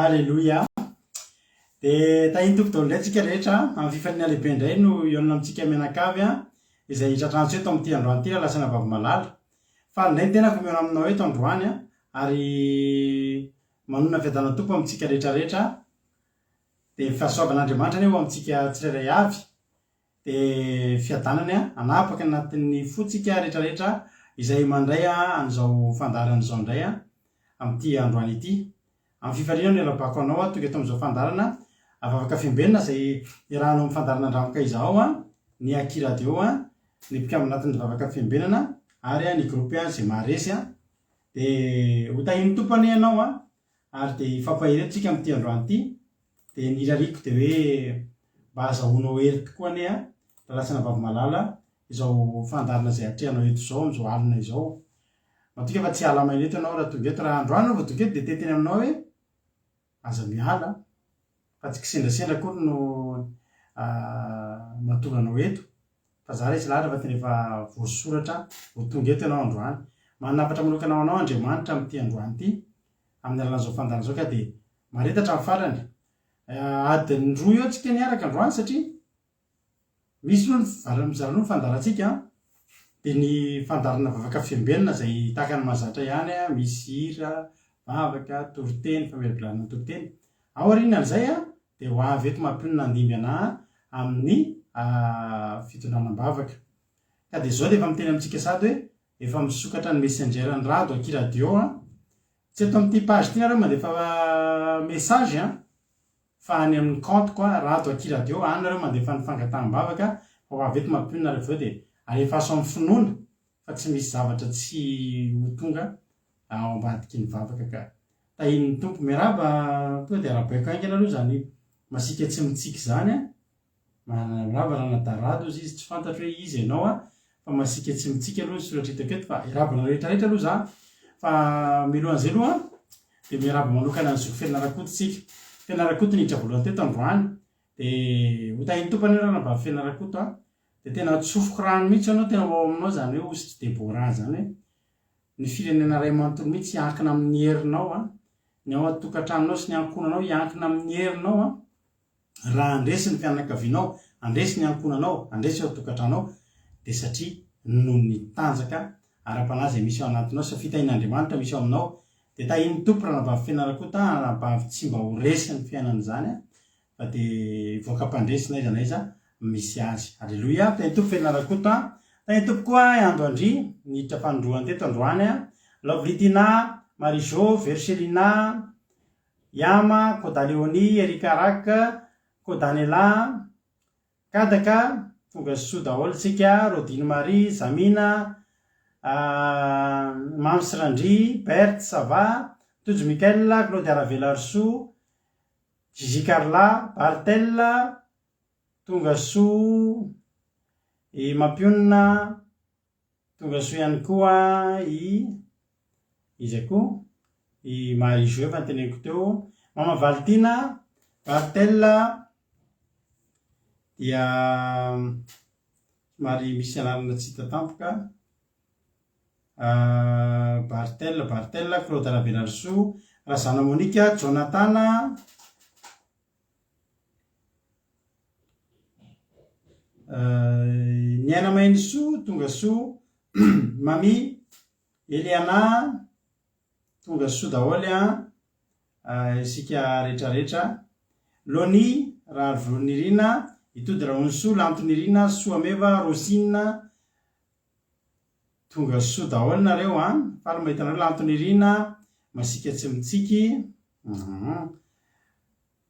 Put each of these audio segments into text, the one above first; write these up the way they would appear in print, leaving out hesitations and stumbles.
Alleluia. Dia tahiny tompotolo indray tsika rehetra amin'ny fifaliana lehibe indray no ionona amintsika mianakavy izay tratrantsy eto amin'ity androany ity lasana vavy malala. Fa indray ny tenako miona aminao eto androany ary manona fiadana tompo amintsika rehetrarehetra. Dia fahasoavan'Andriamanitra eo amintsika tsirairay avy. Dia fiadanany anapaka anatin'ny fotsika rehetrarehetra izay mandray an'izao fandarana izao indray amin'ity androany ity. Amin'ny fifaliana no ialabako anao tonga eto amin'izao fandarana avavaka fiombenana izay irahanao amin'ny fandarana andramaka izao ny Aki radio ny mpikambana anatin'ny vavaka fiombenana ary ny gropy izay maharesy dia ho tahiny tompony ianao ary dia ifampahirentsika amin'ity androany ity. Dia ny rariko dia hoe mba azahoanao hery tokoa anie lasana vavy malala izao fandarana izay atrehanao eto izao amin'izao alina izao. Matoka fa tsy ala maina eto ianao raha tonga eto, raha androany vao tonga eto dia teteny aminao hoe aza miala fa tsy kisendrasendra koa no mahatonga anao eto. Fa za rehetra lahatra fa tena efa voasoratra vao tonga eto ianao androany. Manapatra manokana ho anao Andriamanitra amin'ity androany ity amin'ny alalan'izao fandarana izao ka dia maretatra amin'ny farany. Adiny roa eo tsika niaraka androany satria misy aloha mizara aloha ny fandarantsika dia ny fandarana vavaka fiombenana izay tahaka ny mahazatra ihany misy hira, vavaka, toriteny, fameribelanana toriteny. Ao aorianan'izay dia ho avy eto mampionona andimby anahy amin'ny fitondranam-bavaka. Ka dia izao dia efa miteny amintsika sady hoe efa misokatra ny messenger ny rado Aki radio tsy eto amin'ity page ity nareo mandefa message fa any amin'ny compte koa rado Aki radio any nareo mandefa ny fangataham-bavaka ho avy eto mampionona rehefa dia alefaso amin'ny finoana fa tsy misy zavatra tsy ho tonga ao ambadiky ny vavaka ka tahin'ny tompo miaraba tonga dia arabaiko aingana aloha zany masika tsy mitsiky zany miraba raha nadarado izy tsy fantatro hoe izy ianao fa masika tsy mitsiky aloha ny soratra hitako eto fa irabana rehetrarehetra aloha za fa milohan'izay aloha dia miaraba manokana ny zoko fianarakototsika. Fianarakoto niditra voalohany teto androany dia ho tahin'ny tompo any raha navavy fianarakoto dia tena tsofoko rano mihitsy anao tena ao aminao zany hoe osy tsy debora zany hoe ny firenena ray manontolo mihitsy hiankina amin'ny herinao ny ao atokantranonao sy ny ankonanao hiankina amin'ny herinao raha andresy ny fianakavianao, andresy ny ankonanao, andresy ao atokantranao dia satria noho ny tanjaka ara-panahy izay misy ao anatinao sy fitahin'Andriamanitra misy ao aminao. Dia tahin'ny tompo raha navavy fianarakota navavy tsy mba ho resy ny fiainana izany fa dia voaka mpandresy na aiza na aiza misy azy. Alleluia. Tahin'ny tompo fianarakota. Tahin'ny tompo koa Androandry niditra fanondroany teto androany Lovlitina, Marijo, Verselina, Yama, Kodaleoni, Erika Raka, Kodanela, Kadaka, tonga soa daholo tsika, Rodine Marie, Zamina, Mams Randry, Bert, Sava, Tojo Mikael, Claude Aravela Arso, Gigi Carla, Bartella, tonga soa i Mampionina, tonga soa ihany koa izy koa i Marijo efa nyteneniko teo, Mama Valtina, Bartella dia somary misy anarana tsy hita tampoka. Bartella, Claude Aravela Arso, Razana Monika, Jonatana, Niaina Mainy Soa, tonga soa, Mami, Eliana, tonga soa daholo isika rehetrarehetra. Loni, Ravolonirina, Itody Raonsoa, Lantonirina, Soameva, Rosina, tonga soa daholo nareo fa mahita nareo Lantonirina, masika tsy mitsiky.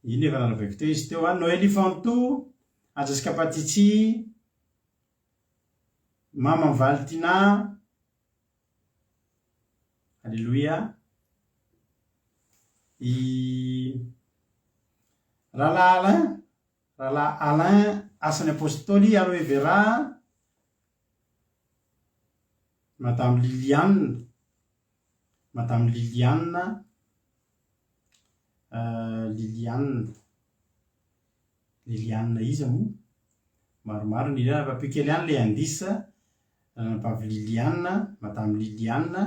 Ino efa nalabaiko teo izy teo Noeli Fanto, Ajaska Patitsy, Mama Valtina. Alleluia. Rahalahy Alain, Asany Apôstôly, Aloe Vera, Madame Liliane, Liliane izy moa maromaro ny Liliane papikely ihany le andisa mpavy Liliane, Madame Liliane.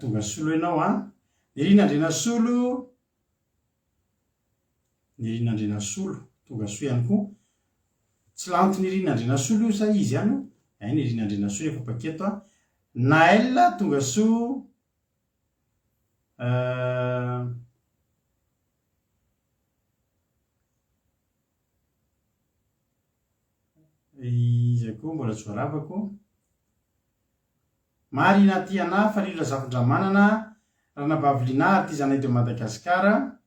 Tonga solo ianao Irina Andrena Solo, nirinandrena solo tonga soa ihany koa tsy lanto nirinandrena solo io sa izy ihany nirinandrena solo efa paketo a Naël tonga soa izy koa mbola tsy voaravako Marina Tiana Farira Zafondramanana Ranabaviliana artisanat de Madagasikara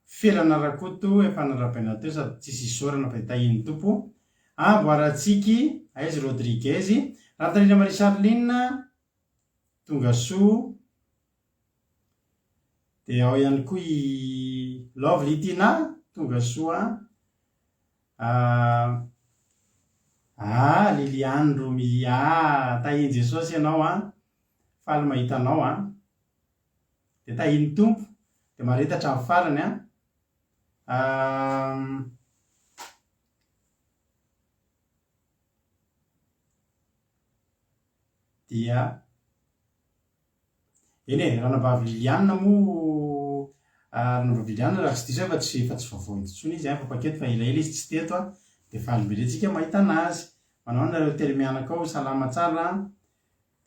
Felana Rakoto efa narabaina teo sady tsisy isorana fa tahiny tompo Amboaratsiky Aizy Rodriguez Rantarina Marie Charline tonga soa dia ao ihany koa i Lovely Tina tonga soa Liliane Romy tahiny Jesosy ianao faly mahita anao dia tahiny tompo dia maretatra amin'ny farany dia eny Ranabavy Liliane moa Ranabavy Liliane raha tsy diso fa tsy vaovao intsony izy fa paketo fa elaela izy tsy teto dia valomberentsika mahita anazy manao nareo telo mianaka ao salama tsara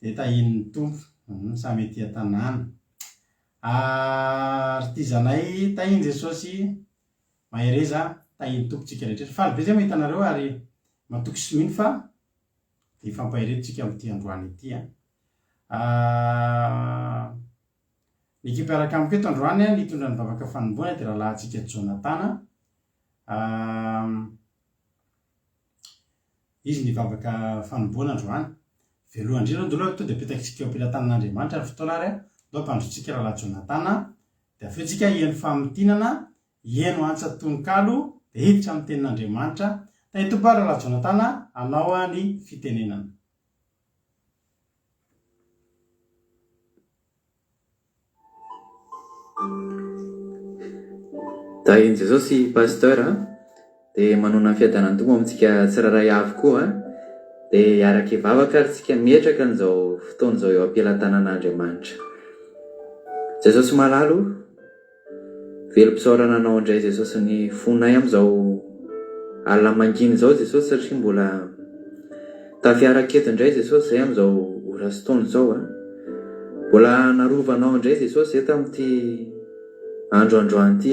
dia tahiny tompo samy ety tanàna artizanay tahiny Jesosy mahereza tahiny tompotsika rehetra falibe zay mahita anareo ary matoky siminy fa ifampahiretontsika amin'ity androany ity nikipiaraka amiko eto androany nitondra ny vavaka fanomboana dia rahalahintsika Jonathan izy nivavaka fanomboana androany veloha indrindra ndolo to dia apetakitsika eo ampilatanan'Andriamanitra ary fotoana ary ndao ampandrotsika rahalahy Jonathan dia afeontsika hieno famotinana hieno antsa-tononkalo dia hiditra amin'ny tenin'Andriamanitra tahitopa rahalahy Jonathan anao ny fitenenana tahiny Jesosy pasteur dia manona fiadanany tompo amintsika tsiraray avokoa dia iaraka ivavaka ary tsika mihetraka n'izao fotoana izao eo ampilatanan'Andriamanitra. Jesosy malalo velom-pisaorana anao indray Jesosy ny fonay amin'izao alina mangina izao Jesosy satria mbola tafiaraka eto indray Jesosy zay amin'izao ora sy taona izao mbola narovanao indray Jesosy eto amin'ity androandroany ity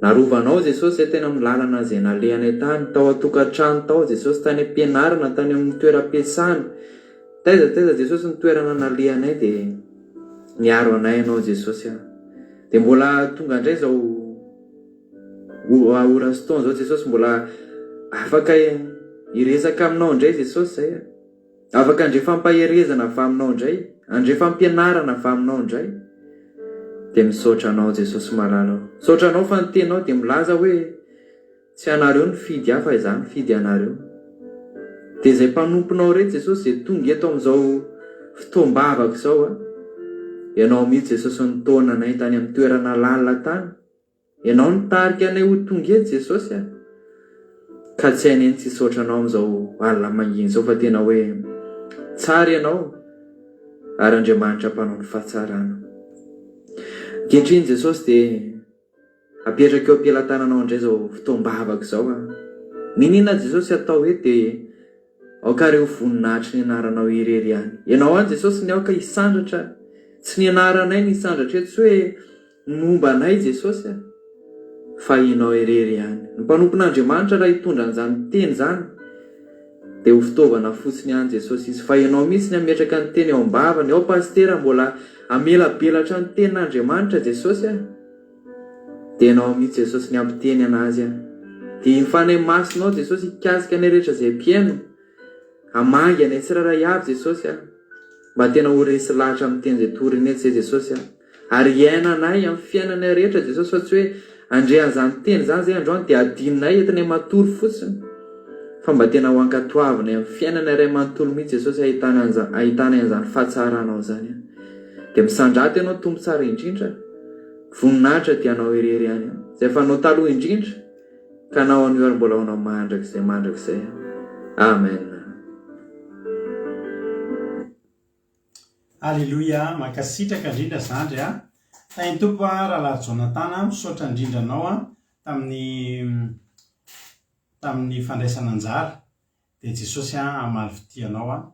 narovanao Jesosy tena amin'ny lalana izay nalehanay tany tao atokantrano tao Jesosy tany am-pianarana tany amin'ny toeram-piasana taiza Jesosy ny toerana nalehanay dia niaro anay ianao Jesosy dia mbola tonga indray zao ora sy taona zao Jesosy mbola afaka hiresaka aminao indray Jesosy zay afaka andre fampaherezana avy aminao indray andre fampianarana avy aminao indray dia misaotra anao Jesosy malalo misaotra anao fa ny tenao dia milaza hoe tsy anareo ny fidy fa izany fidy anareo dia izay mpanomponao reto Jesosy dia tonga eto amin'izao fotoam-bavaka izao ianao mihitsy Jesosy ny taona anay tany amin'ny toerana lalina tany ianao nitarika anay ho tonga eto Jesosy ka tsy haineny tsy saotra anao amin'izao alina mangina izao fa tena hoe tsara ianao ary Andriamanitra mpanao ny fahatsarana. Ankehitriny Jesosy dia apetraka eo am-pilatananao indray zao fotoam-bavaka izao ninina Jesosy atao eto dia aokareo voninahitry ny anaranao irery ihany ianao any Jesosy ny aoka hisandratra tsy ny anaranay ny hisandratra eto tsy hoe momba anay Jesosy fa ianao irery ihany ny mpanompon'Andriamanitra raha hitondra an'izany teny zany dia ho fitaovana fotsiny ihany Jesosy izy fa ianao mihitsy ny ametraka ny teny ao am-bavany ao pastera mbola amelabelatra ny tenin'Andriamanitra Jesosy dia ianao mihitsy Jesosy ny ampiteny anazy dia mifanay masinao Jesosy hikasika ny rehetra izay mpiaino hamangy anay tsiraray avy Jesosy mba tena ho resy lahatra amin'ny teny izay toriny eto izay Jesosy ary iaina anay amin'ny fiainanay rehetra Jesosy fa tsy hoe andre an'izany teny zany zay androany dia adinonay entinay matory fotsiny fa mba tena ho ankatoavinay amin'ny fiainanay iray manontolo mihitsy Jesosy ahitana an'izany fahatsaranao zany dia misandraty ianao tompo tsara indrindra voninahitra tianao irery ihany izay fanao taloha indrindra ka nao anio ary mbola honao mandrakizay amen. Alleluia mankasitraka indrindra zandry Tainy tompo rahalahy Jonathan misaotra indrindra anao tamin'ny fandraisana anjara. Dia Jesosy hamaly fitianao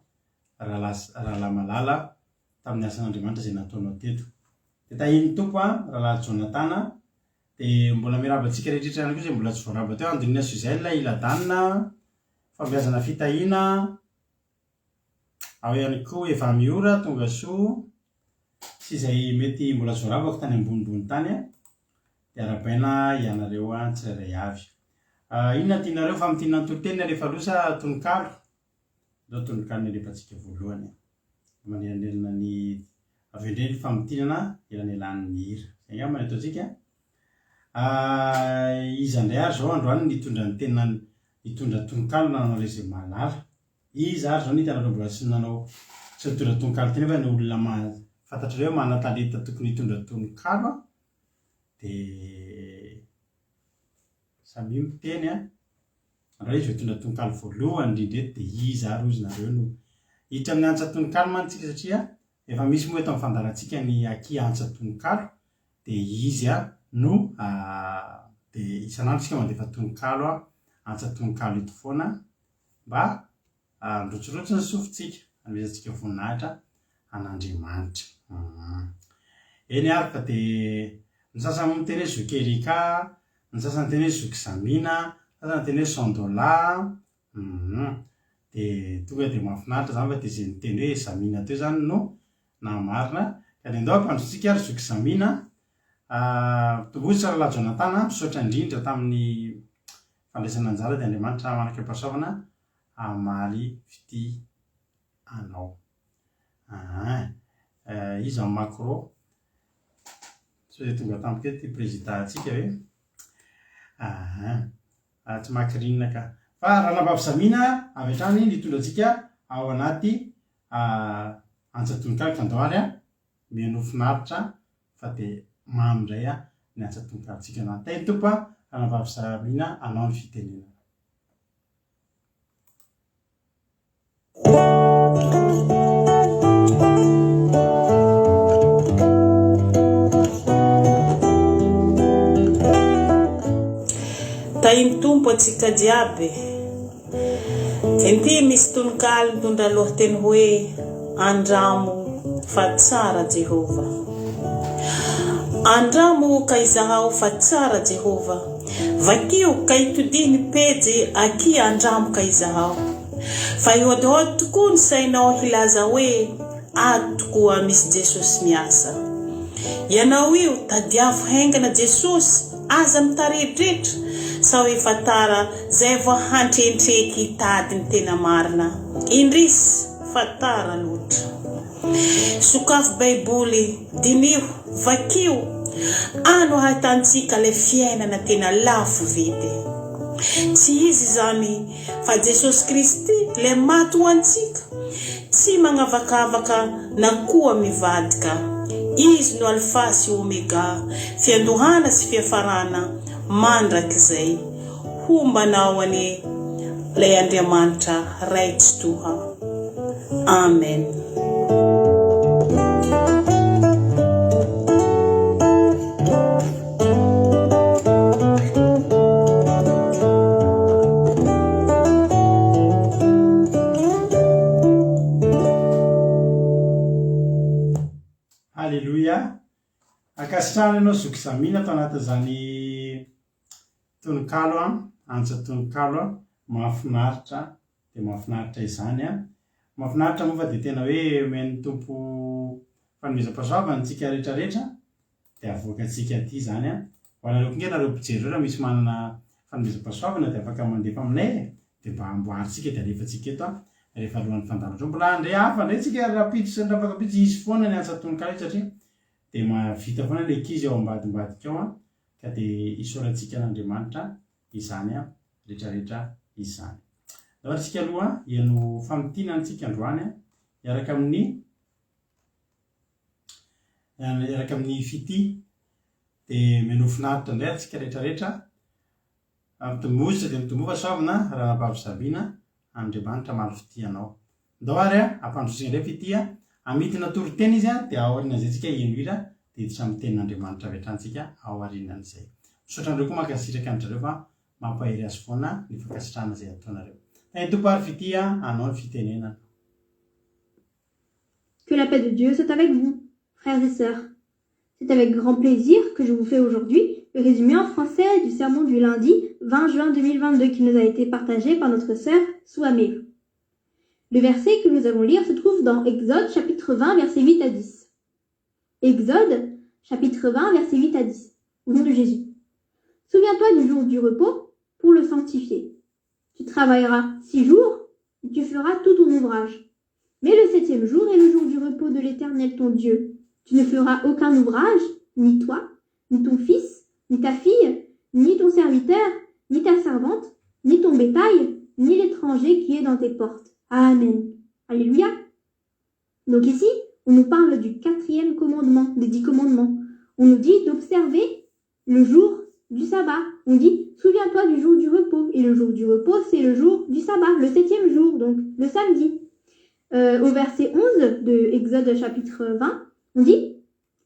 rahalahy malala tamin'ny asan'Andriamanitra izay nataonao teto. Dia tahiny tompo rahalahy Jonathan, dia mbola miarabantsika rehetrarehetra ihany koa izay mbola tsy voaraba teo. Andrina Suzelle Iladanina, fambiazana fitahiana, ao ihany koa Eva Miora Tonga Soa, sy izay mety mbola tsy voarabako tany ambonimbony tany dia arabaina ianareo tsirairay avy. Inona tianareo fa mitina totena rehefa losa tononkalo? Izao tononkalo ny alefantsika voalohany. Manelanelana ny avy ny famitinana elanelan'ny hira. Izay angamba ny ataontsika. Iza indray ary zao androany nitondra ny tena nitondra tononkalo nanao izay malala. Iza ary zao nitanareo mbola tsy nanao tsy nitondra tononkalo tena fa ny olona fantatrareo mana-talenta tokony hitondra tononkalo dia samy miteny raha izy hitondra tononkalo voalohany indrindra dia iza ary ozy nareo no hiditra amin'ny antsa tononkalo mantsika satria efa misy moa eto amin'ny fandarantsika ny akia antsa tononkalo dia izy no dia isan'andro tsika mandefa tononkalo antsa tononkalo eto foana mba mirotsorotsy ny sofintsika hanomezantsika voninahitra an'Andriamanitra. Eny ary fa dia ny sasany miteny hoe Zokerika, ny sasany teny hoe Zokizamina, ny sasany teny hoe Sandola. Dia tonga dia mahafinaritra zany fa dia izay niteny hoe Zamina teo zany no namarina. Ka dia andao ampandrotsika ary Zokizamina. Tongotry rahalahy Jonathan misaotra indrindra tamin'ny fandraisana anjara dia Andriamanitra manaka-pahasoavana hamaly fity anao. Izy amin'ny Macron so dia tonga tampoka eto présidentsika hoe tsy makirinina ka fa rahalahy Zamina avy hatrany nitondra antsika ao anaty antsa tononkalo ka andao ary mihaino finaritra fa dia mamindray ny antsa tononkalo tsika na tay tompo rahalahy Zamina anao ny fitenenana. Tahiny tompo atsika jiaby. Inty misy tononkalo mitondra lohateny hoe andramo fa tsara Jehova. Andramo ka izaho fa tsara Jehova. Vakio ka itodiny pejy akia andramo ka izaho. Fa ihodohody tokoa ny sainao hilaza hoe ato tokoa misy Jesosy miasa. Ianao io tadiavo haingana Jesosy aza mitaridritra sa hoe fatara zay vao hantrentreky hitady ny tena marina. Indrisy fatara loatra. Sokafo baiboly dinio vakio ano hahitantsika le fiainana tena lafo vity. Tsy izy zany fa Jesosy Kristy le maty ho antsika tsy magnavakavaka na koa mivadika. Izy no alfa sy omega, fiandohana sy fiafarana mandrakizay hombanao any lay Andriamanitra raitsy toha. Amen. Alléluia. Akasitrahana ianao Zokizamina tao anatin'izany tononkalo antsa tononkalo mahafinaritra dia mahafinaritra izany mahafinaritra moa fa dia tena hoe mihaino tompo fanomezam-pahasoavana antsika rehetrarehetra dia avoaka antsika aty zany ho anareo koa nareo mpijery reo raha misy manana fanomezam-pahasoavana dia afaka mandefa aminay dia mba amboarintsika dia alefantsika eto rehefa alohan'ny fandarantsika mbola andray hafa ndray tsika rapiditra sy rapakapitra izy foana ny antsa tononkalo satria dia mahavita foana ilay ankizy ao ambadimbadika ao ka dia isaorantsika n'Andriamanitra izany rehetrarehetra izany. Ohatra tsika aloha hihaino famintinana antsika androany iaraka amin'ny fity dia mihaino finaritra indray antsika rehetrarehetra mitomozitra dia mitomoa fahasoavana rahalahy Zamina Andriamanitra hamaly fity anao. Andao ary ampandrotsika indray fity amitina toriteny izy dia aoriana izay tsika hihaino hira dia hiditra amin'ny tenin'Andriamanitra avy hatransika ao aorianan'izay. Misaotra andreo koa mankasitraka an'izareo fa mampahery azy foana ny fankasitrahana izay ataonareo. Ny Tompo fity anao ny fitenenana. Que la paix de Dieu soit avec vous, frères et sœurs. C'est avec grand plaisir que je vous fais aujourd'hui le résumé en français du sermon du lundi 20 juin 2022 qui nous a été partagé par notre sœur Souamé. Le verset que nous allons lire se trouve dans Exode chapitre 20 versets 8 à 10. Exode chapitre 20 versets 8 à 10. Au nom de Jésus. Souviens-toi du jour du repos pour le sanctifier. Tu travailleras 6 jours et tu feras tout ton ouvrage. Mais le 7e jour est le jour du repos de l'Éternel ton Dieu. Tu ne feras aucun ouvrage, ni toi, ni ton fils, ni ta fille, ni ton serviteur, ni ta servante, ni ton bétail, ni l'étranger qui est dans tes portes. Amen. Alléluia. Donc ici, on nous parle du 4e commandement, des 10 commandements. On nous dit d'observer le jour du sabbat. On dit, souviens-toi du jour du repos. Et le jour du repos, c'est le jour du sabbat, le 7e jour, donc le samedi. Au verset 11 de Exode chapitre 20, on dit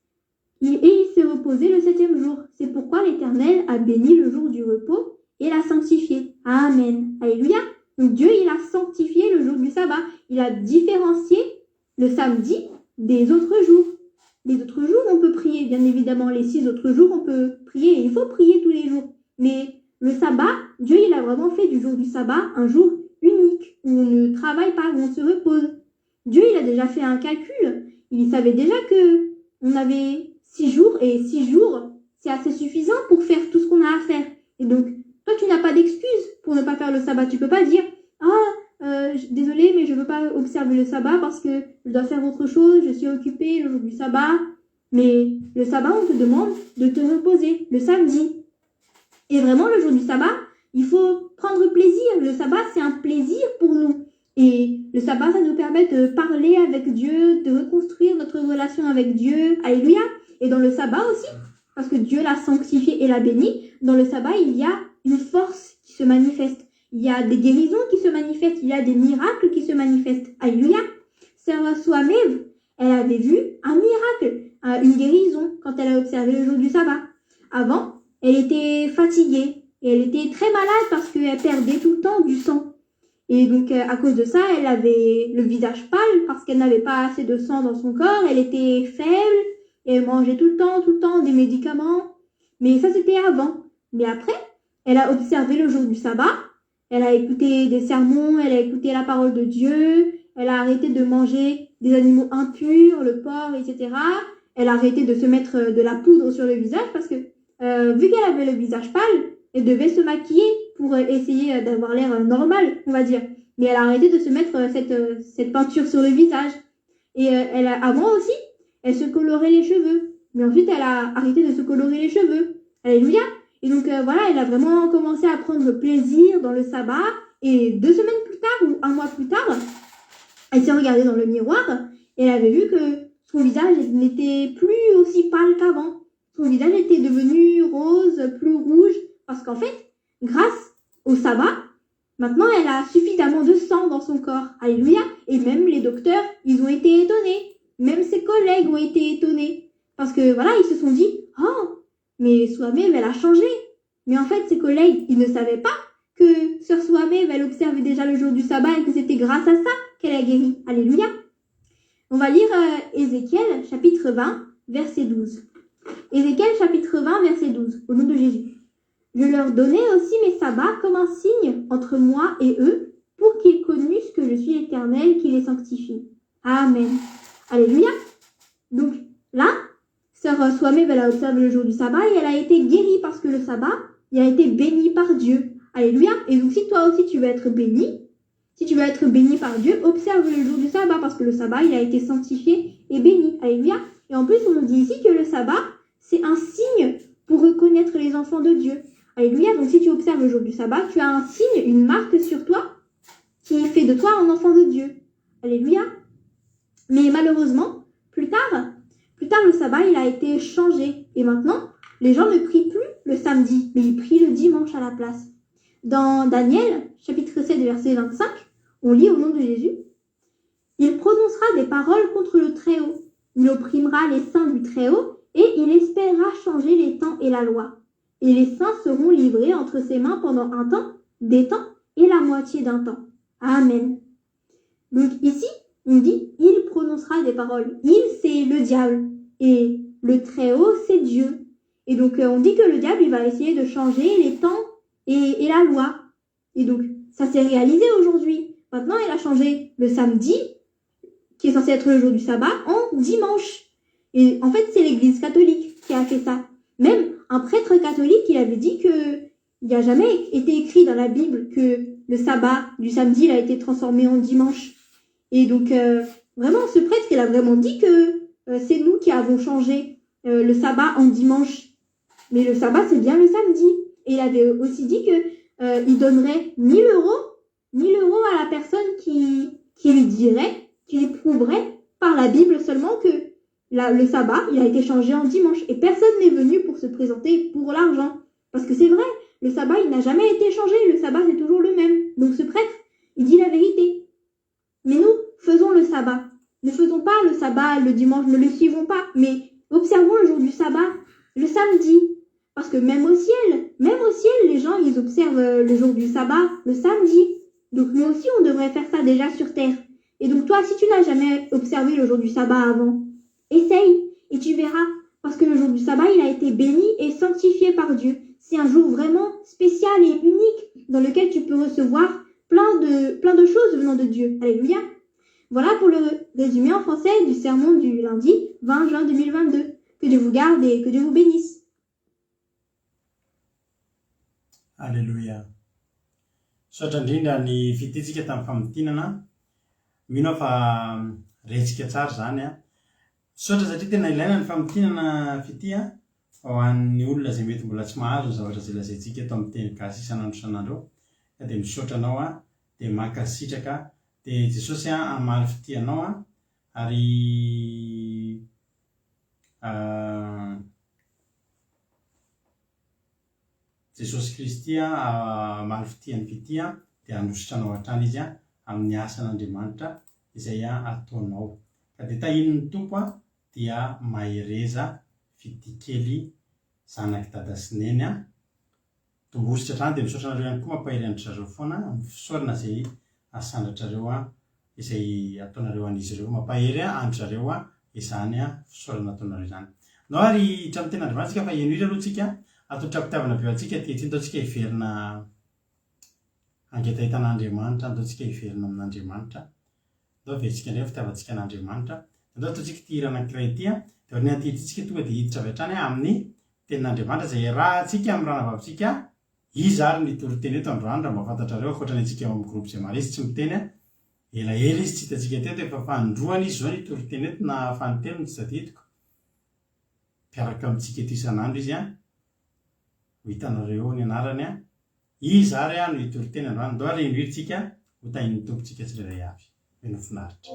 « Et il s'est reposé le 7e jour. C'est pourquoi l'Éternel a béni le jour du repos et l'a sanctifié. Amen. » Alléluia. Donc Dieu, il a sanctifié le jour du sabbat. Il a différencié le samedi des autres jours. Les autres jours, on peut prier, bien évidemment. Les 6 autres jours, on peut prier. Et il faut prier tous les jours. Mais le sabbat, Dieu, il a vraiment fait du jour du sabbat un jour unique, où on ne travaille pas, où on se repose. Dieu, il a déjà fait un calcul. Il savait déjà que on avait 6 jours, et 6 jours, c'est assez suffisant pour faire tout ce qu'on a à faire. Et donc, toi, tu n'as pas d'excuse pour ne pas faire le sabbat. Tu peux pas dire, désolé, mais je veux pas observer le sabbat parce que je dois faire autre chose, je suis occupé le jour du sabbat. Mais le sabbat, on te demande de te reposer, le samedi. Et vraiment, le jour du sabbat, il faut prendre plaisir. Le sabbat, c'est un plaisir pour nous. Et le sabbat, ça nous permet de parler avec Dieu, de reconstruire notre relation avec Dieu. Alléluia. Et dans le sabbat aussi, parce que Dieu l'a sanctifié et l'a béni, dans le sabbat, il y a une force qui se manifeste. Il y a des guérisons qui se manifestent. Il y a des miracles qui se manifestent. Alléluia. Sœur Souamev, elle avait vu un miracle, une guérison, quand elle a observé le jour du sabbat. Avant, elle était fatiguée et elle était très malade parce qu'elle perdait tout le temps du sang. Et donc, à cause de ça, elle avait le visage pâle parce qu'elle n'avait pas assez de sang dans son corps. Elle était faible et elle mangeait tout le temps des médicaments. Mais ça, c'était avant. Mais après, elle a observé le jour du sabbat. Elle a écouté des sermons, elle a écouté la parole de Dieu. Elle a arrêté de manger des animaux impurs, le porc, etc. Elle a arrêté de se mettre de la poudre sur le visage parce que, vu qu'elle avait le visage pâle, elle devait se maquiller pour essayer d'avoir l'air normal, on va dire. Mais elle a arrêté de se mettre cette peinture sur le visage. Et avant aussi, elle se colorait les cheveux. Mais ensuite, elle a arrêté de se colorer les cheveux. Alléluia. Et donc voilà, elle a vraiment commencé à prendre plaisir dans le sabbat. Et 2 semaines plus tard, ou 1 mois plus tard, elle s'est regardée dans le miroir et elle avait vu que son visage n'était plus aussi pâle qu'avant. Son visage était devenu rose, plus rouge. Parce qu'en fait, grâce au sabbat, maintenant elle a suffisamment de sang dans son corps. Alléluia. Et même les docteurs, ils ont été étonnés. Même ses collègues ont été étonnés. Parce que voilà, ils se sont dit, oh, mais Souamev, elle a changé. Mais en fait, ses collègues, ils ne savaient pas que Sœur Souamev, elle observait déjà le jour du sabbat et que c'était grâce à ça qu'elle a guéri. Alléluia. On va lire Ézéchiel, chapitre 20, verset 12. Ézéchiel, chapitre 20, verset 12, au nom de Jésus. Je leur donnai aussi mes sabbats comme un signe entre moi et eux, pour qu'ils connussent que je suis l'Éternel qui les sanctifie. Amen. Alléluia. Donc là, Sœur Souamev, elle a observé le jour du sabbat et elle a été guérie parce que le sabbat, il a été béni par Dieu. Alléluia. Et donc si toi aussi tu veux être béni, si tu veux être béni par Dieu, observe le jour du sabbat parce que le sabbat, il a été sanctifié et béni. Alléluia. Et en plus, on nous dit ici que le sabbat, c'est un signe pour reconnaître les enfants de Dieu. Alléluia. Donc si tu observes le jour du sabbat, tu as un signe, une marque sur toi qui fait de toi un enfant de Dieu. Alléluia. Mais malheureusement, plus tard, le sabbat, il a été changé. Et maintenant, les gens ne prient plus le samedi, mais ils prient le dimanche à la place. Dans Daniel, chapitre 7, verset 25, on lit au nom de Jésus, « Il prononcera des paroles contre le Très-Haut. Il opprimera les saints du Très-Haut et il espérera changer les temps et la loi. Et les saints seront livrés entre ses mains pendant un temps, des temps et la moitié d'un temps. Amen. Donc ici, on dit, il prononcera des paroles. Il, c'est le diable. Et le Très-Haut, c'est Dieu. Et donc, on dit que le diable, il va essayer de changer les temps et la loi. Et donc, ça s'est réalisé aujourd'hui. Maintenant, il a changé le samedi, qui est censé être le jour du sabbat, en dimanche. Et en fait, c'est l'Église catholique qui a fait ça. Même un prêtre catholique, il avait dit que il n'y a jamais été écrit dans la Bible que le sabbat du samedi il a été transformé en dimanche. Et donc, vraiment, ce prêtre, il a vraiment dit que c'est nous qui avons changé le sabbat en dimanche. Mais le sabbat, c'est bien le samedi. Et il avait aussi dit que il donnerait 1000 euros à la personne qui lui dirait, qui lui prouverait par la Bible seulement que le sabbat, il a été changé en dimanche. Et personne n'est venu pour se présenter pour l'argent. Parce que c'est vrai, le sabbat, il n'a jamais été changé. Le sabbat, c'est toujours le même. Donc ce prêtre, il dit la vérité. Mais nous, faisons le sabbat. Ne faisons pas le sabbat le dimanche, ne le suivons pas. Mais observons le jour du sabbat, le samedi. Parce que même au ciel, les gens, ils observent le jour du sabbat, le samedi. Donc nous aussi, on devrait faire ça déjà sur terre. Et donc toi, si tu n'as jamais observé le jour du sabbat avant, essaye et tu verras. Parce que le jour du sabbat, il a été béni et sanctifié par Dieu. C'est un jour vraiment spécial et unique dans lequel tu peux recevoir plein de choses venant de Dieu. Alléluia. Voilà pour le résumé en français du sermon du lundi 20 juin 2022. Que Dieu vous garde et que Dieu vous bénisse. Alléluia. Sotra indrindra ny fitetsika tamin'ny famotinana. Mino fa retsika tsara zany a. Sotra satria tena ilaina ny famotinana fity a ho an'ny olona izay mety mbola tsy mahazo ny zavatra izay lazaintsika eto amin'ny teny gasy isan'andro. Ka dia misaotra anao a, dia maka sitraka, dia Jesosy a hamaly fity anao a, ary Jesosy Kristy a hamaly fitiany fity a, dia hanositra anao hatrany izy a amin'ny asan'Andriamanitra izay ataonao. Ka dia tahiny ny tompo a dia mahereza fity kely zanaky dada sy neny a. Tombositra hatrany dia misaotra anareo ihany koa mampahery an-dry foana amin'ny fisaorana izay asandratrareo a izay ataonareo an'izy ireo. Mampahery an-dry zareo a izany a fisaorana ataonareo izany. No ary tramin'ny tena Andriamanitra fa eno hira aloha tsika atao-trapitiavana be antsika ankehitriny ataontsika hiverina angetahitan'Andriamanitra, ataontsika hiverina amin'Andriamanitra. Atao verentsika indray fitiavantsika an'Andriamanitra. Atao ataontsika ity hira anankiray ity a, dia ony antiditsika tonga dia hiditra avy hatrany amin'ny tenin'Andriamanitra izay rahantsika amin'ny ranavavitsika izy ary nitory-teny eto androany raha mahafantatrareo ankoatrany antsika eo amin'ny groupe izay maro izy tsy miteny a. Elaela izy tsy hitantsika teto efa fandroany izy zao nitory-teny eto na fanontelo tsy tadidiko. Mpiaraka amintsika eto isan'andro izy a. Ho hitanareo ny anarany a. Izy ary a no hitory-teny androany. Andao ary inohiritsika ho tahin'ny tompontsika tsirairay avy. Meno finaritra.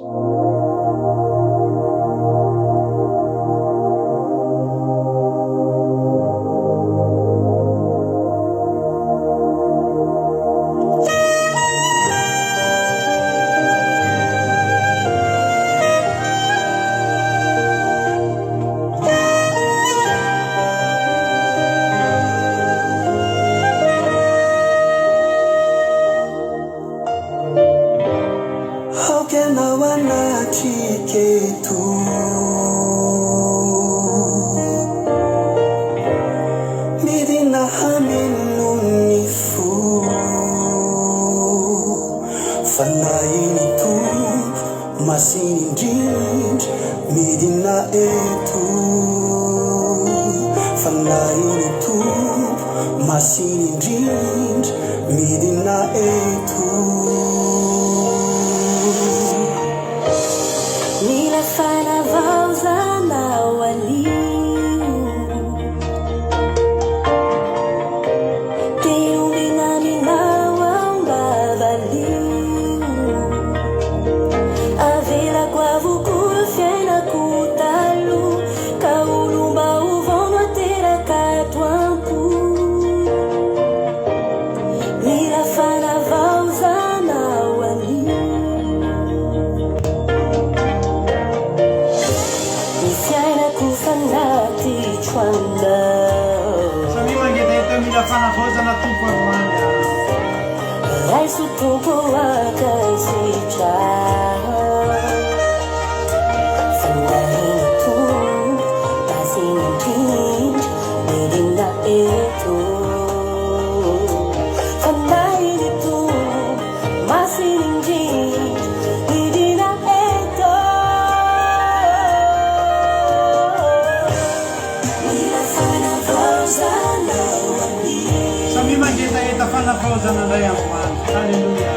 Mira fana vausana tanandray androany. Halleluia.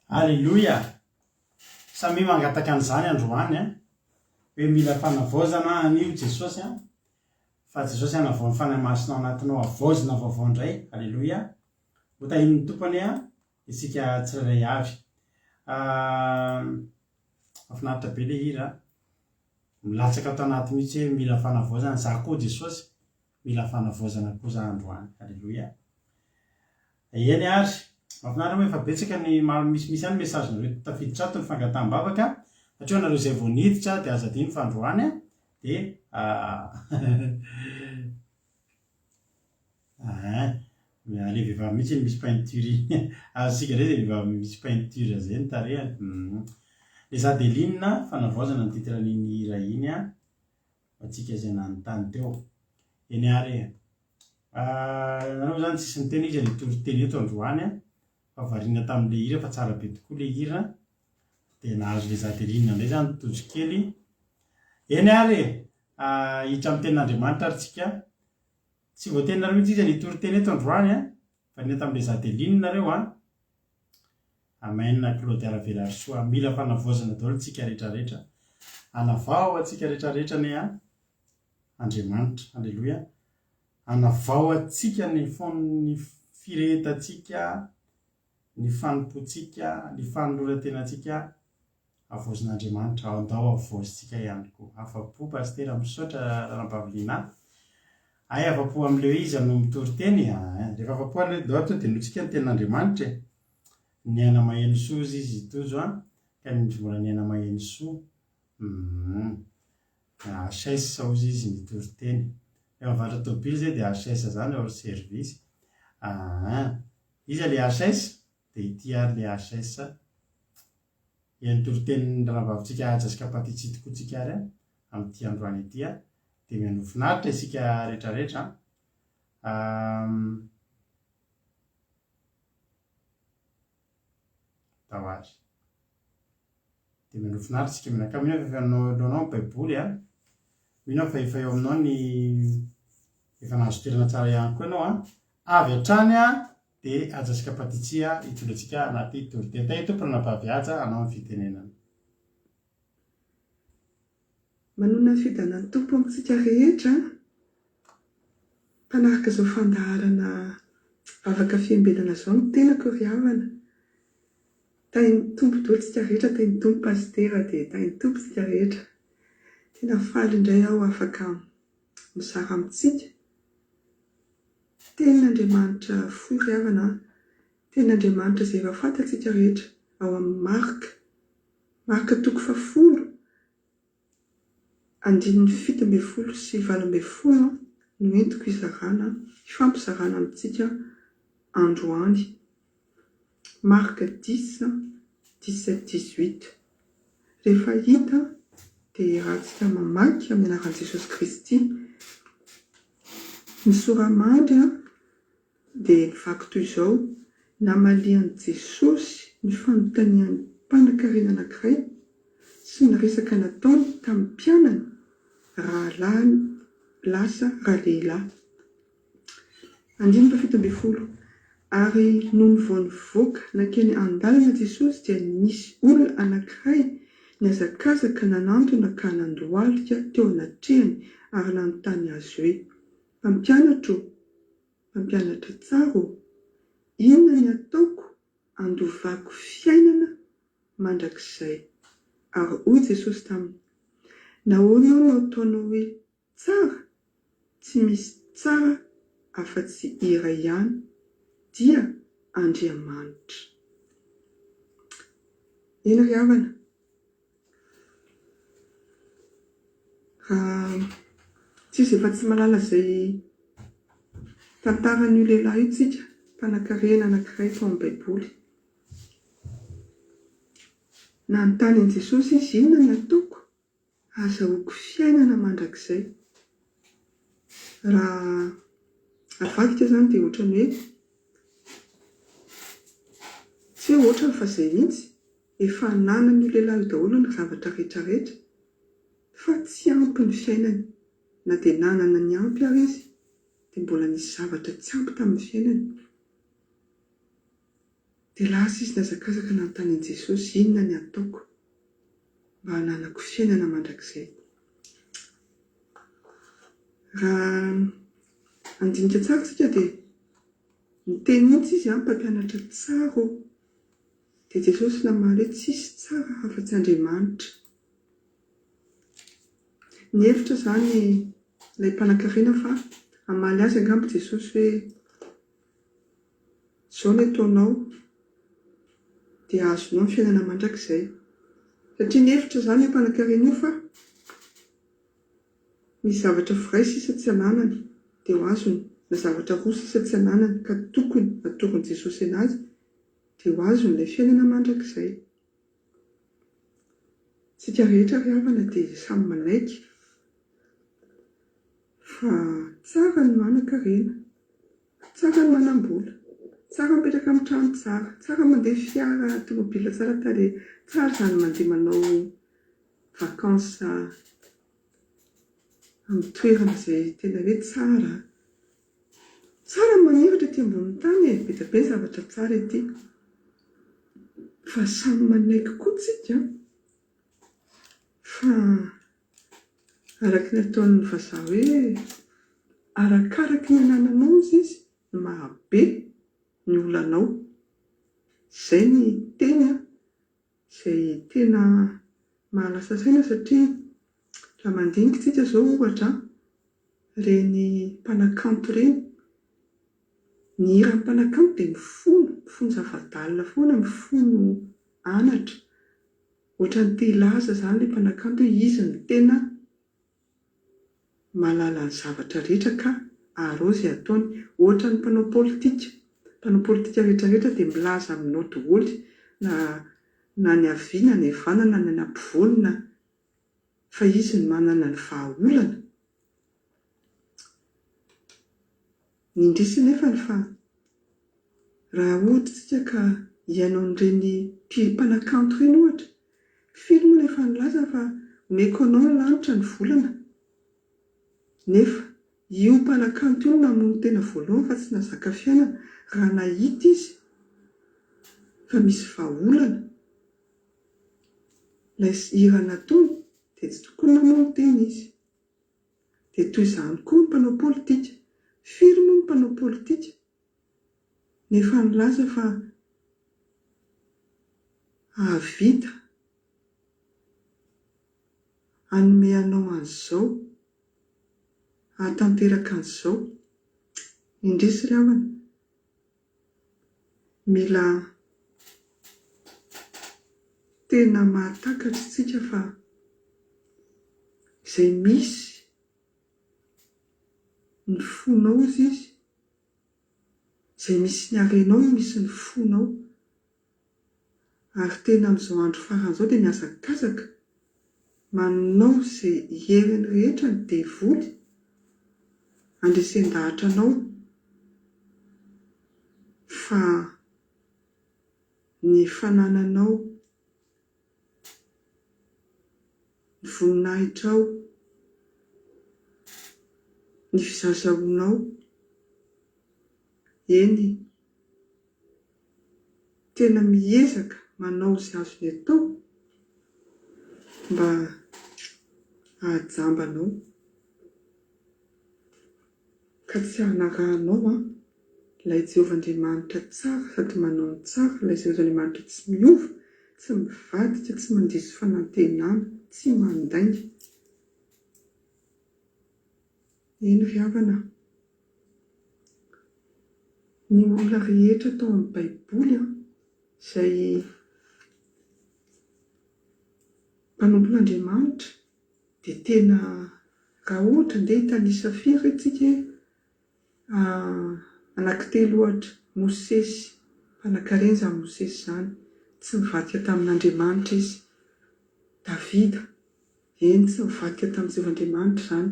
Halleluia. Samy mangataka an'izany androany a hoe mila fanavaozana anio Jesosy a fa Jesosy anavao ny fanahy masina ao anatinao avaozina vaovao indray. Halleluia. Ho tahin'ny tompony a isika tsirairay avy. Mahafinaritra be le hira milatsaka ato anaty mihitsy hoe mila fanavaozana. Za koa Jesosy mila fanavaozana koa za androany. Halleluia. Eny ary mahafinaritra hoe efa betsaka ny misy any message nareo tafiditra ato ny fangataham-bavaka satria nareo izay vao niditra dia aza diny fandroany a dia le vehivavy mihitsy misy peinture azysika re zay vehivavy misy peinture zay ny tarehany. Le Zadeline fanavaozana ny titran'iny hira iny a atsika izay nanontany teo. Eny ary nanao zany tsisy ny teny izy ny toriteny eto androany a fa variana tamin'le hira fa tsara be tokoa le hira dia nahazo le Zadeline indray zany tojo kely. Eny ary hitra amin'ny tenin'Andriamanitra ary tsika tsy voateninareo mihitsy izy ny toriteny eto androany a variana tamin'le Zadeline nareo a. Amen. Claude Aravelarsoa mila fanavaozana daholo tsika rehetrarehetra. Anavao atsika rehetrarehetra ny Andriamanitra. Halleluia. Anavao atsika ny firehetantsika, ny fanompotsika, ny fanoloran-tenantsika avaozin'Andriamanitra. Andao avaozitsika ihany koa. Afa-po pastera misaotra Rampaviliana. Ay afa-po amin'ileo izy no mitoriteny. Rehefa afa-po an'ilay doatra dia notsika ny tenin'Andriamanitra. Ny ana maheno soa izy tojo a ka mbola ny ana maheno soa. HS ozy izy nitoriteny. Mivatra tobily zay dia HS zany hors service. Izy le HS dia ity ary le HS nitoriteny rahavavitsika ajasika patitsy tokoa tsika ary amin'ity androany ity a dia mianofinaritra isika rehetrarehetra tahoary dia mianofinaritra isika minaka mino fa efanao baiboly mino fa efa eo aminao ny efa nahazo toerana tsara ihany koa ianao avy hatrany dia ajasika patitsia hitondrantsika anaty toritetai tompona nampaviaja anao amin'ny fitenenana. Manona ny fidanan'ny tompo amintsika rehetra mpanaraka izao fandaharana vavaka fiembelana izao ny tenako ry havana. Tain'ny tompo daholo tsika rehetra, tain'ny tompo pastera dia tain'ny tompo tsika rehetra. Tena faly indray aho afaka mizara amintsika. Tenin'Andriamanitra fo ry havana, tenin'Andriamanitra izay efa fantatsika rehetra ao amin'ny marika toko 10, 17 sy 18 no entiko izarana, ifampizarana amintsika androany. Marika 10, 17, 18. Rehefa hita dia rahantsika mamaky amin'ny anaran'i Jesosy Kristy. Ny soramandry dia vaky toy izao: namalian'i Jesosy ny fanontanian'ny mpanan-karena anankiray sy ny resaka nataony tamin'ny mpianany rahalahy lasa rahalehilahy. 17. Ary noho ny vao nivoaka nankeny an-dalana Jesosy dia nisy olona anankiray niazakazaka nanantona ka nandohalika teo anatrehany ary nanontany azy hoe: mpampianatra tsara, inona ny ataoko andovako fiainana mandrakizay? Ary hoy Jesosy taminy: nahoana no ataonao hoe tsara? Tsy misy tsara afa-tsy iray ihany, dia Andriamanitra. Eny ry havana, raha tsisy efa tsy malala izay tantaran'io lehilahy io tsika, mpanan-karena anankiray tao amin'ny baiboly. Nanontany an'i Jesosy izy: inona ny ataoko azahoako fiainana mandrakizay? Raha avadika izany dia ohatrany hoe tsy hoe ohatrany fa izay mihitsy, efa nanan'io lehilahy io daholo ny zavatra rehetrarehetra, fa tsy ampy ny fiainany. Na dia nanana ny ampy ary izy, dia mbola nisy zavatra tsy ampy tamin'ny fiainany. Dia lasa izy niazakazaka nanontany an'i Jesosy: inona ny ataoko mba hananako fiainana mandrakizay? Raha andinika tsara tsika dia niteny mihitsy izy: mpampianatra tsara. Dia Jesosy namaly hoe tsisy tsara afa-tsy Andriamanitra. Nihevitra izany ilay mpanan-karena fa hamaly azy angamba Jesosy hoe izao ny ataonao dia azonao ny fiainana mandrakizay. Satria nihevitra izany io mpanan-karena io fa misy zavatra firay sisa tsy ananany dia ho azony, na zavatra roa sisa tsy ananany ka tokony atorony Jesosy anazy dia ho azony ilay fiainana mandrakizay. Tsika rehetra ry havana dia samy manaiky, fa tsara ny manan-karena, tsara ny manam-bola, tsara mipetraka amin'ny trano tsara, tsara mandeha fiara tomobila tsara tarehy, tsara izany mandeha manao vakansa amin'ny toerana izay tena hoe tsara. Tsara maniritra ety ambonin'ny tany be dia be zavatra tsara ety, fa samy manaiky koa tsika. Fa araka ny ataon'ny vazaha hoe arakaraky ny anananao izy no mahabe ny olanao. Izay ny teny izay tena mahalasa saina, satria raha mandinika tsika izao ohatra reny mpanakanto reny, ny iran'ny mpanakanto dia mifono zava-dalina foana, mifono anatra. Ohatran'ny te hilaza izany ilay mpanakanto hoe izy no tena mahalala ny zavatra rehetra ka arao izay ataony. Ohatran'ny mpanao politika rehetrarehetra dia milaza aminao daholo, na ny havia na ny havanana na ny ampovoany, fa izy no manana ny vahaolana. ny indrisy nefany fa raha ohatra tsika ka ianao n'ireny mpanakanto ireny ohatra, firy moa nefa nilaza fa omeko anao ny lanitra ny volana, nefa io mpanakanto io namono tena voalohany fa tsy nazaka fiainana. Raha nahita izy fa misy vahaolana ilay hira nataony dia tsy tokony namono tena izy. Dia toy izany koa ny mpanao politika. Firy moa ny mpanao politika nefa nilaza fa ahavita hanome anao an'izao, hahatanteraka an'izao. Indrisy ry havana, mila tena mahatakatra isika fa izay misy ny fonao izy, izay misy ny harenao misy ny fonao. Ary tena amin'izao andro faran'izao dia miazakazaka manao izay heriny rehetra ny devoly andresen-dahatra anao, fa ny fanananao, ny voninahitrao, ny fizazaonao, eny tena miezaka manao izay azony atao mba hahajambanao ka tsy hanarahanao ilay Jehovan-Andriamanitra tsara sady manao ny tsara, ilay Jehovan-Andriamanitra tsy miova, tsy mivadika, tsy mandiso fanantenana, tsy mandainga. Eny ry havana, ny olona rehetra tao amin'ny Baiboly izay mpanompon'Andriamanitra dia tena raha ohatra ndeha hitanisa firy itsika anankitelo ohatra, Mosesy, mpanan-karena izany Mosesy izany, tsy mivadika tamin'Andriamanitra izy. Davida, eny tsy mivadika tamin'ny Jehovan-Andriamanitra izany.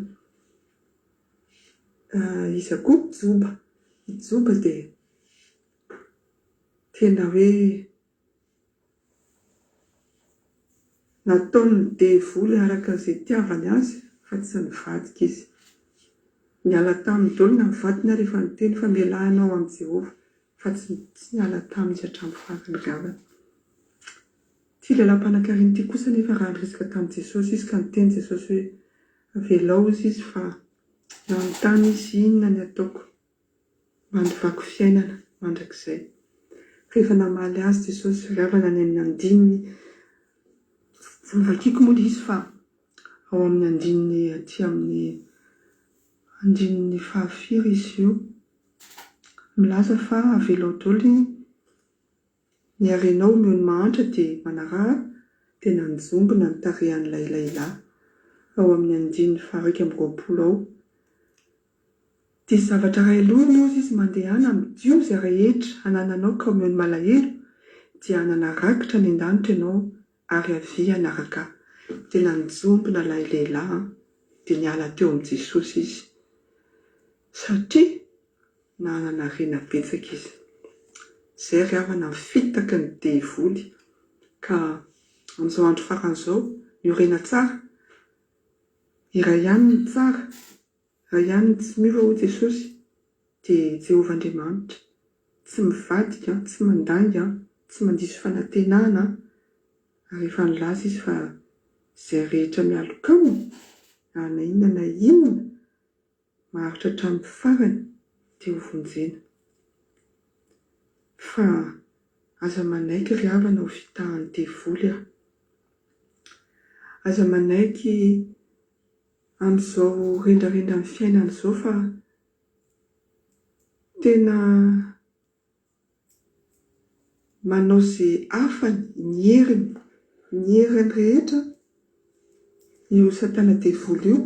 Iza koa Joba dia tena hoe nataony ny devoly araka izay tiavany azy fa tsy nivadika izy. Niala tamin'ny daholo na mivadina rehefa niteny fa mialahinao amin'ny Jehova, fa tsy niala taminy hatramin'ny farany gavana. Ty lelam-panan-karena ity kosa nefa raha niresaka tamin'i Jesosy izy ka niteny Jesosy hoe avelao izy fa eo amin'ny tany izy, inona ny ataoko mba handovako fiainana mandrakizay. Rehefa namaly azy Jesosy ravana any amin'ny andininy, vakiko moa izy fa ao amin'ny andininy aty amin'ny andininy fahafiry izy io, milaza fa avelao daholo ny harenao meo ny mahantra dia manaraha dia nanjombona ny tarehan'ilay lehilahy. Ao amin'ny andininy faha-raika amby roapolo ao, dia zavatra iray lohany ozy izy mandehana amin'ny Dio izay rehetra hanananao ka omeo ny malahelo dia hanana rakitra ny an-danitra ianao ary havia hanaraka. Dia nanjombona ilay lehilahy dia niala teo amin'ny Jesosy izy satria nanana harena betsaka izy. Izay ry havana fitaka ny devoly ka amin'izao andro faran'izao miorena tsara, iray ihany ny tsara, iray ihany ny tsy miova ho Jesosy dia Jehovan-Andriamanitra, tsy mivadika, tsy mandanga, tsy mandiso fanantenana. Ary efa nilaza izy fa izay rehetra mialoka aminy na inona na inona maharitra hatramin'ny farany dia ho vonjena. Fa aza manaiky ry havana ho vitahan'ny devoly aza manaiky amin'izao rendrarendra ny fiainana izao fa tena manao izay afany, ny heriny rehetra io satana devoly io.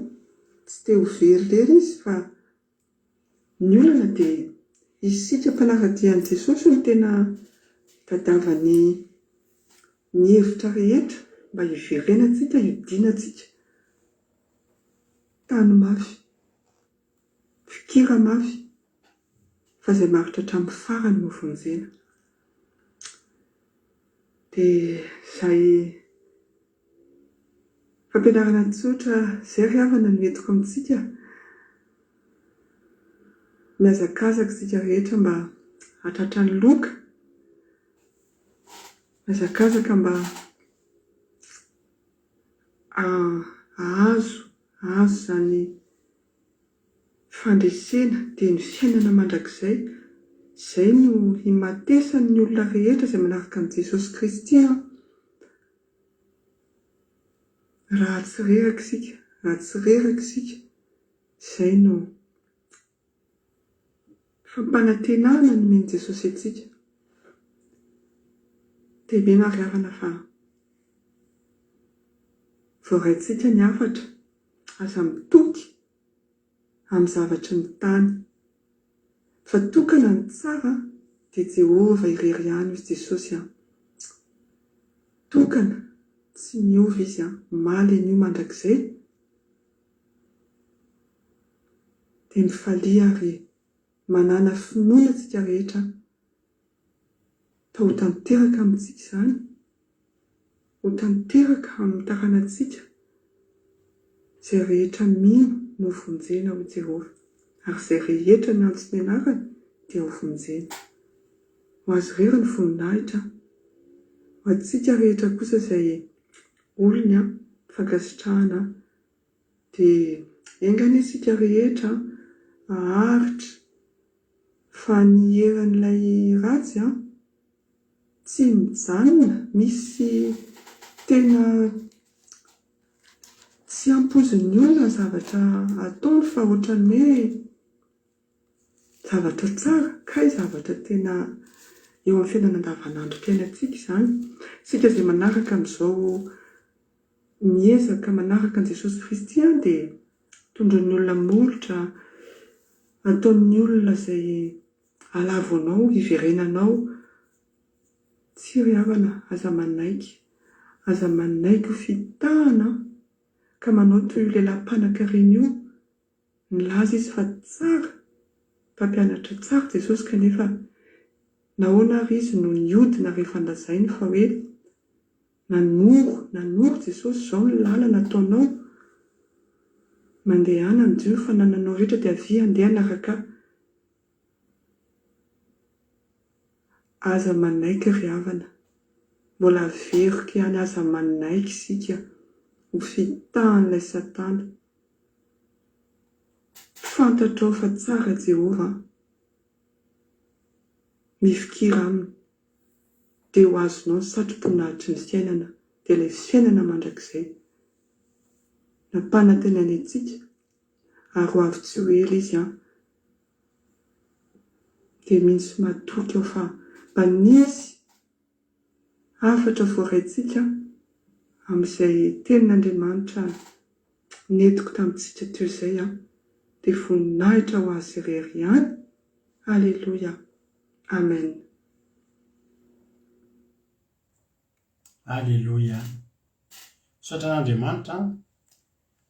Tsy te ho verilery izy fa ny olana dia isika mpanaradian'i Jesosy no tena tadavany ny hevitra rehetra mba hiverenantsika, hidianantsika. Tany mafy, fikira mafy, fa izay maritra hatramin'ny farany no vonjena. Dia izay fampianarana tsotra izay riavana no entiko amintsika. Miazakazaka isika rehetra mba hatratra ny loka. Miazakazaka mba ahazo zany fandresena dia ny fiainana mandrakizay. Izay no himatesan'ny olona rehetra izay manaraka an'i Jesosy Kristy. Raha tsy reraka isika, izay no fampanantenana no meny Jesosy antsika. Dia be mariavana fa voaraintsika ny hafatra, aza mitoky amin'ny zavatry ny tany. Fa tokana ny tsara dia Jehova irery ihany izy Jesosy. Tokana tsy miova izy, maly an'io mandrakizay. Dia mifalia ary manana finoana antsika rehetra. Ho tanteraka amintsika izany, ho tanteraka amin'ny taranantsika. Izay rehetra mino no vonjena ho Jehova, ary izay rehetra ny antsony anarany dia ho vonjena. Ho azy rery ny voninahitra. Ho antsika rehetra kosa izay olona fankasitrahana, dia engany isika rehetra aharitra fa ny heran'ilay ratsy tsy mijanona, misy tena tsy ampozin'ny olona zavatra ataony fa ohatran'ny hoe zavatra tsara, kay zavatra tena eo amin'ny fiainana andavanandrom-piainantsika izany. Isika izay manaraka amin'izao miezaka manaraka an'i Jesosy Kristy dia tondron'ny olona molotra, ataon'ny olona izay alavo anao, iverenanao. Tsy riavana, aza manaiky ho fitahana ka manao toy io lehilahy mpanan-karena io. Nilaza izy fa tsara, mpampianatra tsara Jesosy, kanefa nahoana ary izy no niodina rehefa lazainy fa hoe nanoro Jesosy, izao ny lalana ataonao, mandeha any andio fa nananao rehetra dia avy handeha hanaraka. Aza manaiky riavana, mbola veriko ihany, aza manaiky isika ho fitahan'ilay Satana. Fantatrao fa tsara Jehova, mifikira aminy dia ho azonao ny satro-poninahitry ny fiainana, dia ilay fiainana mandrakizay nampanantenany antsika, ary ho avy tsy ho ela izy dia mihintsy matoky ao fa mba nisy hafatra voaraintsika amin'izay tenin'Andriamanitra netiko tamintsika teo izay dia voninahitra ho azy irery ihany. Alleluia. Amen. Alleluia. Misaotra an'Andriamanitra,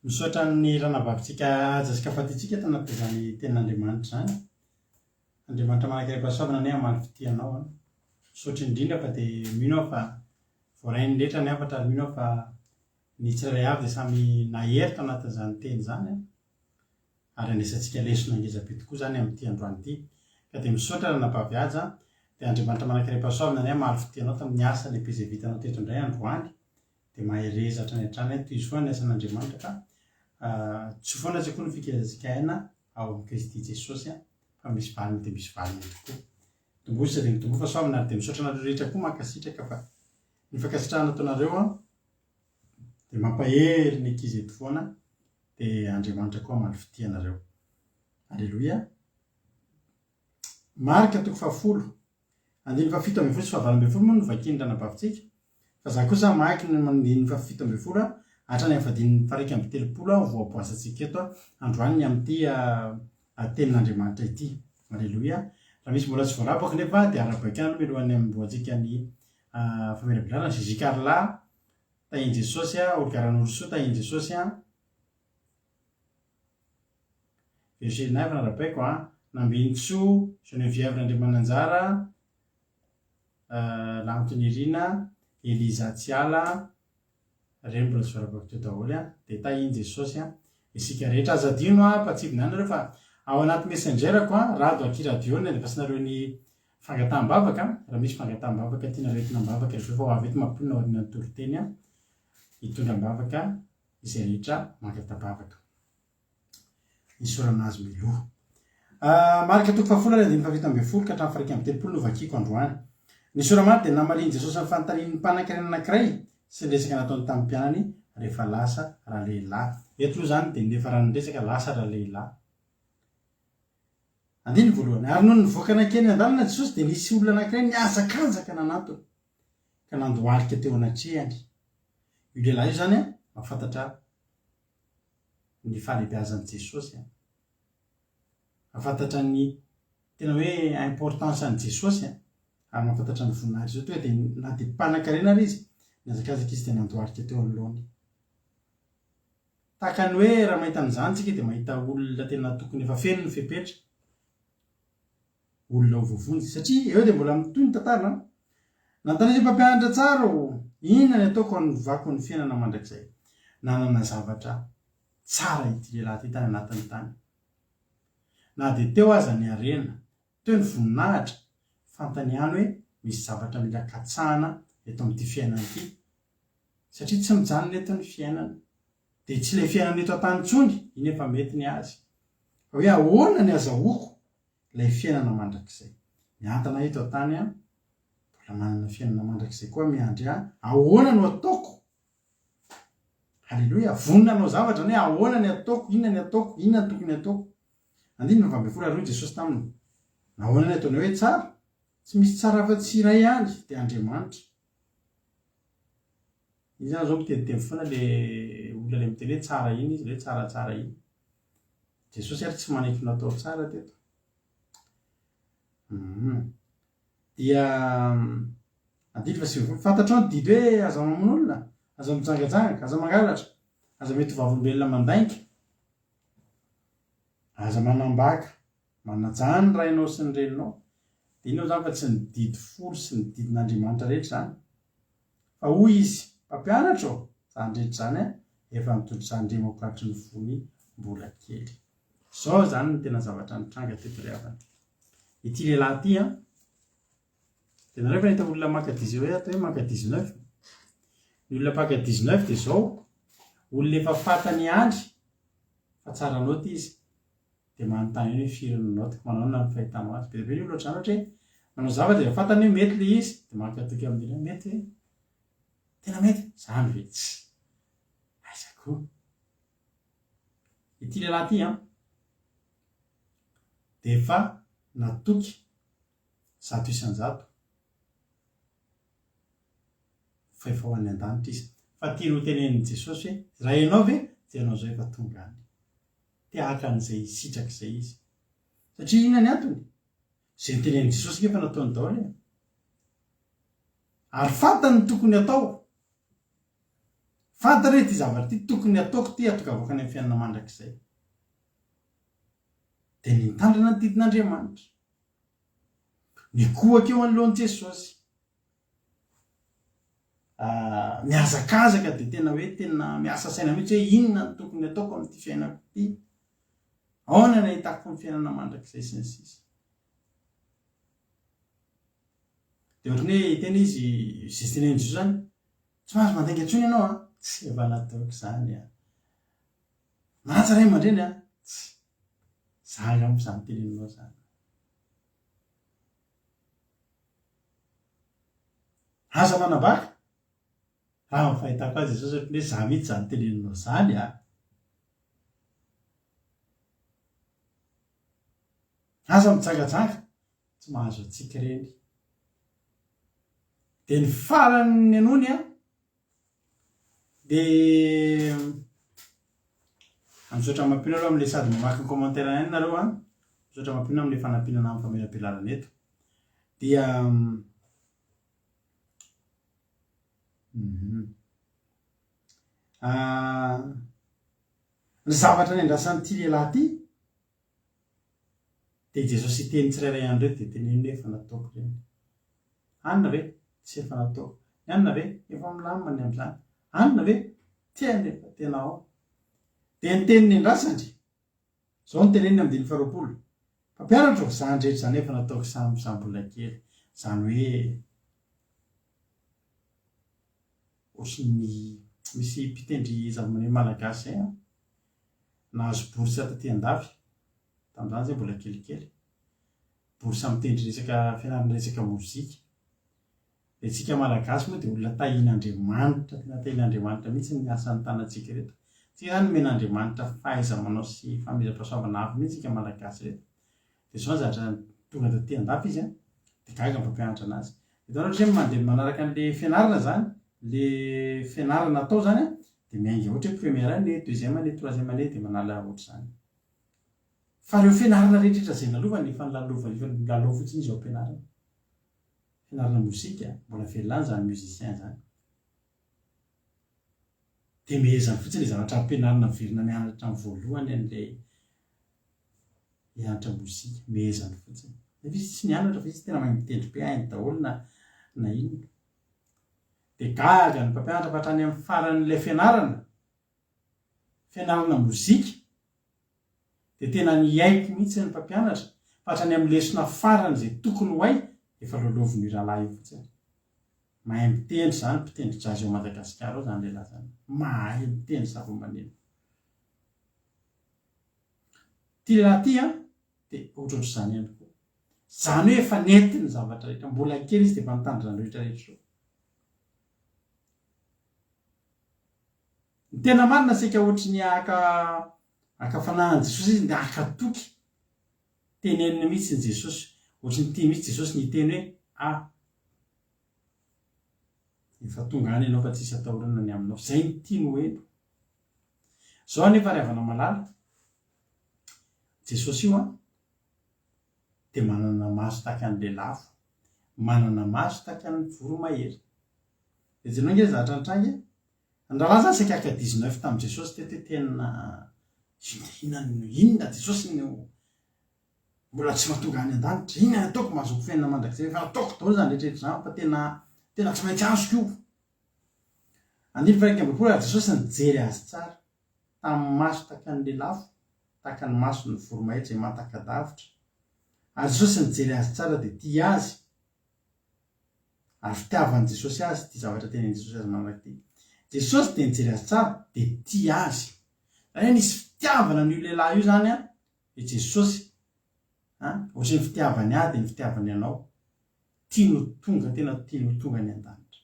misaotra ny ranavavitsika ajasika fahatitsika tanaty izany tenin'Andriamanitra izany. Andriamanitra manankiram-pahasoavana ny amaly fitianao. Misaotra indrindra fa dia mino aho fa voarain'ny rehetra ny hafatra, ary mino aho fa ny tsirairay avy dia samy nahery tanatin'izany teny izany, ary andraisantsika lesona ngezabe tokoa izany amin'ity androany ity. Ka dia misaotra ranavavy aja, dia Andriamanitra manankiram-pahasoavana ny amaly fitianao tamin'ny asa lehibe izay vitanao teto indray androany, dia maherezatra ny hatrany. Toy izy foana ny asan'Andriamanitra ka tsy foana tsy koa ny fikazika aina ao amin'ny Kristy Jesosy, fa misy valiny dia misy valiny tokoa. Tombosa dia mitombo fahasoavana, ary dia misaotra anareo rehetra koa mankasitraka fa ny fankasitrahana ataonareo dia mampahery ny ankizy eto foana, dia Andriamanitra koa amaly fitianareo. Alleluia. Marika toko 10, 17 sy 18 moa no vakiany ranavavitsika. Fa za kosa maiky ny 17 hatrany amin'ny 7:30 voaboasantsika eto androany amin'ity tenin'Andriamanitra ity. Alleluia. Raha misy mbola tsy voarapaka nefa dia arabakana no milohan'ny amboantsika ny famelabelarana Jésus Carla tahiny Jesosy, Olgaran'Orosoa tahiny Jesosy. Verset 9 arabaiko Nambintso, Geneviève Nandriamananjara, Lantony Rina, Eliza Tsiala, reny mbola soravako teo daholo a, de tahiny Jesosy a, isika rehetra aza adino a, mpatsivina anareo fa ao anaty messengerako a, rado akiradio ny adefasinareo ny fangataham-bavaka, raha misy fangataham-bavaka tiana retina am-bavaka rehefa ho avy eto mampiona orina ny toroteny a, hitondra am-bavaka izay rehetra mangata-bavaka. Isorana azy miloha. Marika toko fahafolana dia mifavita amby folo ka hatramin'ny faraika amby telopolo no vakiako androany. Ny soramaty dia namariny Jesosy amin'ny fanontanian'ny mpanankarena anankiray sy ny resaka nataony tamin'ny mpianany rehefa lasa rahalehilahy. Eto aloha zany dia nefa raha resaka lasa rahalehilahy. Andiny voalohany, ary noho nivoaka anankeny an-dalana Jesosy dia nisy olona anankiray niazakazaka nanatony ka nandohalika teo anatrehany. Io lehilahy io zany a mahafantatra ny fahalehibiazan'i Jesosy a. Mahafantatra ny tena hoe importance an'i Jesosy a, ary mahafantatra ny voninahitra zao toa dia na dia mpanankarena ary izy niazakazaka izy dia nandohalika teo anoloany. Tahaka ny hoe raha mahita an'izany tsika dia mahita olona tena tokony efa feno ny fepetra, olona ho vovonjy satria eo dia mbola mitoy ny tantara. Nantany izy mpampianatra tsara o, inona ny ataoko anovako ny fiainana mandrakizay. Nanana zavatra tsara ity lehilahy ty tany anatin'ny tany. Na dia teo aza ny harena, teo ny voninahitra, fantaniany hoe misy zavatra mila katsahana eto amin'ity fiainana ity. Satria tsy mijanona eto ny fiainana. Dia tsy ilay fiainana eto an-tany intsony, iny efa mety ny azy. Fa hoe ahoana ny azahoako ilay fiainana mandrakizay. Miantana eto an-tany a, mbola manana fiainana mandrakizay koa miandry a, ahoana no ataoko? Halleloia, vonona anao zavatra ny ahoana ny ataoko, inona ny ataoko, inona ny tokony ataoko. Andiny no vambefolo aroa Jesosy taminy. Nahoana ny ataony hoe tsara? Tsy misy tsara afa-tsy iray ihany dia Andriamanitra. Izy zany zao miteditedy foana le olona le miteny hoe tsara iny izy, le tsaratsara iny. Jesosy ary tsy manaiky natao tsara teto. Dia andiny fa sy fantatrao ny didy hoe aza mamono olona, aza mijangajanga, aza mangalatra, aza mety vavolombelona mandainka, aza manambaka, manajany raha ianao sy ny reninao. Dia inao zany fa tsy ny didy folo sy ny didin'Andriamanitra rehetra zany. Fa hoy izy, mpampianatra ao, zany rehetra zany a, efa mitondra zandremako hatry ny fony mbola kely. Zao zany ny tena zavatra nitranga teto ry havana. Ity lehilahy ity a, tena rehefa nahita olona maka 10 hoe atao hoe maka 19. Ny olona maka 19 dia zao, olona efa fantany andry, fa tsara naoty izy. Dia manontany hoe firy no naotiko, manao na ny fahitanao azy. Be ny olona ohatrany ohatra hoe manao zavatra dia fantany hoe mety le izy, dia makatoky amin'ilay mety hoe tena mety, zany ve tsy aiza koa. Ity lehilahy ity a, dia efa natoky 100 isan-jato fa efa ho any an-danitra izy. Fa tia no tenenin' Jesosy hoe raha ianao ve dia ianao zao efa tonga any. Tiaka an'izay sitrak'izay izy. Satria inona ny antony? Izay notenenin' Jesosy efa nataony daholo e. Ary fantany ny tokony atao. Fantany hoe ty zavatra ty tokony ataoko ty atokavako any amin'ny fiainana mandrakizay. Dia nitandrina ny didin'Andriamanitra. Nikohaka eo anoloan'i Jesosy. Miazakazaka dia tena hoe tena miasa saina mihitsy hoe inona ny tokony ataoko amin'ity fiainako ity. Ahoana ny ahitako ny fiainana mandrakizay sy ny sisa. Dia ohatrany hoe tena izy izay tenenin' Jesosy zany, tsy mahazo mandainga intsony ianao a, tsy efa nataoko zany a. Manatsa ray aman-dreny a, tsy. Zany amiko zany teneninao zany. Aza manambaka? Raha ny fahitako azy Jesosy ohatrany hoe za mihitsy zany teneninao zany a. Aza mijangajanga? Tsy mahazo antsika ireny. Dia ny farany anony a, dia misaotra mampino aloha amin'ilay sady mamaky ny commentaire ihany nareo a, misaotra mampino amin'ilay fanampinana amin'ny famelam-pialarana eto. Dia ny zavatra ny andrasan'ity lehilahy ity dia Jesosy teny tsirairay andreo dia teneny hoe efa nataoko reny. Anona ve tsy efa nataoko? Ny anona ve efa milamina amin'izany? Anona ve tiany efa tena ao? Dia ny teniny andrasany zao ny teneniny amin'ny 20. Mpampianatra izany rehetra izany efa nataoko samy mbola kely. Izany hoe ohatrany misy mpitendry zavamaneno malagasy zay nahazo bourse taty an-dafy tamin'izany zay mbola kelikely. Bourse mitendry resaka fianarana resaka mozika. Dia tsika malagasy moa dia olona tahian'Andriamanitra, tena tahian'Andriamanitra mihitsy ny asan'ny tanantsika reto. Tsika zany men'Andriamanitra fahaiza-manao sy famezam-pahasoavana avy mihitsy tsika malagasy reto. Dia zao zatra tonga taty an-dafy izy dia gaga mpampianatra anazy. Hitanao hoe mandeha manaraka an'ilay fianarana zany, le fianarana atao zany dia miainga ohatra hoe première année, deuxième année, troisième année dia manala ohatra zany. Fa ireo fianarana rehetrarehetra izay nalovany efa nilalao fotsiny izy ao am-pianarana. Fianarana mozika mbola velona zany musicien zany. Dia mihezany fotsiny ilay zavatra ampianarana miverina mianatra amin'ny voalohany an'ilay mianatra mozika, mihezany fotsiny. Nefa izy tsy nianatra fa izy tena mahay mitendry be hainy daholo na inona. Dia gaga ny mpampianatra fa hatrany amin'ny faran'ilay fianarana mozika dia tena niaiko mihitsy ny mpampianatra fa hatrany amin'ny lesona farany izay tokony ho hay efa lolovin'io rahalahy io fotsiny. Mahay mitendry izany mpitendry jazz ao Madagasikara ao izany lehilahy zany. Mahay mitendry zavamaneno. Ty lehilahy ty dia ohatrohatr'izany ihany koa. Izany hoe efa nentiny ny zavatra rehetra, mbola kely izy dia efa nitandro izany rehetrarehetra io. Ny tena marina sika ohatry ny aka fanahin'i Jesosy izy dia akatoky teneniny mihitsy ny Jesosy. Ohatry ny tia mihitsy Jesosy ny teny hoe efa tonga any ianao fa tsisy atahorana ny aminao. Izay ny tiany hoeno. Zao anefa riavana malala Jesosy io dia manana maso tahaka an'ilay lafo, manana maso tahaka ny voromahery. Dia jereo nge zatra nitranga andrala zany saika aka 19 tamin'i Jesosy teto tena inona Jesosy no mbola tsy mahatonga any an-danitra, inona ataoko mahazoko fiainana mandrakizay, efa ataoko daholo zany rehetrarehetra zany fa tena tsy maintsy azoko io. 9:20 Jesosy nijery azy tsara tamin'ny maso tahaka an'ilay lafo, tahaka ny maso ny voromahery izay mahatakadavitra. Ary Jesosy nijery azy tsara dia tia azy. Ary fitiavan'i Jesosy azy, tia zavatra tenen'i Jesosy azy manaraka ty. Jesosy dia nijery azy tsara dia tia azy. Zany hoe nisy fitiavana n'io lehilahy io zany i Jesosy. Ohatry ny fitiavany ahy dia ny fitiavany anao. Tiano tonga, tena tiano tonga ny an-danitra.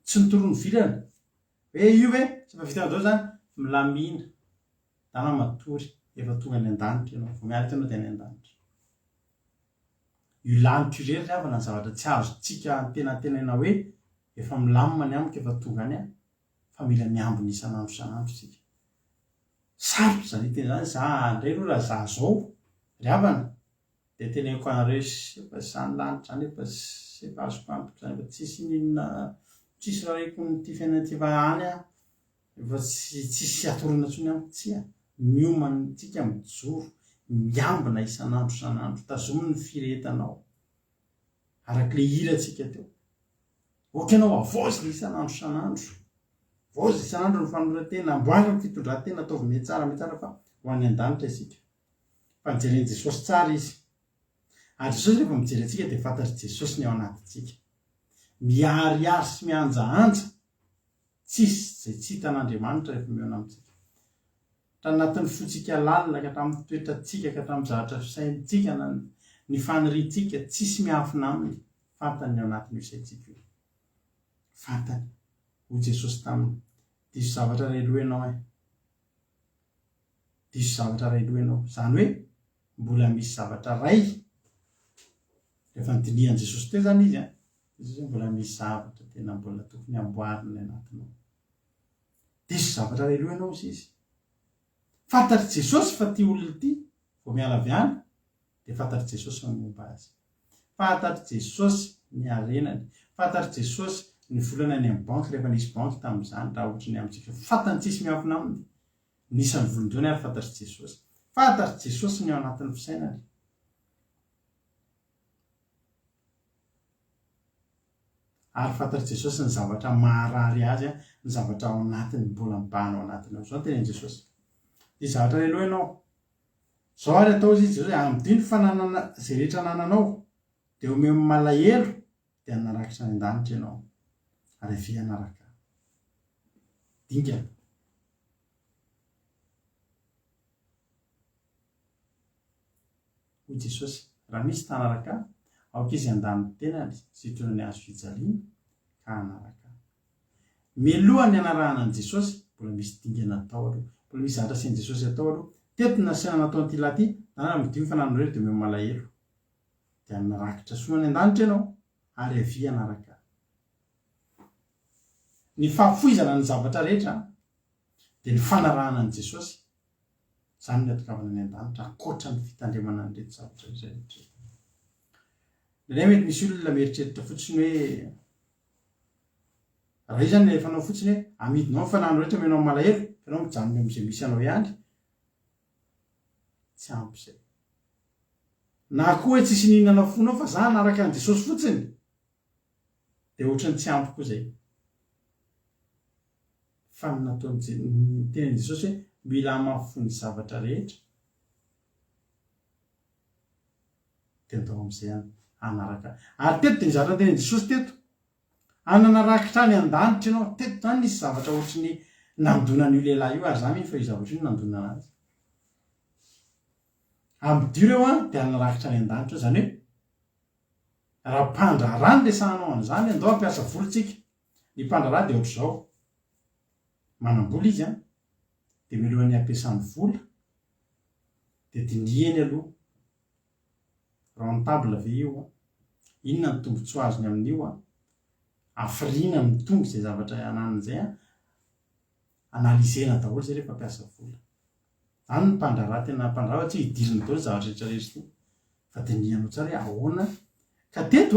Tsy nitorono vilana. Hoe io hoe tsy efa vita daholo zany milamina. Dana matory efa tonga ny an-danitra ianao, vao miaraka ianao dia any an-danitra. Io lanitra irery riavana ny zavatra tsy azontsika tena hoe efa milamina ny amiko efa tonga any fa mila miambina isan'andro isan'andro isika. Sarotra zany tena zany indray aloha raha za zao riavana dia teneniko anareo efa izany lanitra zany efa azoko antoka zany efa tsisy ninona, tsisy raha reko nyty fiainana ty any efa tsisy atorana intsony amiko tsia. Miomantsika mijoro, miambina isan'andro, tazominy ny firehetanao arak'ilay hirantsika teo. Okanao avozy isan'andro, vozy isan'andro ny fanoratena, amboarina ny fitondran-tena, ataovy metsara fa ho any an-danitra isika. Fa nijereny Jesosy tsara izy. Ary Jesosy rehefa mijery antsika dia fantatry Jesosy ny ao anatintsika. Miharihary sy mianjaanja, tsisy izay tsy hitan'Andriamanitra rehefa mihaona amintsika. Anatin'ny fotsika lalina ka hatramin'ny toetrantsika ka hatramin'ny zavatra fisaintsika ny faniriantsika tsisy miafina aminy, fantany ny ao anatin'io saintsika io. Fantany ho Jesosy taminy diso zavatra ray loha ianao diso zavatra ray loha ianao. Izany hoe mbola misy zavatra ray rehefa nidinihan'i Jesosy teo zany izy izy mbola misy zavatra tena mbola tokony amboarina anatinao. Diso zavatra ray loha ianao izy. Fantatry Jesosy fa ty olona ity vao miala avy any dia fantatry Jesosy ny momba azy. Fantatry Jesosy ny arenany. Fantatry Jesosy ny volana any amin'ny banky rehefa nisy banky tamin'izany raha ohatra ny amintsika. Fantany tsisy miafina aminy. Nisan'ny volonjony ary fantatry Jesosy. fantatry Jesosy ny ao anatin'ny fisainany. Ary fantatry Jesosy ny zavatra maharary azy, ny zavatra ao anatiny mbola mibahana ao anatiny ao. Zao tena Jesosy. Ny zavatra leloha ianao. Zao ary atao izy Jesosy amidiny fananana zay rehetra nananao, dia omeo amin'ny malahelo, dia hanarakitra ny an-danitra ianao. Ary avy hanaraka. Dingana. Hoy Jesosy, raha misy tanaraka, aoka izy an-daniny tenany, sitrona ny azo fijaliana, ka hanaraka. Mialoha ny anarahana an' Jesosy, mbola misy dingana atao aloha, mbola misy zavatra asian' Jesosy atao aloha. Teto nasiana natao an'ity laty, na midimy fananana ireo dia omeo malahelo. Dia hanarakitra soa ny an-danitra ianao, ary avy hanaraka. Ny fahafoizana ny zavatra rehetra dia ny fanarahana an' Jesosy. Zany ny atokavana ny an-danitra, ankoatra ny fitandremana an'ireto zavatra rehetra. Ilay mety misy olona mieritreritra fotsiny hoe raha izany rehefa anao fotsiny hoe amidinao ny fanahano rehetra menao malahelo, ianao mijanona amin'izay misy anao ihany. Tsy ampy izay. Na koa hoe tsisy nihinana fonao fa za naraka an' Jesosy fotsiny, dia ohatrany tsy ampy koa izay. Fa nataony tenen'i Jesosy hoe mila mahafony zavatra rehetra, dia atao amin'izay hanaraka. Ary teto dia ny zavatra tenen'i Jesosy teto, ananarakitra ny an-danitra ianao. Teto zany nisy zavatra ohatry ny nandonan'io lehilahy io, ary zany fa io zavatra io nandonana azy. Amin'ny ireo dia hanarakitra ny an-danitra, zany hoe raha mpandraharaha ny resahanao an'izany, andao hampiasa volontsika. Ny mpandraharaha dia ohatr'izao, manam-bola izy dia mialohan'ny hampiasany vola, dia diniheny aloha rentable ve io, inona ny tombotsoa azony amin'io, hafiriana mitombo izay zavatra ananan'izay, analizena daholo izay rehefa hampiasa vola. Any ny mpandraharaha, tena mpandraharaha tsy hidiriny daholo zavatra rehetra rehetra ity, fa dinihanao tsara hoe ahoana. Ka teto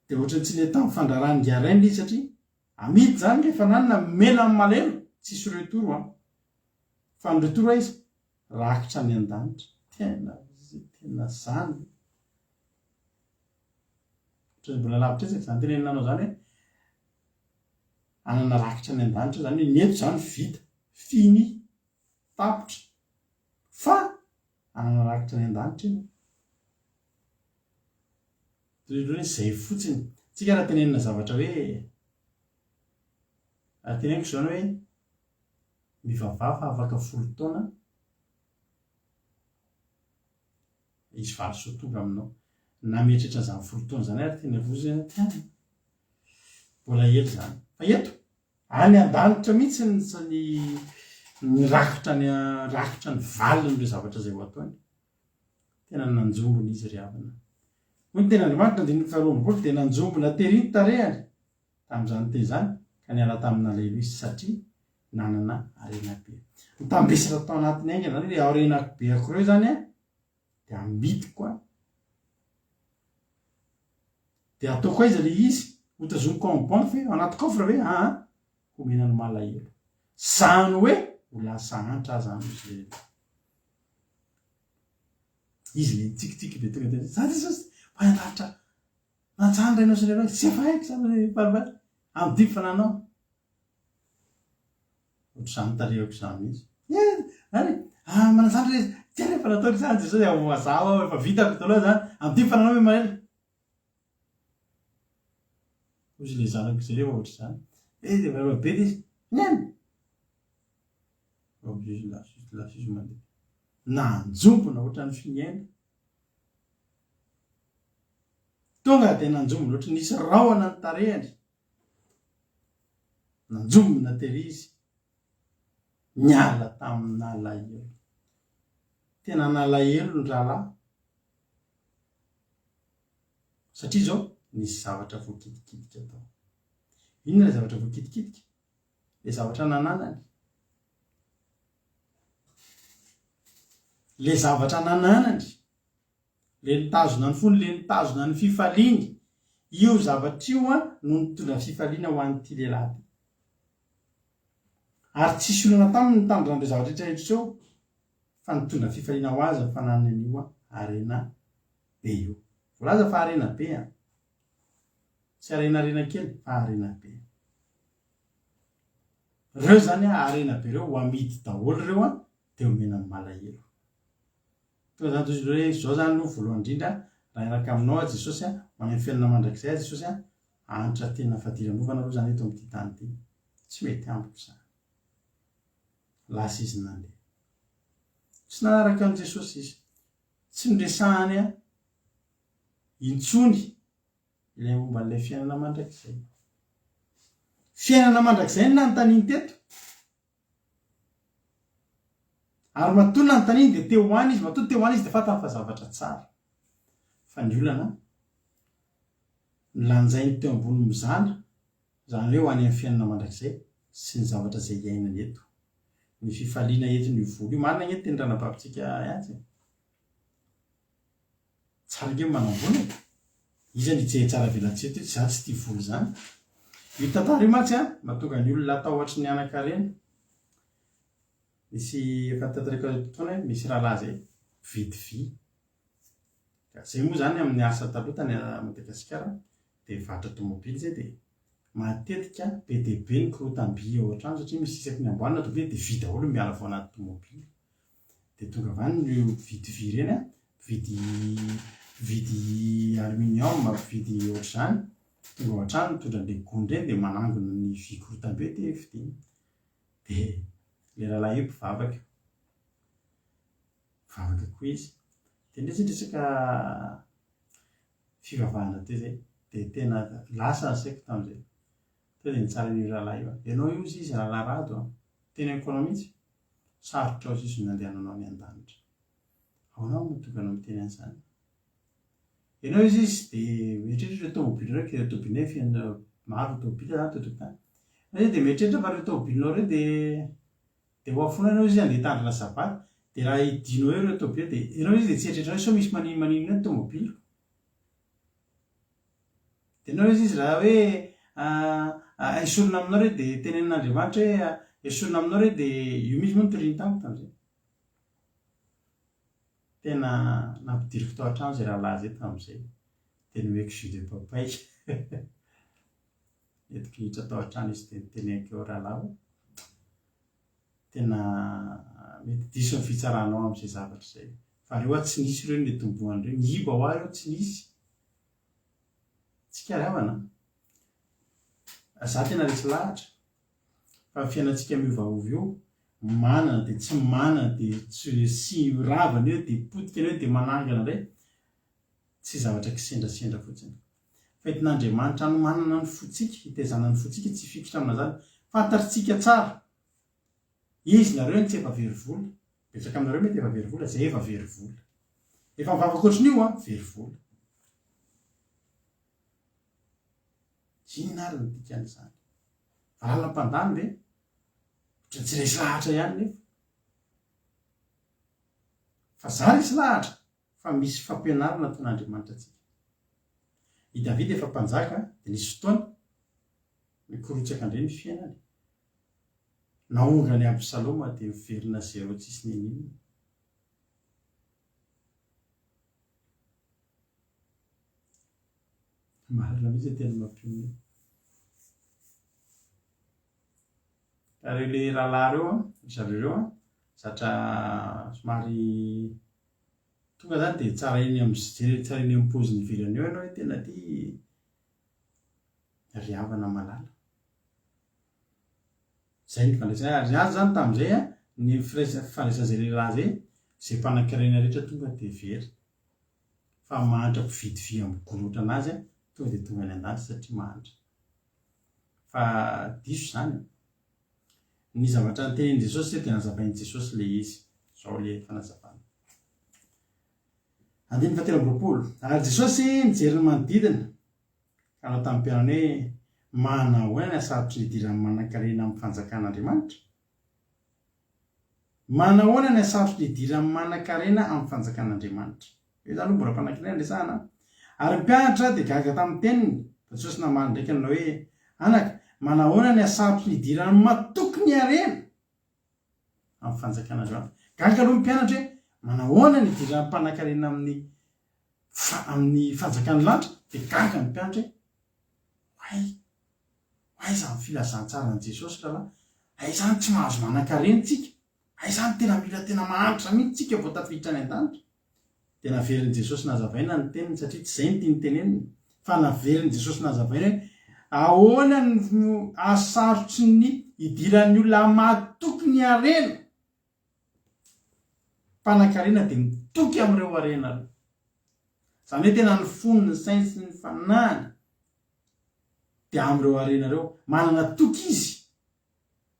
dia ohatrany tsy le tamin'ny fandraharaha ny garainy izy, satria amidy zany rehefa nanana mela amin'ny malelo, tsisy retoro fa ny retoro izy rakitra ny an-danitra. Tena zany. Ohatrany mbola lavitra ezaka zany tenenanao zany hoe anana rakitra ny an-danitra, zany hoe neto zany vita, finy, tapitra, fa anana rakitra ny an-danitra iny. Izay fotsiny. Tsika raha tenenina zavatra hoe teneniko zany hoe mivavava fa afaka 10 taona, izy valo soa tonga aminao. Na mieritreritra zany 10 taona zany ary tena vozany mbola ely zany. Fa eto any an-danitra mihitsy ny rakitra ny valiny ireo zavatra izay ho ataony. Tena nanjombony izy ry havana. Hoy ny ten'Andriamanitra ny 12 dia nanjombona tery ny tarehany tamin'izany teny izany, ka niala tamina lelo izy satria nanana arenabe. Ny tambesatra tao anatiny aingana zany ilay arenabe akoreo zany dia amidy koa. Dia atao koa izy ilay izy hotazomiko amin'ny banky hoe anaty kofra hoe homena ny malahelo. Zany hoe ho lasa antra zany izy le tsikitsiky be tonga dia za Jesosy mpandrahatra nanjany rainao sy lehilahy tsy efa haiko zany paribary amin'ny fananao. Ohatr'izany tarehako izany mihitsy. Mananjandry tsy rehefa nataoko izany Jesosy mazava aho efa vitako taloha zany amin'ny fananao hoe malahelo. Ozy le zanako izay rehefa ohatr'izany. Dia varava be dia izy niany. Lafizy mandeha. Nanjombona ohatran'ny finiaina. Tonga dia nanjombona ohatran'ny nisy rahona ny tarehany. Nanjombona tery izy. Niala tamin'ny nalahelo. Tena nalahelo ny rahalahy. Satria zao nisy zavatra voakitikitika atao. Inona ilay zavatra voakitikitika? Ilay zavatra nananany. Le zavatra nananany, le nitazona ny fony, le nitazona ny fifaliany, io zavatra io no nitondra fifaliana ho an'ity lehilahy. Ary tsisy olona taminy nitandrina an'ireo zavatra rehetra eo, fa nitondra fifaliana ho azy fananana an'io arena be io. Voalaza fa arena be tsy arena kely fa arena be. Reo zany arena be reo ho amidy daholo reo dia omena amin'ny malahelo. Tonga zany toy hoe zao zany no voalohany indrindra raha iraka aminao Jesosy manao fiainana mandrakizay Jesosy hanitra tena fadiran-drovana aloha zany eto amin'ity tany ity. Tsy mety ambiko zany. Lasa izy nandeha. Tsy nanaraka an' Jesosy izy. Tsy niresahany intsony ilay momba n'ilay fiainana mandrakizay. Fiainana mandrakizay na nytaniny teto. Ary matoa na nytaniny dia teo ho any izy, matoa teo ho any izy dia fatany fa zavatra tsara. Fa ny olana lanjainy teo ambony mizana, zany hoe ho any amin'ny fiainana mandrakizay sy ny zavatra izay iainany eto. Ny fifaliana eto ny voly io, marina ny eto teny ranabavitsika iazy. Tsara kely manambona izy ny tsy tsara velatseto io, za tsy tia voly zany. Io tantara io matsy mahatonga ny olona atahotra ny anankarena. Misy efa tantarako azy fotoana misy rahalahy zay vidy vy. Zay moa zany amin'ny asa taloha tany Madagasikara dia vatra tomobily zay dia matetika be dia be ny korotam-by ao an-trano satria misy isaky ny amboanina tomobily dia vy daholo miala vao anaty tomobily. Dia tonga avany ny vidy vy ireny vidy aluminium, vidy ohatr'izany, tonga ao an-trano mitondra an'ilay gony ireny dia manangona ny vy korotam-by dia vidiana. Dia ilay rahalahy io mpivavaka koa izy. Dia ndresaka fivavahana teo zay dia tena lasa saiko tamin'izay. Teo dia nitsara io rahalahy io. Ianao io izy rahalahy rado teny akoana mihitsy sarotra ao izy nandehananao any an-danitra. Ahoana no tokana miteny an'izany? Ianao izy dia mieritreritra ireo tomobily ireo ireo tomobilinay fiaina maro tomobily zany totokotany. Ianao dia mieritreritra fa ireo tomobilinao ireo dia ho afoana ianao izy handeha hitandrina sabata. Dia raha hidinao eo ireo tomobily dia ianao izy dia tsy eritreritra sao misy maninona ny tomobiliko. Dia ianao izy raha hoe esorina aminao ireo dia tenen'Andriamanitra hoe esorina aminao ireo dia io misy moa nitoriany tamiko tamin'izay. Tena nampidiriko tao an-trano izay rahalahy zay tamin'izay. Teny hoe jus de papay. Entiko hiditra tao an-trano izy dia niteneniko eo rahalahy. Tena mety diso ny fitsaranao amin'izay zavatra izay. Fa reo tsy nisy ireo ny tomboany ireo. Ny iba ho ahy ireo tsy nisy. Tsy kariavana. Za tena resy lahatra. Fa fiainantsika miovaova io, manana dia tsy manana dia tsy ravana eo dia potika eo dia manangana indray. Tsy zavatra kisendrasendra fotsiny. Fentin'Andriamanitra no manana ny fotsika, hitaizana ny fotsika tsy fikitra amin'izany. Fantatritsika tsara. Izy nareo ny tsy efa very vola. Betsaka aminareo mety efa very vola, izay efa very vola. Efa mivavaka ohatran'io very vola. Inona ary ny dikan'izany? Valalam-pandany ve? Tsy resy lahatra ihany nefa. Fa za resy lahatra. Fa misy fampianarana ataon'Andriamanitra antsika. I Davida efa mpanjaka dia nisy fotoana mikorotsaka indray ny fiainany. Naonga ny Absaloma dia miverina 0 tsisy nenina. Marina mihitsy tena mampihomehy. Ary ilay rahalahy ireo zareo zatra somary tonga zany dia tsara iny amin'ny paoziny ivelany eo ianao hoe tena tia riavana malala. Zay ny fandraisana azy zany tamin'izay ny fandraisan'izay lehilahy zay izay mpanan-karena rehetra tonga dia very. Fa mahantra mpividy vy amin'ny gorotra anazy tonga dia tonga any an-danja satria mahantra. Fa diso zany. Ny zavatra nytenin'i Jesosy dia nazavain'i Jesosy ilay izy. Izao ilay fanazavana. Andiny 17. Ary Jesosy nijery ny manodidina ka nanao tamin'ny mpianany hoe manahoana ny sarotry ny idirany manan-karena amin'ny fanjakan'Andriamanitra? Manahoana ny sarotry ny idirany manan-karena amin'ny fanjakan'Andriamanitra? Io zany mbola mpanan-karena resahana. Ary mpianatra dia gaga tamin'ny teniny. Jesosy namany ndraika nanao hoe anaka, manahoana ny sarotry ny idirany matoky ny harena amin'ny fanjakan'Andriamanitra? gaga aloha mpianatra hoe manahoana ny idiran'ny mpanankarena amin'ny fanjakan'ny lanitra dia gaga ny mpianatra hoe aizany filazantsarany Jesosy rahalahy, aizany tsy mahazo manan-karentsika, aizany tena mila tena mahantra mihitsy tsika vao tafiditra any an-danitra. Tena averin'i Jesosy nazavaina ny teniny satria tsy izay ny tiany teneniny, fa naverin'i Jesosy nazavaina hoe ahoana ny asarotsy ny idiran'ny olona mahatoky ny harena. Mpanankarena dia mitoky amin'ireo harena reo. Izany hoe tena ny fonony ny sainy sy ny fanahiny dia amin'ireo harena reo manana toky izy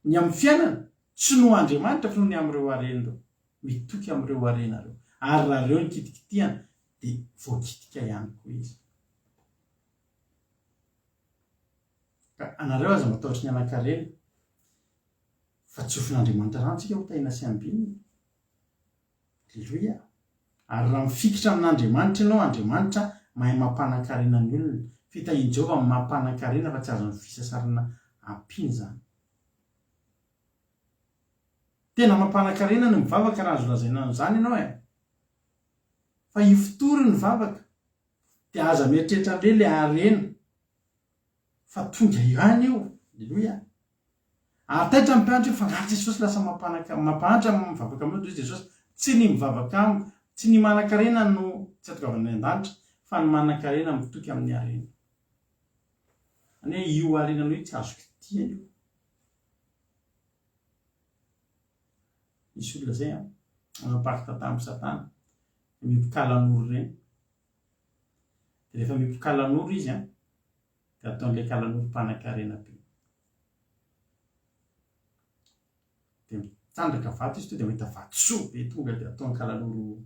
ny amin'ny fiainana tsy no Andriamanitra fa no ny amin'ireo harena reo, mitoky amin'ireo harena reo. Ary raha reo ny kitikitiana dia voakitika ihany koa izy. Ka anareo aza matahotra ny hanan-karena fa tsofin'Andriamanitra rano tsika ho taina sy ambinina. Alleluia. Ary raha mifikitra amin'Andriamanitra ianao, Andriamanitra mahay mampanankarena ny olona. Fitahian Jehova mampanankarena fa tsy azo ny fisasarana ampiny izany. Tena mampanankarena ny mivavaka raha azo lazaina an'izany ianao e. Fa hifitory ny vavaka dia aza mieritreritra ilay harena fa tonga ihany io. Alleluia. Ary taitra mpianatra hoe fangaly Jesosy lasa mampanatra mivavaka aminao toy Jesosy. Tsy ny mivavaka aminy, tsy ny manan-karena no tsy atokavana ny an-danitra, fa ny manan-karena mitoky amin'ny harena. Any hoe io harena io tsy azo kitiana io. Misy olona zay manapaky tantamy Satana, mipikalan'oro ireny. Dia rehefa mipikalan'oro izy dia ataon'ilay kalan'oro mpanankarena be. Dia mitsandraka vato izy to dia mahita vatosoa be tonga dia ataony kalan'oro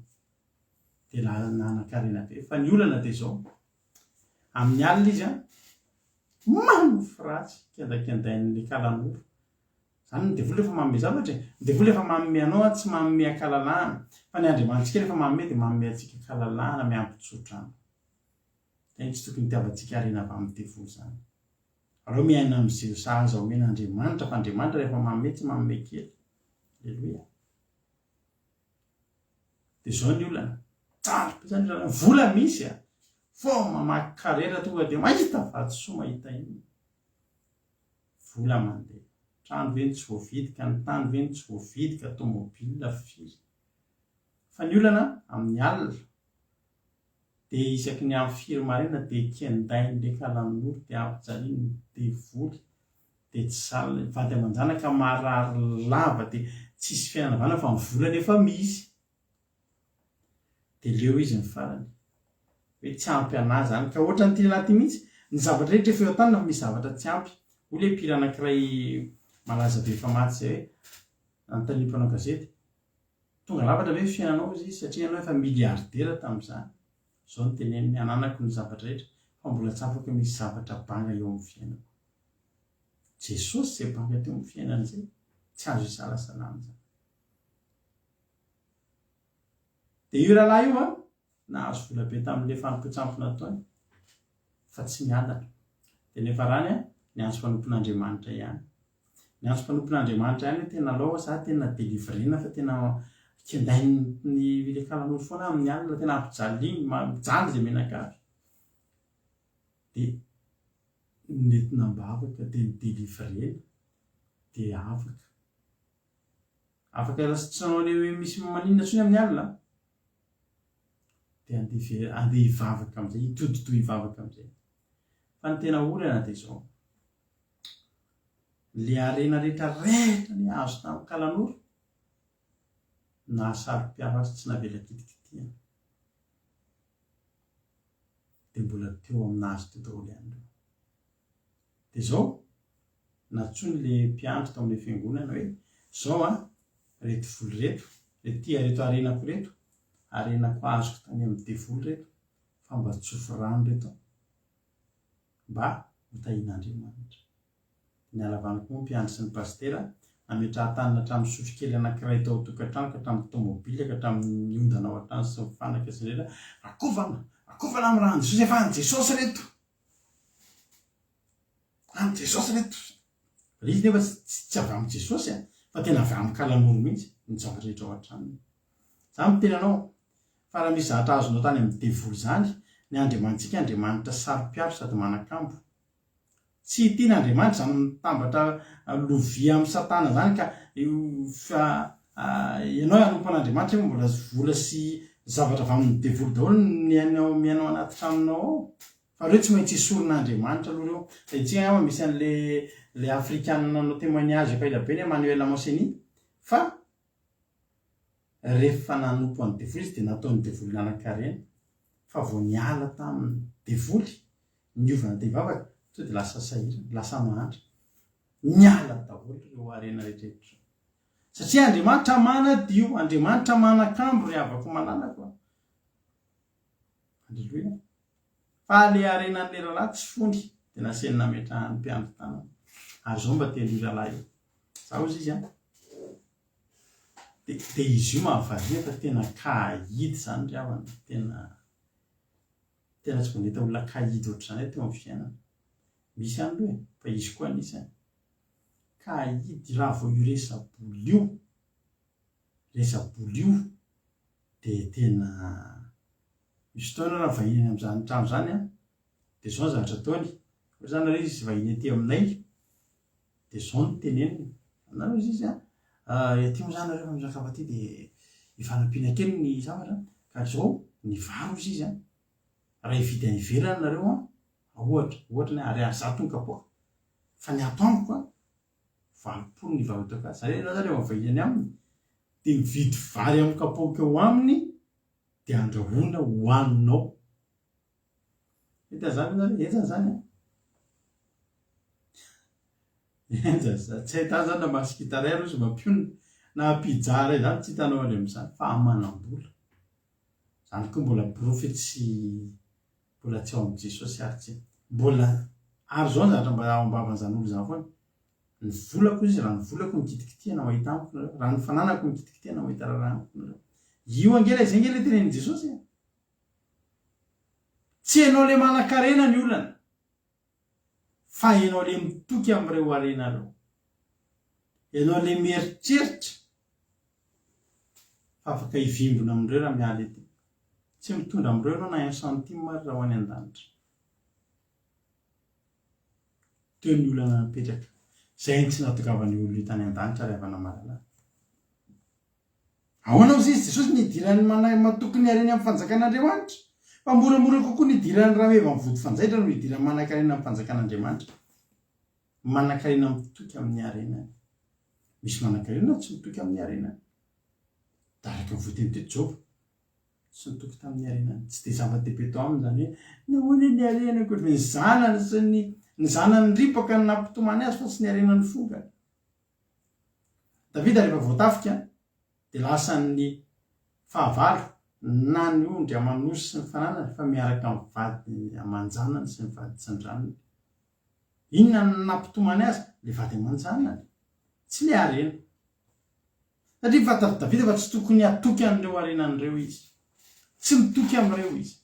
dia nanan-karena be. Fa ny olana dia izao, amin'ny alina izy manofy ratsy kiandakiandain'ilay kalan'oro. Izany ny devoly rehefa manome zavatra e. Ny devoly rehefa manome anao tsy manome akalalahana, fa ny Andriamantsika rehefa manome dia manome antsika akalalahana miampitsodrano. Dia tsy tokony hitiavantsika harena avy amin'ny devoly izany. Aleo miaina amin'izay sahaza omen'Andriamanitra, fa Andriamanitra rehefa manome tsy manome kely. Alleluia. Dia izao ny olana. Tsara be izany olana. Vola misy fô mamaky karera tonga dia mahita vatosoa mahita iny. Vola mandeha. Trano ve tsy voavidika, ny tany ve tsy voavidika, tômôbilina firy. Fa ny olana amin'ny alina dia isaky ny amin'ny firy marina dia kiandain'ilay kalan'oro dia ampijaliany ny devoly dia tsy zalina vady aman-janaka marary lava dia tsisy fiainana vana fa mivola nefa misy. Dia leo izy ny farany hoe tsy ampy anazy zany ka ohatra ny tia anaty mihitsy ny zavatra rehetra efa eo an-tany misy zavatra tsy ampy. Olona mpira anankiray malaza be efa maty zay hoe anontaniam-panao gazety tonga lafatra ve fiainanao izy satria ianao efa miliardera tamin'izany. Izao ny teneniny ananako ny zavatra rehetra fa mbola tsy afaka misy zavatra banga eo amin'ny fiainako. Jesosy izay banga teo amin'ny fiainana izay tsy azo isalasalana izany. Dia io rahalahy io nahazo vola be tamin'ilay fanompontsampona nataony fa tsy miadana. Dia nefa rany ny andro mpanompon'Andriamanitra ihany. Ny andro mpanompon'Andriamanitra ihany tena lao za tena delivrena fa tena kiandainy ilay kalan'olo foana amin'ny alina tena ampijaliany mijaly izay menakavy. Dia nentina mbavaka dia delivrena dia afaka. Afaka lasitsanao ilay misy maninona tsony amin'ny alina dia andeha hivavaka amin'izay, hitododo hivavaka amin'izay. Fa ny tena olana dia izao. Ilay harena rehetra ny azo tamin'ny kalan'oro na sarom-piavatra tsy navela kitikitiana. Dia mbola teo aminazy teo daholo ihany ireo. Dia izao natsoiny ilay mpianatra tao amin'ilay fiangonana hoe izao reto voly reto, reto harenako reto, harenako azoko tany amin'ny devoly reto, fa mba tsofy rano reto mba hotahian'Andriamanitra. Ny alavaniko moa mpianatra sy ny pastera nametrahan-tanana hatramin'ny sofokely anankiray tao tokantrano ka hatramin'ny tômôbila ka hatramin'ny ondana ao an-trano sy ny fanaka sy rehetra. Akovana amin'ny rano Jesosy efa any Jesosy reto. Any Jesosy reto. Izy nefa tsy avy amin'ny Jesosy fa tena avy amin'ny kalan'olo mihitsy. ny zava-rehetra ao an-tranony. Za miteny anao fa raha misy zatra azonao tany amin'ny devoly zany ny andriamanitsika andriamanitra sarom-piaro sady manakambo. Tsy tiany andriamanitra zany mitambatra lovia amin'ny satana zany ka ianao anompon'andriamanitra mbola vola sy zavatra avy amin'ny devoly daholo miainao anaty tranonao ao. Fa reo tsy maintsy isoron'andriamanitra aloha reo. Itsika ama misy an'le afrikanina nanao témoignage akaila be ny Emmanuel Moseni fa rehefa nanompo an'ny devoly izy dia nataon'ny devoly nanan-karena fa vao niala tamin'ny devoly niovana te-hivavaka to dia lasa sahirana, lasa mahantra. Niala daholo reo harena rehetrarehetra satria andriamanitra manadio, andriamanitra manakambo ry havako malalako. Halleloia. Fa le harenan'le rahalahy tsy fony dia naseny nametrahany mpiandro tanana ary zao mba telo rahalahy zao izy izy dia izy io mahavariana fa tena kahidy zany ry havana, tena tsy vonahita olona kahidy ohatr'izany teo amin'ny fiainana. Misy any loha fa izy koa anisany kahidy raha vao io resa-boly io dia tena misy fotoana raha vahiny amin'izany trano zany dia zao ny zavatra ataony. Ohatry zany raha izy vahiny aty aminay dia zao ny teneniny anareo izy izy ety moa zany nareo mizakava aty dia hifanampiana kely ny zavatra ka zao ny varo izy izy raha hividy any ivelany nareo ohatra ny ariary zato ny kapoaka fa ny ato amiko 20 ny varo eto ka zany na zany vahiny aminy dia mividy vary amin'ny kapoaka eo aminy dia andrahoina hoaninao. Hita zany enjana zany enjana zany tsy ahitana zany na masikita ray aloha izy mampionona na pizza ray zany tsy hitanao any amin'izany fa amanam-bola zany koa mbola profetsy mbola tsy ao amin'i Jesosy ary tsy mbola ary zao ny zavatra mba ao am-bavan'izany olo zany foana. Ny volako izy raha ny volako mikitikitihana ho ahita amiko nareo, raha ny fananako mikitikitihana ho ahita raha amiko nareo. Io angela izy angela tenenin' Jesosy tsy ianao le manan-karena ny olana fa ianao le mitoky amin'ireo harena reo, ianao le mieritreritra fa afaka hivimbona amin'ireo raha miala ety. Tsy mitondra amin'ireo ianao na 1 centime ary raha ho any an-danitra. Teo ny olana napetraka izay ny tsy natokavany olona tany an-danitra ary havana malalaka. Ahoana izy Jesosy nidirany matoky ny harena amin'ny fanjakan'Andriamanitra fa moramora kokoa nidirany raha meva mivody fanjaitra no hidirany manan-karena amin'ny fanjakan'Andriamanitra. Manan-karena mitoky amin'ny harena. Misy manan-karena tsy mitoky amin'ny harena. Daraka ny voateny teto Job tsy mitoky tamin'ny harena. Tsy dia zava-dehibe tao aminy zany hoe nahoana ny harenako ny zanany sy ny zanany ripaka ny nampitomany azy fa tsy ny harena ny fonga. Davida rehefa voatafika dia lasa ny fahavalo na ny ondry amanosy sy ny fananany fa miaraka amin'ny vady aman-janany sy ny vady tsan-dranony. Inona ny nampitomany azy? Le vady aman-janany, tsy le harena. Satria fantavy Davida fa tsy tokony hatoky an'ireo harenan'ireo izy, tsy mitoky amin'ireo izy.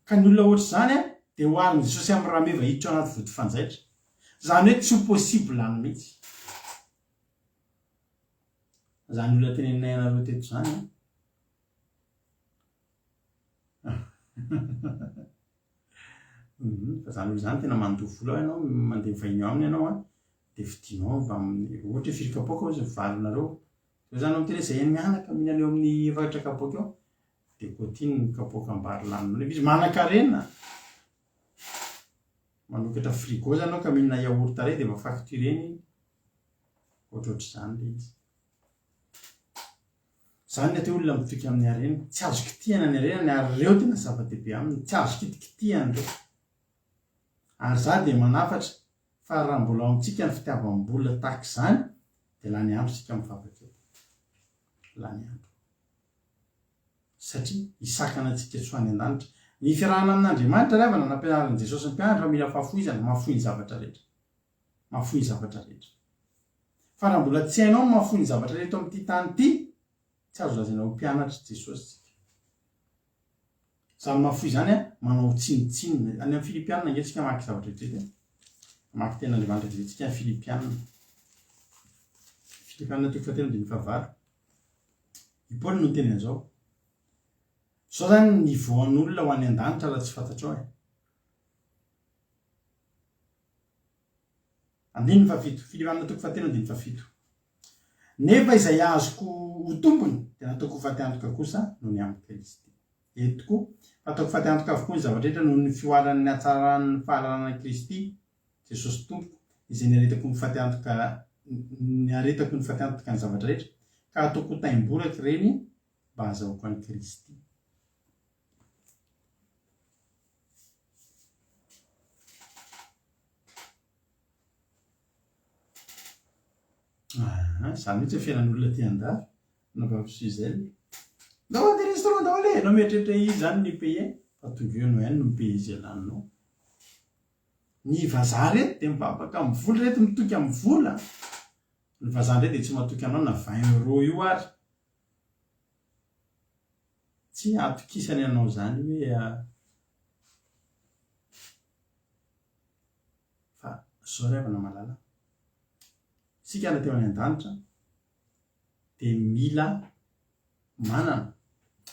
Ka ny olona ohatr'izany dia hoariny Jesosy amin'ny raha meva hiditra ao anaty vody fanjaitra. Zany hoe tsy ho possible any mihitsy. Zany olona teneninay anareo teto zany fa zany olo zany tena mandoha vola ao ianao mandeha mivahiny ao aminy ianao dia vidinao mba amin'ny ohatra hoe 4 kapoaka izy mivalonareo. Zao zany amin'ny tena izay mianaka mihinana eo amin'ny 2 kapoaka eo dia kotiny ny kapoaka ambary laninao izy manan-karena. Manokatra frigo zany anao ka mihinana yaourt ray dia mafactureny ohatrohatr'izany le izy. Zany ny atao olona mitoky amin'ny harena, tsy azo kitihana ny harena ny ary reo tena zava-dehibe aminy, tsy azo kitikitihana reo. Ary za dia manafatra fa raha mbola ao amintsika ny fitiavam-bola tahaka izany dia lany andro sika mivavaka eto. Lany andro. Satria hisakana antsika tsy ho any an-danitra. Ny fiarahana amin'Andriamanitra ry havana nampianaran'i Jesosy ny mpianatra fa mila fahafoizana, mahafoy ny zavatra rehetra. Mahafoy ny zavatra rehetra. Fa raha mbola tsy hainao mahafoy ny zavatra rehetra amin'ity tany ity, tsy azo lazaina ho mpianatra Jesosy. Zany mahafoy zany manao tsinitsinina. Any amin'ny Filipianina angesika maky zavatra rehetra. Maky tena Andriamanitra rehetra amin'ny Filipianina. Filipana toko fahatelo dia mifavaro. I Paoly no teny an'izao. Sao zany ny voan'olona ho any an-danitra raha tsy fantatrao e. Andiny fafito. Filipana toko fahatelo andiny fafito. Nefa izay azoko ho tompony dia nataoko fahateantoka kosa noho ny amin'ny Kristy. Etoko ataoko fahateantoka avokoa ny zavatra rehetra noho ny fioaran'ny hatsaran'ny fahalalana Kristy Jesosy tompoko izay niaretako ny fahateantoka ny zavatra rehetra ka ataoko taimboraka ireny mba hahazoako an'i Kristy. Zany mihitsy fiainan'olona ty andafy na vavisuizely. Ndao ande restaurant daholo e, anao mieritreritra izy zany ny paye fa tonga eo no ihany no mipaye izy alaninao. Ny vazaha reto dia mivavaka amin'ny vola reto mitoky amin'ny vola. Ny vazaha reto dia tsy mahatoky anao na 20 euro io ary. Tsy atokisany anao zany hoe fa zao revana malala. Sika na teo any an-danitra dia mila manana.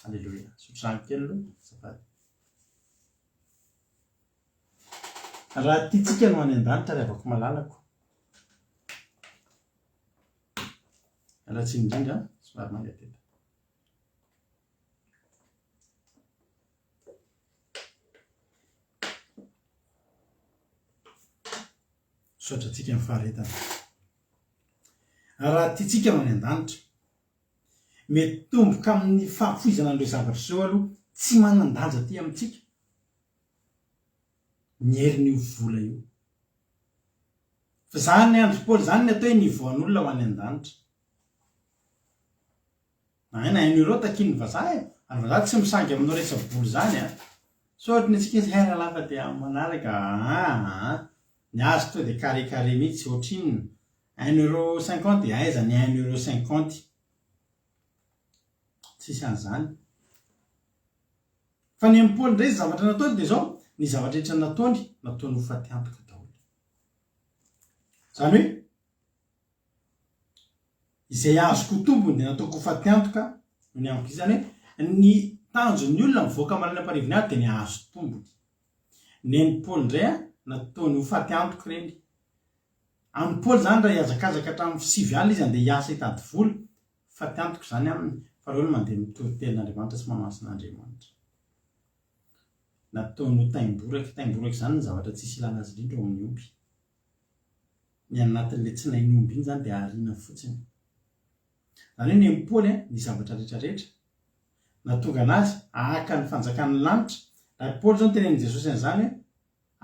Alleluia. Sotrano kely aloha safady. Raha tiatsika no any an-danitra revako malalako. Raha tsy indrindra somary mangateta. Sotratsika ny faharetana. Raha tiatsika no any an-danitra mety tomboka amin'ny fahafoizana an'ireo zavatra izao aloha tsy manan-danja aty amintsika. Nyherin'io vola io. Fa zany ny andro Paoly zany ny atao hoe nivoan'olona ho any an-danitra. Na euro takin'ny vazaha e. Ary vazaha tsy misangy aminao resa-boly zany a. So ohatry ny antsika izy hera lafa dia manaraka ny azo to dia carré mihitsy ohatriny €1.50 dia aiza ny €1.50. Tsisy an'izany. Fa ny amin'ny Paoly ndray zavatra nataony dia zao ny zavatra rehetra nataony ho fahateantoka daholo. Zany hoe izay azoko tombony dia nataoko ho fahateantoka noho ny amiko. Izany hoe ny tanjon'ny olona mivoaka marinam-parivony ahy dia ny azo tombony. Ny an'ny Paoly indray nataony ho fahateantoka ireny. Amin'ny Paoly zany raha hiazakazaka hatramin'ny 7 alina izy andeha hiasa hitady vola, fahateantoka zany aminy. Fa reo mandeha mitory-telin'Andriamanitra sy mamasin'Andriamanitra. Nataony ho taimboraka zany ny zavatra tsisy ilana azy indrindra ao amin'ny omby. Ny anatin'ilay tsy nain'omby iny zany dia ariana fotsiny. Zany hoe ny amin'ny Paoly ny zavatra rehetrarehetra natonga anazy ahaka ny fanjakan'ny lanitra. Raha Paoly zao nytenenin' Jesosy an'izany hoe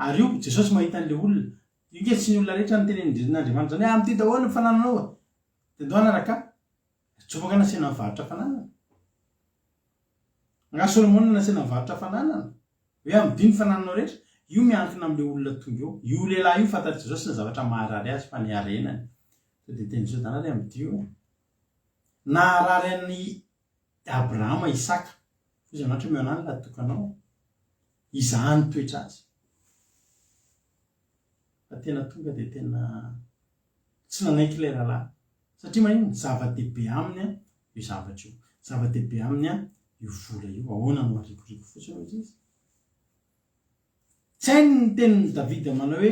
ary io Jesosy mahita an'ilay olona. Io nge tsy ny olona rehetra nytenenin'Andriamanitra zany hoe amin'ity daholo ny fanananao. Dia ndao anaraka tsopaka nasina mivarotra fananana. Nga Solomona nasina mivarotra fananana. Hoe amin'ny fanananao rehetra, io miankina amin'ilay olona tonga eo. Io lehilahy io fantatr' Jesosy ny zavatra maharary azy fa ny arenany. Sao dia teny Jesosy zany amin'io. Naharary an'ny Abrahama Isaka. Izy anatra meo anany laha tokanao. Izahany toetra azy. Fa tena tonga dia tena tsy nanaiky ilay rahalahy. Satria manino zava-dehibe aminy io zavatra io. Zava-dehibe aminy io vola io. Ahoana no arikoriko fotsiny izy. Tsy hainy ny tenin'ny Davida manao hoe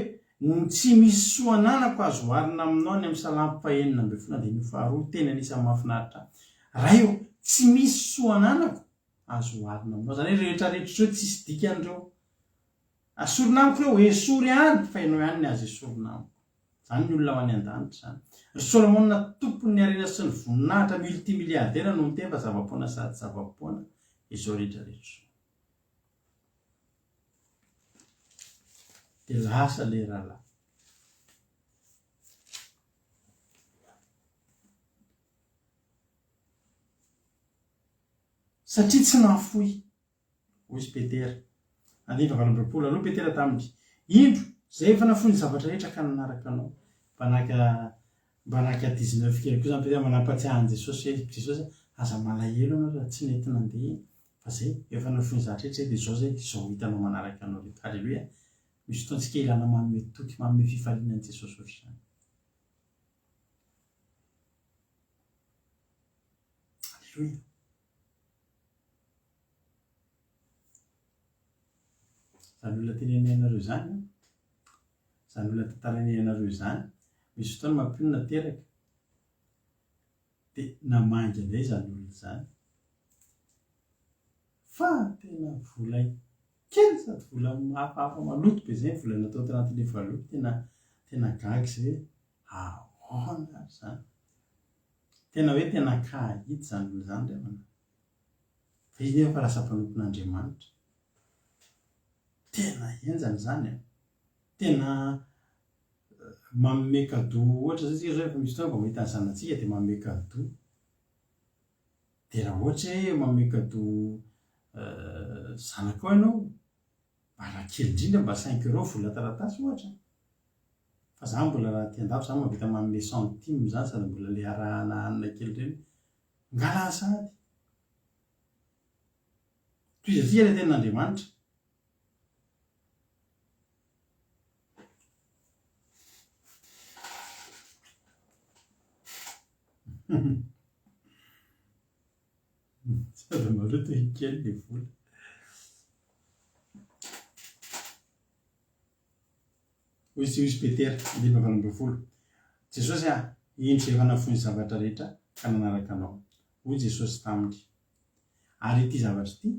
tsy misy soananako azo oharina aminao ny amin'ny Salamo 1:9 dia ny faharoa tena anisany mahafinaritra. Raha io tsy misy soananako azo oharina aminao. Zany hoe rehetrarehetra ireo tsisy dikan'ireo. Asorona amiko ireo esory ihany fa ianao ihany ny azo esorina amiko. Zany ny olona ho any an-danitra zany. Ry Solomona tompon'ny harena sy ny voninahitra multimilliardaire no miteny fa zava-poana sady zava-poana izao rehetrarehetra. Dia lasa ilay rahalahy. Satria tsy nahafoy. Hoy izy Petera. Andiny 7 aloha Petera taminy. Indro zay efa nafoy ny zavatra rehetra ka nanaraka anao. Mbanaka 19 kely koa zany Petera manampatsiahan Jesosy hoe Jesosy aza malahelo anao raha tsy nety nandeha. Fa zay efa nafoy ny zavatra rehetra dia zao hitanao manaraka anao reto. Halleluia. Misy fotoantsika ilana manome toky, manome fifaliana an'i Jesosy ohatr'izany. Halleluia. Zany olona tenenenareo zany, zany olona tantaranenareo zany, misy fotoana mampionona teraka dia namangy anay zany olona zany. Fa tena vola kely sady vola hafahafa maloto be zay vola natao tanatin'le valoto, tena gaga zay hoe ahoana ary zany. Tena hoe tena kahity zany olona zany rehana. Fa izy nefa lasa mpanompon'Andriamanitra. Tena enjany zany a. Tena manome kado ohatra zay tsika rehefa misy fotoana mba mahita ny zanatsika dia manome kado. Dia raha ohatra hoe manome kado zanaka ao ianao, bara kely indrindra mba 5 € vola taratasy ohatra. Fa za mbola raha ty-andafy za mahavita manome centime zany sady mbola le arahana hanina kely reny ngala sady. Toy izay le tenin'Andriamanitra. Sady maloto kely le vola. Hoy isy Petera 5:20. Jesosy indro efa nafony zavatra rehetra ka nanaraka anao. Hoy Jesosy taminy. Ary ity zavatra ity,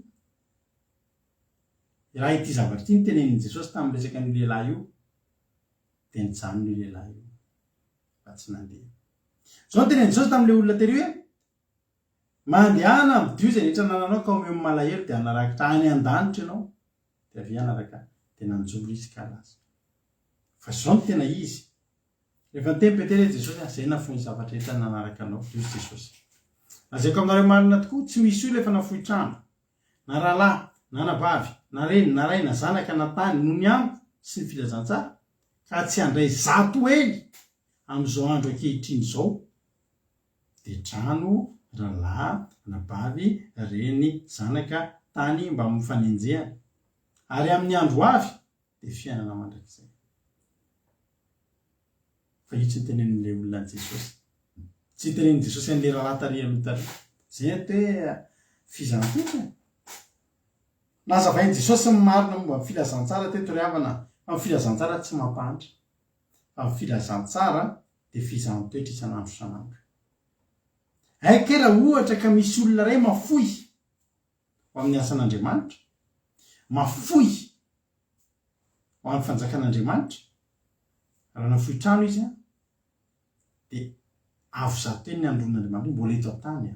raha ity zavatra ity nitenenin Jesosy tamin'ny resaka ny lehilahy io, dia nijanona io lehilahy io fa tsy nandeha. Zao ny tenenin Jesosy tamin'ilay olona tery hoe mandehana amin'ny Dio izay rehetra nananao ka omeo amin'ny malahelo dia hanarakitra any an-danitra ianao, dia avy hanaraka dia nanjoro izy ka laza. Fa zao no tena izy. Rehefa niteny Petera Jesosy izay nafony zavatra rehetra nanaraka anao, Dio Jesosy. Lazaiko aminareo marina tokoa, tsy misy olona efa nafohy trano, na rahalahy, na anavavy, na reny, na ray, na zanaka, na tany, no ny amiko sy ny filazantsara, ka tsy handray 100 ely amin'izao andro ankehitriny izao, dia trano, rahalahy, anavavy, reny, zanaka, tany mba mifanenjehana. Ary amin'ny andro avy dia fiainana mandrakizay. Fa io tsy nitenenin'ilay olona an Jesosy. Tsy nitenenin Jesosy an'ilay rahalahy tary amin'ny tary. Zay ny hoe fizantokana. Nazavain Jesosy ny marina momba ny filazantsara teto ry havana. Fa ny filazantsara tsy mampahatra. Fa ny filazantsara dia fizantoetra isan'andro isan'andro. Aika raha ohatra ka misy olona iray mafohy ho amin'ny asan'Andriamanitra, mafohy ho amin'ny fanjakan'Andriamanitra, raha nafohy trano izy dia avo zato ny andron'Andriamanitra mbola eto an-tany.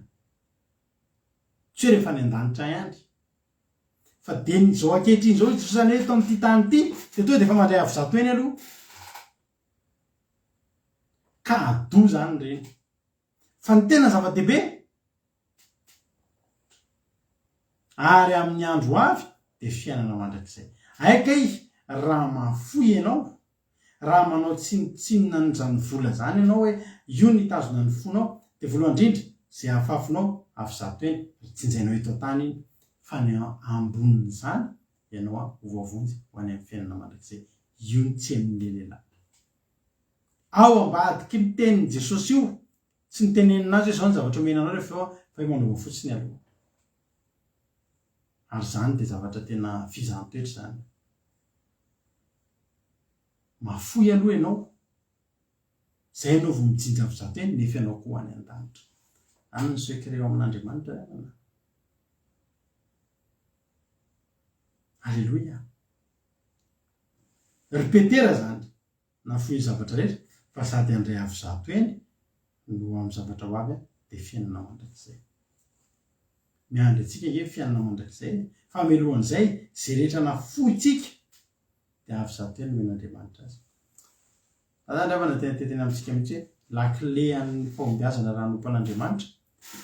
Tsy hoe rehefa ny an-danitra ihany. Fa dia n'izao ankehitriny izao Jesosy zany hoe eto amin'ity tany ity dia tonga dia efa mandray avo zato eny aloha. Ka ado zany ireny. Fa ny tena zava-dehibe, ary amin'ny andro avy dia fiainana mandrakizay. Aika raha mafohy ianao, raha manao tsinotsinona n'izany vola zany ianao hoe io ny tazona ny fonao, dia voalohany indrindra izay ahafafinao avo zato eny tsinjainao eto an-tany iny, fa ny ambonin'izany ianao hovavonjy ho any amin'ny fiainana mandrakizay. Io ny tsy amin'ilay lehilahy. Ao ambadiky ny tenin Jesosy io, tsy nitenenina azy hoe zao ny zavatra omenanao rehefa fa manova fotsiny aloha. Ary zany dia zavatra tena fizantoetra zany. Mafohy aloha ianao, zay ianao vao mijinja avo zato eny nefa ianao koa any an-danitra. Any ny secret eo amin'Andriamanitra. Halleluia. Ry Petera zany nafohy zavatra rehetra, fa sady handray avo zato eny no amin'ny zavatra ho avy dia fiainana mandrakizay. Miandry antsika hoe fiainana mandrakizay, fa mialohan'izay izay rehetra nafohy tsika dia avo zato eny men'Andriamanitra azy. Azany ravana tena tetena amintsika mihitsy hoe lakile amin'ny fahombiazana raha nompan'Andriamanitra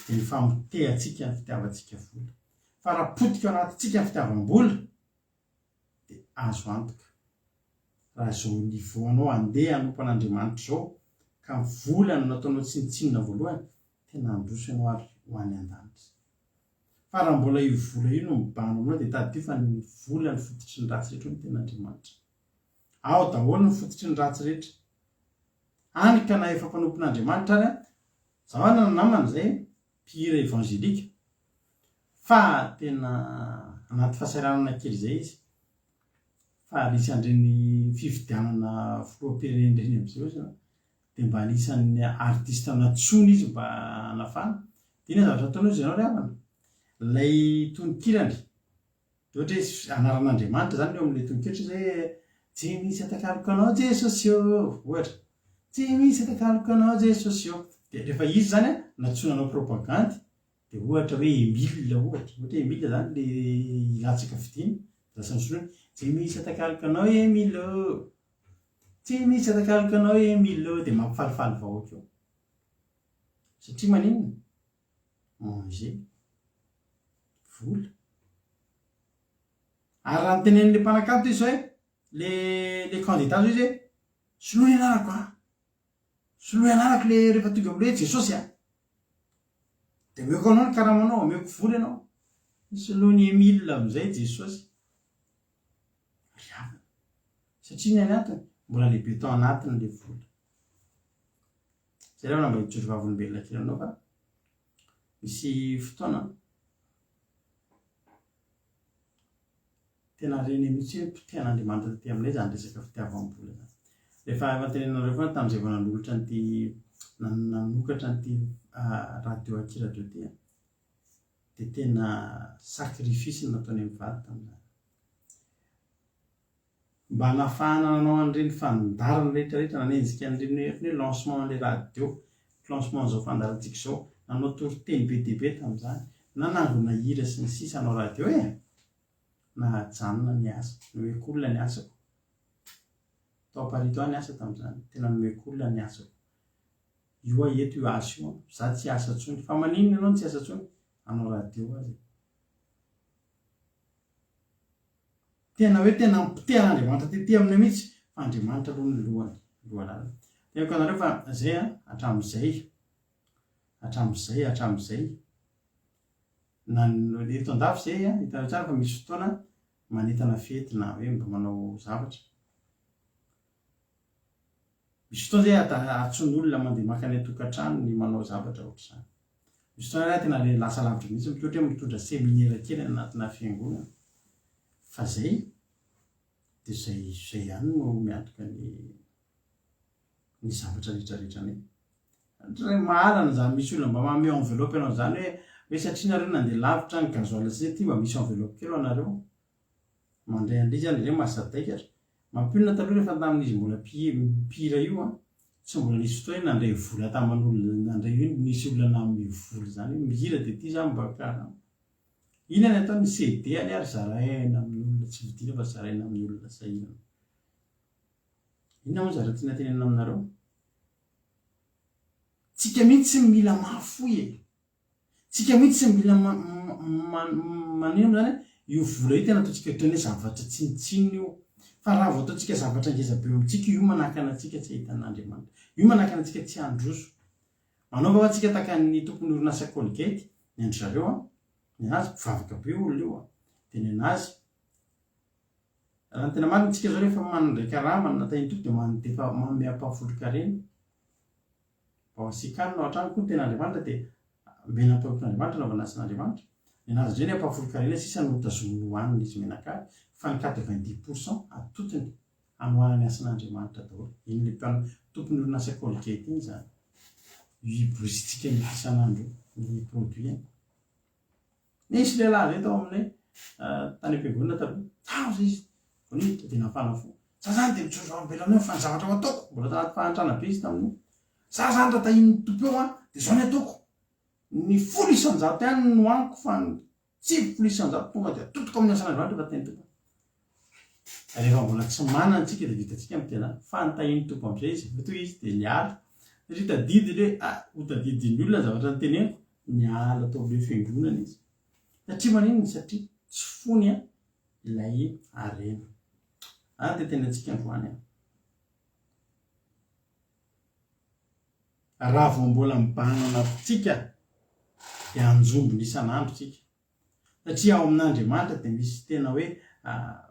dia ny famitehantsika ny fitiavantsika vola. Fa raha potika ao anatintsika ny fitiavam-bola dia azo antoka. Raha izao nivoanao handeha hanompan'Andriamanitra izao ka ny vola no nataonao tsinotsinona voalohany, tena handroso ianao ary ho any an-danitra. Fa raha mbola io vola io no mibahana aminao dia taddio fa ny vola ny fototry ny ratsy rehetra no ten'Andriamanitra. Ao daholo ny fototry ny ratsy rehetra. Any ka na efa mpanompon'Andriamanitra ary zaho na namana izay mpihira evangelika fa tena anaty fahasahiranana kely zay izy fa anisan'ireny fividianana filoam-pireneny am'izay ozy de mba anisan'ny artiste natsony izy mba anafana de ina zavatra ataonao izy ianao ry havana lay tononkirany de ohatra hoe anaran'Andriamanitra zany eo amin'ilay tononkiratra zay tsy misy atakaloko anao Jesosy ohatra tsy misy atakaloko anao Jesosy de rehefa izy zany natsonanao propagandy de ohatra hoe Emile ohatra Emile zany le ilatsaka fidiny lasa misolo tsy misy atakaloko anao Emile tsy misy atakaloko anao Emile de mampifalifaly vahoaka eo satria maninona manger vola ary raha nytenen'le mpanakato izy hoe le candidat zao izy hoe soloy anarako soloy anarako le rehefa tonga amle hoe Jesosy de meko anao ny karamanao meko vola ianao soloany Emile am'izay Jesosy riavana satria ny anatiny mbola lehibe tao anatiny le vola zay rehona mba hitsotro vavolombelona kely anao fa misy fotoana tena reny mihitsy hoe mpitean'Andriamanitra taty aminay zany resaka fitiavam-bola zany rehefa afantenenareo foana tamin'izay vao nanolotra nyty nanokatra nyty radio Aki radio ty de tena sakrifisy nataony amin'ny vady tamin'izany mba hanafahana nanao an'ireny fandarana rehetrarehetra nanenjika an'ireny hoe lancement an'le radio lancement zao fandarantsika zao nanao toriteny be dia be tamin'izany nanangona hira sy ny sisa anao radio nahajanona ny asa nomeko olona ny asako tao Parito any asa tamin'izany tena nomeko olona ny asako io eto io asa io za tsy asa tsony fa maninona ianao tsy asa tsony anao radio azy tena hoe tena mpitean'Andriamanitra tety aminay mihitsy fa Andriamanitra aloha ny lohalala tenako anareo fa zay hatram'izay na eto andafy zay hitanao tsara fa misy fotoana manetana fety na hoe mba manao zavatra misy fotoana zay atson'olona mandeha makany atokantrano ny manao zavatra ohatr'izany misy fotoana raha tena le lasa lavitra mihitsy mitohatra hoe mitondra séminaire kely anatina fiangonana fa zay de zay ihany no miantoka ny zavatra rehetrarehetra anay mahalana zany misy olona mba mameo enveloppe anao zany hoe satria nareo nandeha lavitra ny gazoil zay ty mba misy enveloppe kely anareo mandray an'ilay zany reny mahasadaikatra mampionona taloha rehefa tamin'izy mbola mpihira io tsy mbola nisy fotoana nandray vola taman'olona nandray io nisy olona namome vola zany mihira de ty zany mba karaha ina ny atao ny CD any ary zaraina amin'ny olona tsy vidina fa zaraina amin'ny olona sahirana ina moa zara tiana tenenina aminareo tsika mihitsy mila mahafoy tsika mihitsy mila manino zany io vola io tena ataotsika ohatrany hoe zavatra tsinitsiny io fa raha vao ataotsika zavatra ngeza be amintsika io manakana antsika tsy ahitan'Andriamanitra io manakana antsika tsy androso manaova atsika taka ny tompony orinasa Colgate ny andro zareo ny anazy mpivavaka be olona io de ny anazy raha ny tena marina tsika zao rehefa manandraiky raha manatahiny tompy de mandefa mameampahafolokareny mba asikanina ao an-trano koa tena Andriamanitra de menam-paoton'Andriamanitra naovana asan'Andriamanitra ny anazy ndray ny ampahafolokareny sisa notazominy hoaniny izy menakary fa ny 90% atotony anohanany asan'Andriamanitra daholo iny le tompony orinasa Colgate iny zany ibrositsika ny isan'andro ny produit nisy lehilahy zay tao aminay tany am-piangonana taloha tao zay izy vonita de nafana fo za zany de mitsotro vavolombelona fa ny zavatra ho ataoko mbola tanaty fahantrana be izy tamin'io za zany raha tahiny tompo eo de zao ny ataoko ny folo isan-jato ihany no aniko fa tsy folo isan-jato tonga de atotoko amin'ny asan'Andriamanitra fa teny tompo rehefa mbola tsy manana antsika de vitatsika mitena fa nytahiny tompo am'izay izy toy izy de niala satria tadidy le ho tadidiny olona zavatra nyteneniko niala atao amle fiangonana izy satria maninona satria tsy fony ilay arena de tena antsika androany raha vao mbola mibanana tsika de anjombony isan'andro tsika satria ao amin'Andriamanitra de misy tena hoe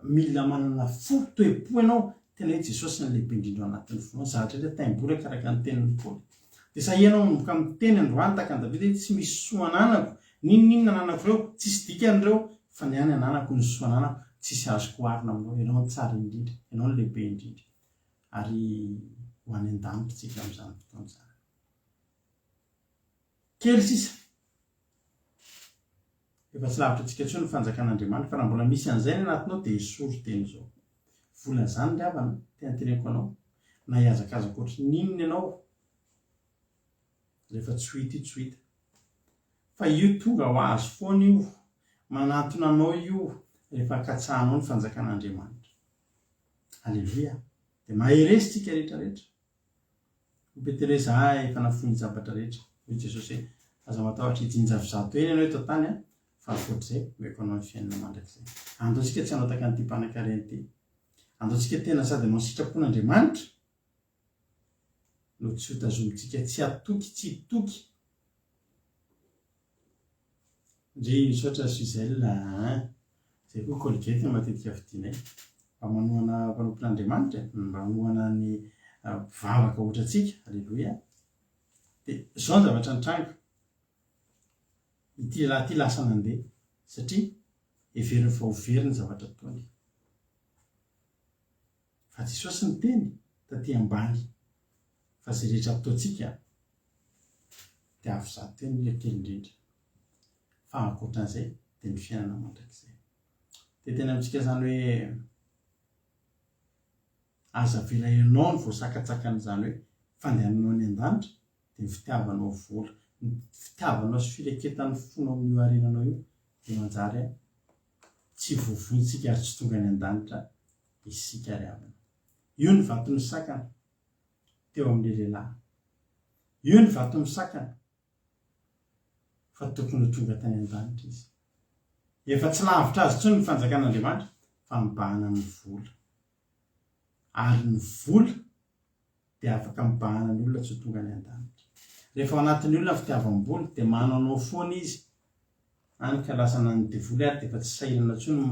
mila manana fo toe-po ianao tena hoe Jesosy ny lehibe indrindra anatin'ny voana zavatra rehetra taimboly karaka ny tenin'ny Paoly dia sahianao manomboka amin'ny teny androany taka ny Davida hoe tsy misy soa ananako, ninninona ananako ireo tsisy dikan'ireo fa ny any ananako ny soa ananako, tsisy azoko arina aminao, ianao ny tsara indrindra, ianao ny lehibe indrindra. Ary ho any an-danitra tsika amin'izany fotoana izany. Kely sisa efa tsy lavitra antsika intsony ny fanjakan'Andriamanitra, fa raha mbola misy an'izay ny anatinao dia hisoro teny izao. Vola izany ny havana tenteneko anao, na hiazakazaka ohatry ninona ianao rehefa tsy ho hita io, tsy ho hita. Fa io tonga ho azo foana io, manantona anao io rehefa katsahanao ny fanjakan'Andriamanitra. Halleloia. Dia maheresitsika rehetrarehetra. Petresa efa nafony zavatra rehetra. Hoy Jesosy hoe aza matahotra ijinjavizato eny ianao eto tany fa ankoatr'izay meko anao ny fiainana mandrakizay. Andaontsika tsy hanao taka an'ity mpanan-karena ity. Andaontsika tena sady anao sitrapon'Andriamanitra no tsy ho tazomitsika, tsy atoky, tsy hitoky. Ndre misaotra Suzel zay koa Colgate matetika vidianay mba manohana mpanompon'Andriamanitra, mba manohana ny mpivavaka ohatratsika. Halleloia. Dia izao ny zavatra nitranga. Ity lahy ity lasa nandeha satria heveriny fa ho very ny zavatra ataony. Fa Jesosy ny teny taty ambany fa izay rehetra ataontsika dia avy zato teny ilay kely indrindra. Fa ankoatran'izay dia ny fiainana mandrakizay. Dia tena amintsika izany hoe aza velainao ny voasakatsakan'izany hoe fandehananao any an-danitra dia ny fitiavanao vola, ny fitiavanao sy fireketan'ny fonao amin'io arenanao io dia manjary tsy vovontsika ary tsy tonga any an-danitra isika ry havana. Io ny vaton'ny sakana teo amin'ilay lehilahy. Io ny vaton'ny sakana fa tokony ho tonga tany an-danitra izy. Efa tsy lavitra azy intsony ny fanjakan'Andriamanitra fa mibahana ny vola. Ary ny vola dia afaka mibahana ny olona tsy ho tonga any an-danitra. Rehefa ao anatin'ny olona fitiavam-bola dia mananao foana izy. Any ka lasa nany devoly ary dia efa tsy sahirana intsony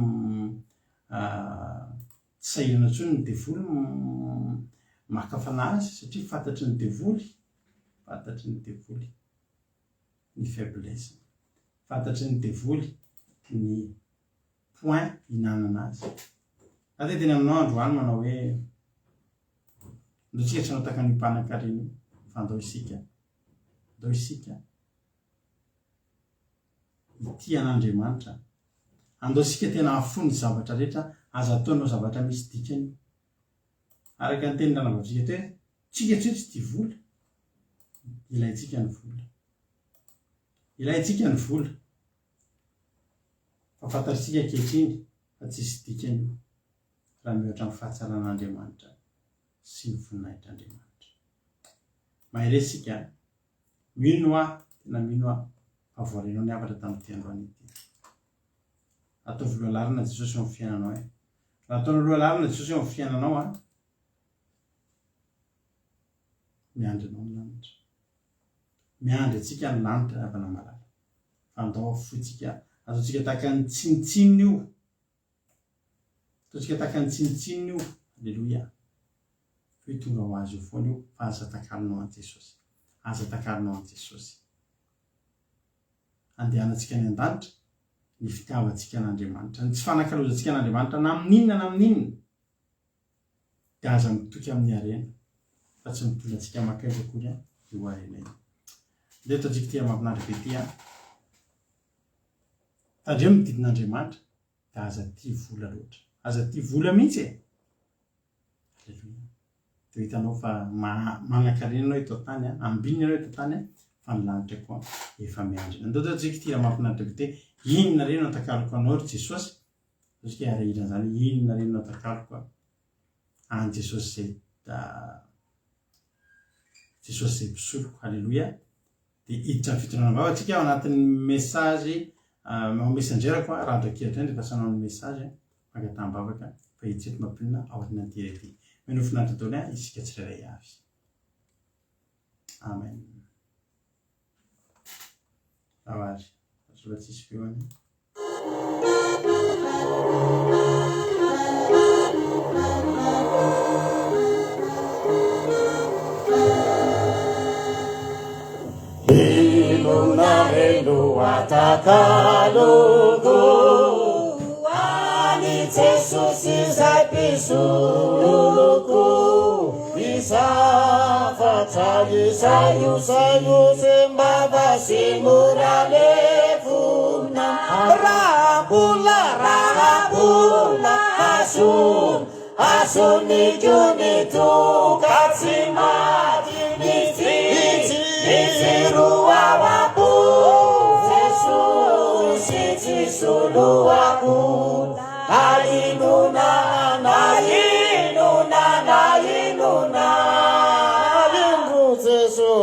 tsy sahirana intsony ny devoly makafana azy satria fantatry ny devoly, fantatry ny devoly ny faiblesse, fantatry ny devoly ny point hinanana azy. Aty teny aminao androany manao hoe andaontsika tsy hanao taka ny mpanan-karena fa andao isika ity an'Andriamanitra. Andao isika tena afony zavatra rehetra aza ataonao zavatra misy dikany. Araka ny teny ranavavitsika hoe tsika tsy tia vola, ilaitsika ny vola. Ilaitsika ny vola. Fa fantatsika ankehitriny fa tsisy dikany io raha mihoatra amin'ny fahatsaràn'Andriamanitra sy ny voninahitr'Andriamanitra. Maheresika mino aho, tena mino aho fa voarenao ny havatra tamin'ity androany ity. Ataovy lohalarina Jesosy eo amin'ny fiainanao. Raha ataonao lohalarina Jesosy eo amin'ny fiainanao miandry anao ny lanitra. Miandry antsika ny lanitra havana malala. Fa andao afotsika, ataontsika tahaka ny tsinitsininy io. Ataontsika tahaka ny tsinitsininy io. Halleloia. Hoe tonga ho azy io foana io fa aza takarinao an Jesosy. Aza takarinao an Jesosy. Andehanantsika any an-danitra ny fitiavantsika an'Andriamanitra. Ny tsy fanakalozantsika an'Andriamanitra na amin'inona dia aza mitoky amin'ny harena fa tsy mitondra antsika makaiky akory io harena io. Dia ataontsika tia mahafinaritra be ity tandreo mididin'Andriamanitra dia aza tia vola loatra. Aza tia vola mihitsy e. Halleluia. Dia hitanao fa manan-karena anao eto tany, ambinina anao eto tany fa ny lanitra koa efa miandrina. Andao ataontsika tia mahafinaritra be ity. Inona reny no atakaloko anao ry Jesosy? Ataontsika arahirana izany. Inona reny no atakaloko an Jesosy zay Jesosy zay mpisoloko. Halleluia. Dia hiditra ny fitondranam-bava antsika ao anatin'ny mesazy messengerako raha drakiratra ny rehefa sanao ny mesazy mangataham-bavaka fa hiditra eto mampinona ao atin'ny anterety. Menofinaritra taony isika tsirairay avy. Amen. Avary. Sola tsisy feoany. kaloko ani Jesosy zay mpisoloko isafatray sayo sembava simoralevona rahabona asonikonitoka tsy maty nifiroavako Jesosy tsisoloako nainona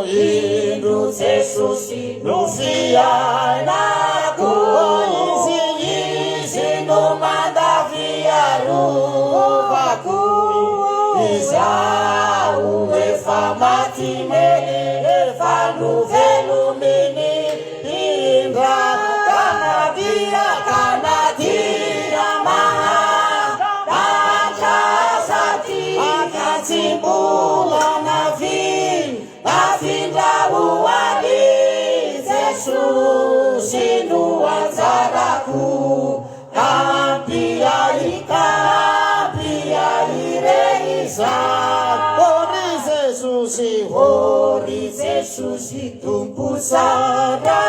indro Jesosy nofiainako izy no mandaviarovako izaho efa maty meny efa novelominy indra kanadia mahadankasaty akatsy mbola nafindrahoany Jesosy no anjarako kampiaireza hory Jesosy tompo tsara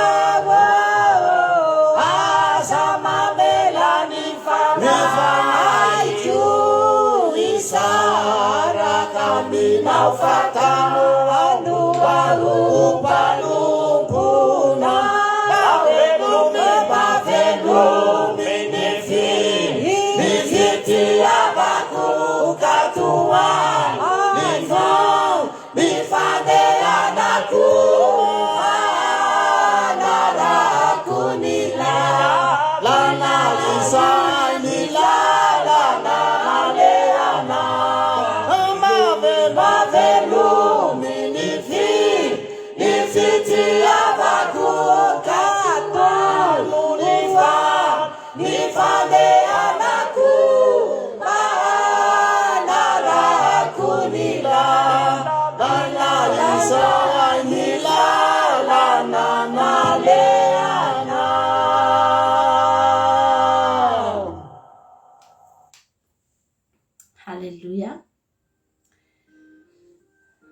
aza mamela ny fanaiko isaraka minao fatano aompalompona avelome nifitiavako katoany mifandehanako anarako ny lalana izay ny lalana aleana mavelomy nifitiavako katoany mifandehanako anarako ny lalana izay ny lalana aleana. Halleluja.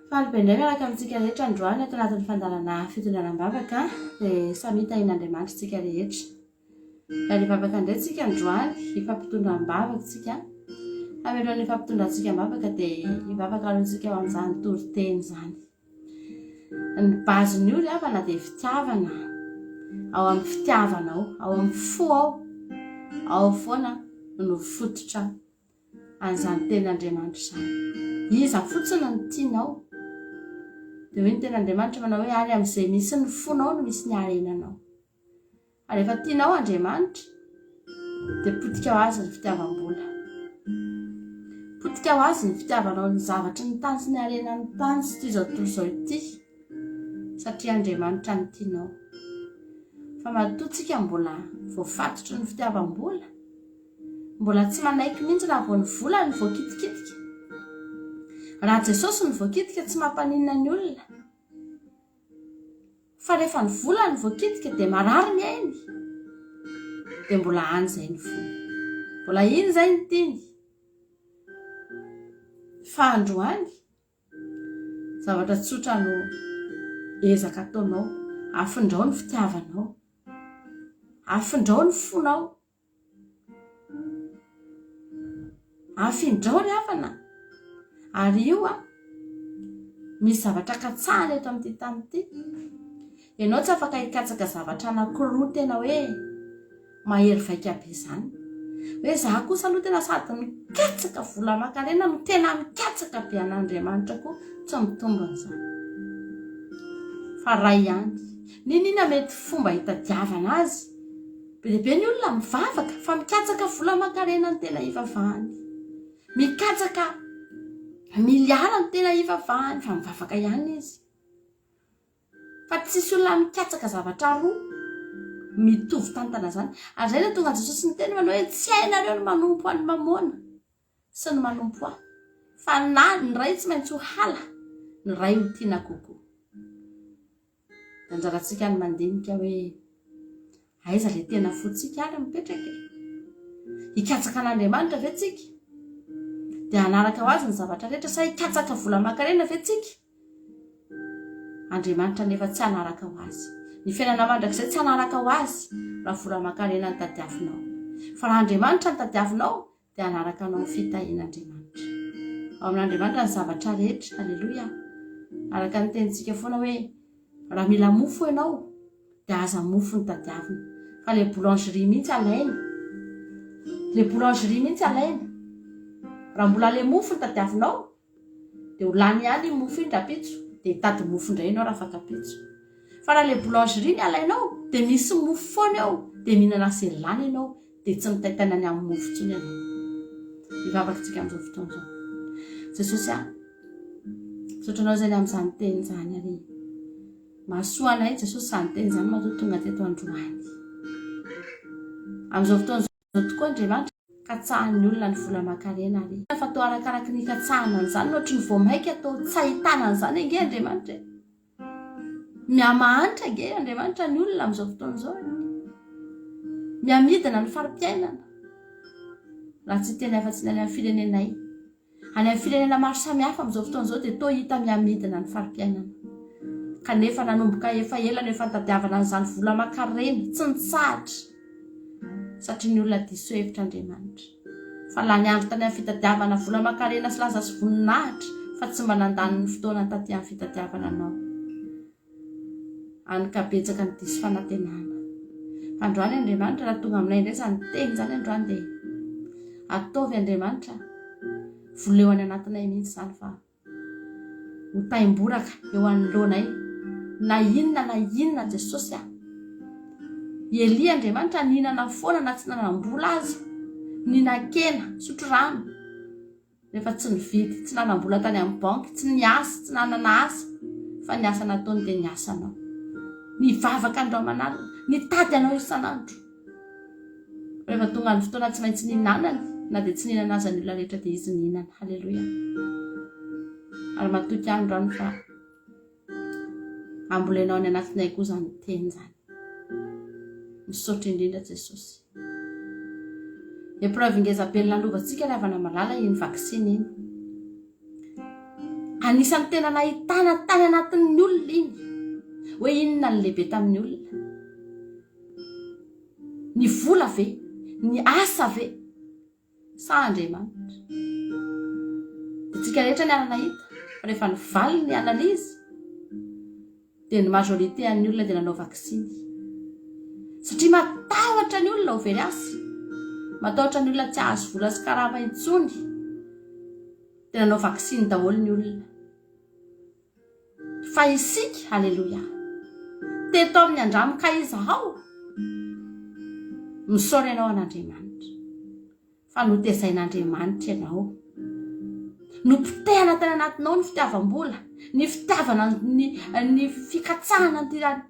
Falipendray miaraka amintsika rehetra androany ato anatin'ny fandarana fitondranam-bavaka dia samy hitahin'Andriamanitra tsika rehetra. Ary vavaka indray tsika androany ifampitondram-bavaka tsika. Amelohan'ny ifampitondrantsika am-bavaka dia ivavaka alohantsika ao amin'izany toriteny zany. Ny baziny io rehefa na dia fitiavana ao amin'ny fitiavanao, ao amin'ny fo ao foana no fototra an'izany ten'Andriamanitra izany. Iza fotsiny ny tianao dia hoe ny ten'Andriamanitra manao hoe ary amin'izay misy ny fonao no misy ny harenanao. Ary rehefa tianao Andriamanitra dia potika ho azy ny fitiavam-bola. Potika ho azy ny fitiavanao ny zavatra ny tany sy ny harenan'ny tany sy ity izao tontolo izao ity satria Andriamanitra ny tianao. Fa matoa mbola voafatotra ny fitiavam-bola, mbola tsy manaiky mihitsy raha vao ny vola ny voakitikitika. Raha Jesosy ny voakitika tsy mampaninona ny olona, fa rehefa ny vola ny voakitika dia marary ny ainy, dia mbola any izay ny vola, mbola iny izay ny tiany. Fa androany zavatra tsotra no ezaka ataonao, afindrao ny fitiavanao, afindrao ny fonao, afindrao ny havana. Ary io misy zavatra katsahana eto amin'ity tany ity. Ianao tsy afaka hikatsaka zavatra anankiroa tena hoe mahery vaika be izany. Hoe za kosa aloha tena sady mikatsaka vola makarena no tena mikatsaka be an'Andriamanitra koa tsy mitombona izany. Fa ray ihany. Ninona mety fomba hitadiavana azy? Be dia be ny olona mivavaka fa mikatsaka vola makarena ny tena hivavahany. Mikatsaka miliara ny tena hivavahany fa mivavaka ihany izy. Fa tsisy olona mikatsaka zavatra roa mitovy tantana zany. Ary zay no tonga Jesosy ny teny manao hoe tsy hainareo ny manompo any mamoana sy ny manompo ahy. Fa na ny ray tsy maintsy ho hala, ny ray ho tiana kokoa. Anjarantsika ny mandinika hoe aiza le tena fotsika ary mipetraka hikatsaka an'Andriamanitra ve tsika dia hanaraka ho azy ny zavatra rehetra sa hikatsaka vola makarena ve tsika Andriamanitra nefa tsy hanaraka ho azy ny fiainana mandrakizay tsy hanaraka ho azy raha vola makarena ny tadiavinao fa raha Andriamanitra ny tadiavinao dia hanaraka anao fitahin'Andriamanitra ao amin'Andriamanitra ny zavatra rehetra haleloia araka ny tenintsika foana hoe raha mila mofo ianao dia aza mofo ny tadiavina fa le boulangerie mihitsy alaina raha mbola le mofo ny tadiavinao dia ho lany ihany mofo iny rapitso dia hitady mofo indray ianao raha fakapitso fa raha le boulangerie ny alainao dia misy mofo foana eo dia mihinana se lany ianao dia tsy mitaitaina ny amin'ny mofo tsony ianao hivavakantsika amin'izao fotoana izao Jesosy sotranao zany amin'izany teny izany ary mahasoana iny Jesosy izany teny izany matoa tonga teto androany amin'izao fotoana izao tokoa Andriamanitra katsahan'ny olona ny vola makarena ary fatao arakaraky ny katsahana an'izany ohatry ny voamaika atao tsy ahitana an'izany ange Andriamanitra miamahanitra ange Andriamanitra ny olona amin'izao fotoana izao miamidina ny farim-piainana raha tsy teny afa-tsy ny any amin'ny firenenay any amin'ny firenena maro samihafa amin'izao fotoana izao dia toa hita miamidina ny farim-piainana kanefa nanomboka efa ela ny efa nitadiavana an'izany vola makarena tsy nitsahatra satria ny olona diso hevitra Andriamanitra fa lany andro tany amin'ny fitadiavana vola makarena sy laza sy voninahitra fa tsy mba nandany ny fotoana taty amin'ny fitadiavana anao anikabetsaka ny diso fanantenana androany Andriamanitra raha tonga aminay indray izany teny izany androany dia ataovy Andriamanitra voleo any anatinay mihitsy izany fa ho taimboraka eo anoloanay na inona Jesosy Elia Andriamanitra nihinana foana na tsy nanambola azy nihinan-kena sotro rano nefa tsy nividy tsy nanambola tany amin'ny banky tsy niasa tsy nanana asa fa ny asa nataony dia ny asanao nivavaka andro aman'alina nitady anao isan'andro rehefa tonga ny fotoana tsy maintsy nihinanany na dia tsy nihinana azy ny olona rehetra dia izy nihinana haleloia ary matoky androany fa ambolenao any anatinay koa izany teny izany misaotra indrindra Jesosy epreuve ngezabelona lovantsika ny avana malala iny vaksiny iny anisan'ny tena nahitana tany anatin'ny olona iny hoe inona ny lehibe tamin'ny olona ny vola ve ny asa ve sa Andriamanitra tsika rehetra ny ananahita rehefa ny vali ny analizy dia ny majorité amin'ny olona dia nanao vaksiny satria matahotra ny olona ho very asa matahotra ny olona tsy ahazo vola sy karama intsony dia nanao vaksiny daholo ny olona fa isika haleloia teto amin'ny andramoka izahao misaory ianao an'Andriamanitra fa notezain'Andriamanitra ianao nopotehana tany anatinao ny fitiavam-bola ny fitiavana ny fikatsahana